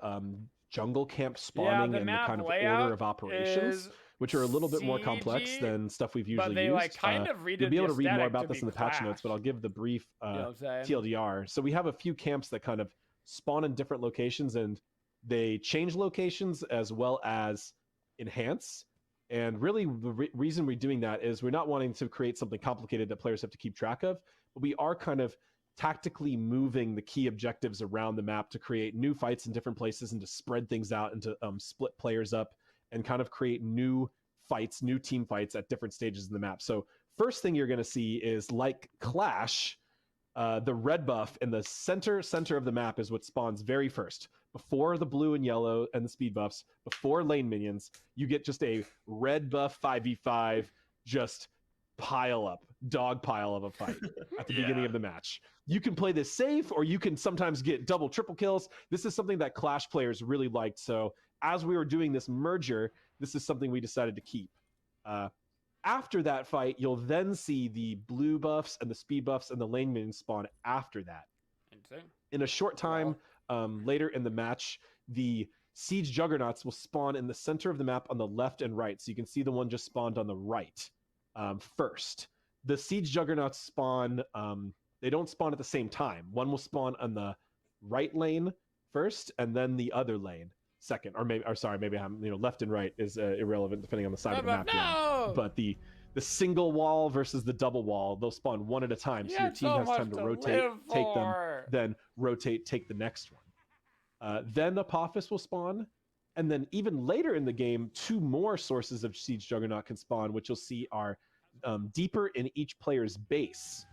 jungle camp spawning the and the map kind of layout order of operations. is which are a little bit more complex than stuff we've usually but they used. like kind of redid You'll be able the to read more aesthetic about to this be in the patch notes, but I'll give the brief You know what I'm saying? TLDR. So we have a few camps that kind of spawn in different locations, and they change locations as well as enhance. And really, the reason we're doing that is we're not wanting to create something complicated that players have to keep track of, but we are kind of tactically moving the key objectives around the map to create new fights in different places and to spread things out and to split players up and kind of create new fights, new team fights at different stages in the map. So first thing you're going to see is, like Clash, the red buff in the center of the map is what spawns very first. Before the blue and yellow and the speed buffs, before lane minions, you get just a red buff 5v5, just dog pile of a fight at the beginning of the match. You can play this safe, or you can sometimes get double, triple kills. This is something that Clash players really liked. So as we were doing this merger, this is something we decided to keep. After that fight, you'll then see the blue buffs and the speed buffs and the lane minions spawn after that. In a short time, later in the match, the Siege Juggernauts will spawn in the center of the map on the left and right. So you can see the one just spawned on the right first. The Siege Juggernauts spawn, they don't spawn at the same time. One will spawn on the right lane first, and then the other lane second. Maybe I'm, left and right is irrelevant depending on the side of the map. No! But the single wall versus the double wall, they'll spawn one at a time. So your team has time to rotate, take them, then rotate, take the next one. Then Apophis will spawn. And then even later in the game, 2 more sources of Siege Juggernaut can spawn, which you'll see are deeper in each player's base.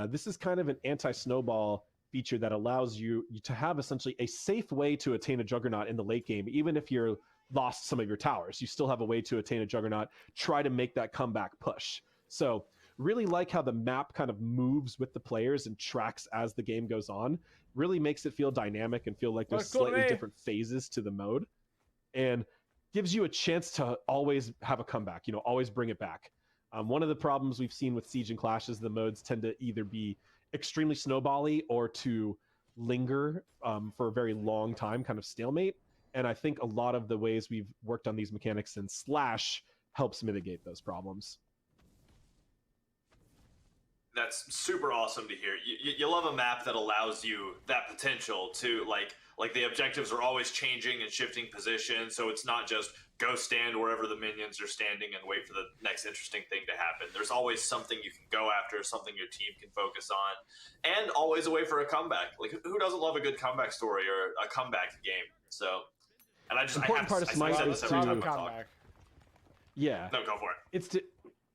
This is kind of an anti-snowball feature that allows you to have essentially a safe way to attain a Juggernaut in the late game. Even if you're lost some of your towers, you still have a way to attain a Juggernaut. Try to make that comeback push. So really like how the map kind of moves with the players and tracks as the game goes on. Really makes it feel dynamic and feel like there's slightly different phases to the mode, and gives you a chance to always have a comeback, always bring it back. One of the problems we've seen with Siege and Clash is the modes tend to either be extremely snowbally or to linger for a very long time, kind of stalemate. And I think a lot of the ways we've worked on these mechanics in Slash helps mitigate those problems. That's super awesome to hear. You love a map that allows you that potential to like the objectives are always changing and shifting position, so it's not just go stand wherever the minions are standing and wait for the next interesting thing to happen. There's always something you can go after, something your team can focus on, and always a way for a comeback. Like, who doesn't love a good comeback story or a comeback game? So, and I Important part of Smite is to yeah. No, go for it.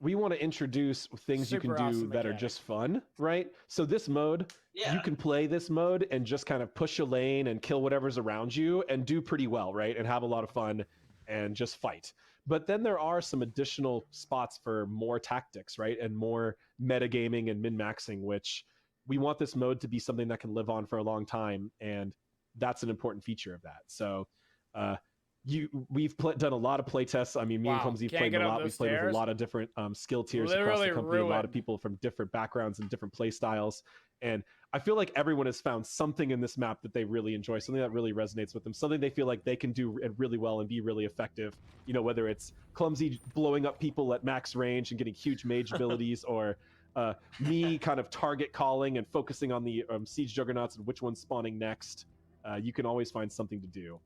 We want to introduce things you can do that are just fun, right? So this mode, you can play this mode and just kind of push a lane and kill whatever's around you and do pretty well, right? And have a lot of fun and just fight. But then there are some additional spots for more tactics, right? And more metagaming and min-maxing, which we want this mode to be something that can live on for a long time. And that's an important feature of that. So, we've done a lot of play tests. I mean, me and Clumsy played a lot. We've played with a lot of different skill tiers across the company, a lot of people from different backgrounds and different play styles. And I feel like everyone has found something in this map that they really enjoy, something that really resonates with them, something they feel like they can do really well and be really effective. Whether it's Clumsy blowing up people at max range and getting huge mage abilities, or me kind of target calling and focusing on the Siege Juggernauts and which one's spawning next. You can always find something to do.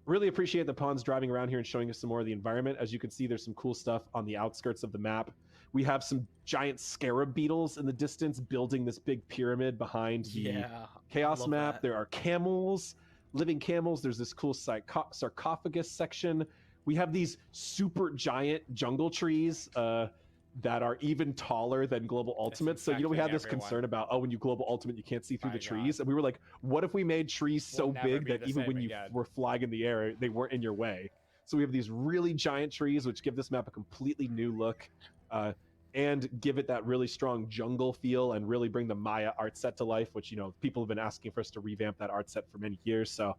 Really appreciate the pawns driving around here and showing us some more of the environment. As you can see, there's some cool stuff on the outskirts of the map. We have some giant scarab beetles in the distance building this big pyramid behind the chaos map. There are camels, living camels. There's this cool sarcophagus section. We have these super giant jungle trees that are even taller than Global Ultimate. So, we had this concern about, when you Global Ultimate, you can't see through the trees. And we were like, what if we made trees so big that even when you were flying in the air, they weren't in your way? So we have these really giant trees, which give this map a completely new look and give it that really strong jungle feel and really bring the Maya art set to life, which, people have been asking for us to revamp that art set for many years. So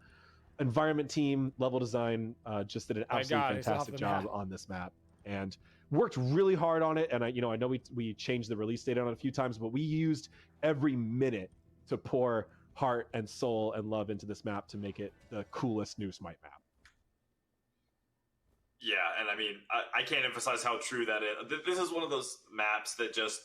environment team, level design, just did an absolutely fantastic job on this map. And worked really hard on it, and I know we changed the release date on it a few times, but we used every minute to pour heart and soul and love into this map to make it the coolest new Smite map. Yeah, and I mean, I can't emphasize how true that is. This is one of those maps that just,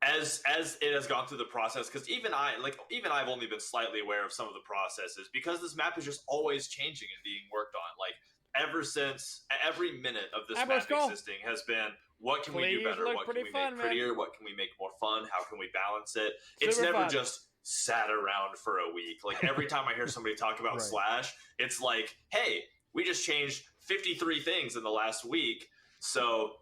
as it has gone through the process, because even I've only been slightly aware of some of the processes, because this map is just always changing and being worked on. Like, ever since, every minute of this map existing has been, what can we do better? What can we make prettier? What can we make more fun? How can we balance it? It's never just sat around for a week. Like, every time I hear somebody talk about Slash, it's like, hey, we just changed 53 things in the last week. So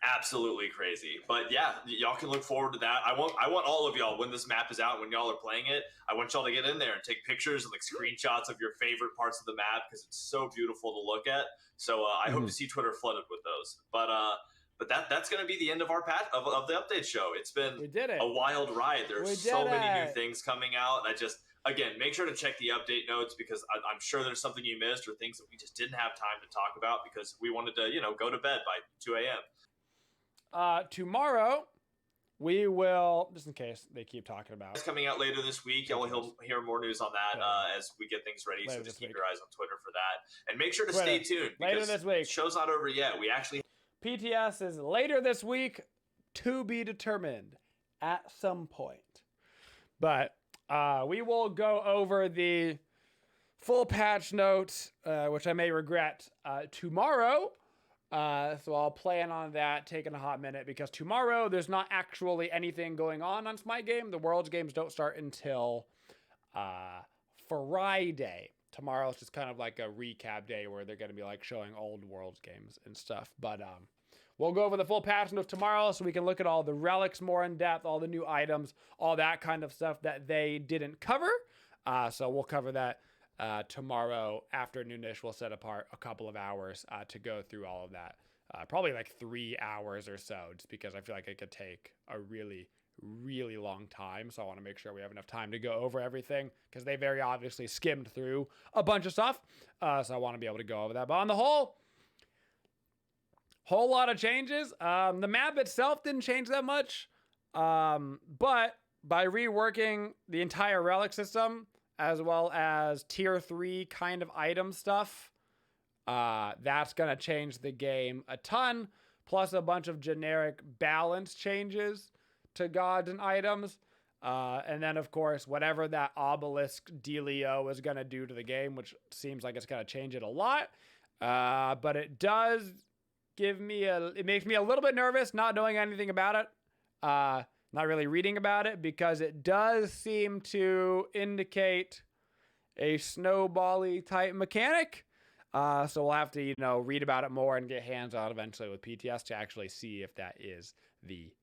absolutely crazy. But yeah, y'all can look forward to that. I want all of y'all, when this map is out, when y'all are playing it, I want y'all to get in there and take pictures and like screenshots of your favorite parts of the map, because it's so beautiful to look at. So I hope to see Twitter flooded with those. But that's going to be the end of our of the update show. It's been a wild ride. There's so many new things coming out. Again, make sure to check the update notes, because I'm sure there's something you missed or things that we just didn't have time to talk about because we wanted to, go to bed by 2 a.m. Tomorrow, we will, just in case they keep talking about it's coming out later this week. You'll hear more news on that as we get things ready. So just keep your eyes on Twitter for that. And make sure to stay tuned. Later this week. The show's not over yet. We actually... PTS is later this week, to be determined at some point. But we will go over the full patch notes, which I may regret, tomorrow. So I'll plan on that, taking a hot minute, because tomorrow there's not actually anything going on Smite Game. The Worlds games don't start until Friday. Tomorrow is just kind of like a recap day where they're going to be like showing old Worlds games and stuff. But we'll go over the full patch notes tomorrow so we can look at all the relics more in depth, all the new items, all that kind of stuff that they didn't cover. So we'll cover that tomorrow afternoonish. We'll set apart a couple of hours to go through all of that. Probably like 3 hours or so, just because I feel like it could take a really, really long time. So I want to make sure we have enough time to go over everything, because they very obviously skimmed through a bunch of stuff. So I want to be able to go over that. But on the whole lot of changes. The map itself didn't change that much. But by reworking the entire relic system, as well as tier 3 kind of item stuff, that's going to change the game a ton, plus a bunch of generic balance changes to gods and items. And then, of course, whatever that obelisk dealio is going to do to the game, which seems like it's going to change it a lot. But it does it makes me a little bit nervous not knowing anything about it. Not really reading about it, because it does seem to indicate a snowball-y type mechanic. So we'll have to, read about it more and get hands-on eventually with PTS to actually see if that is the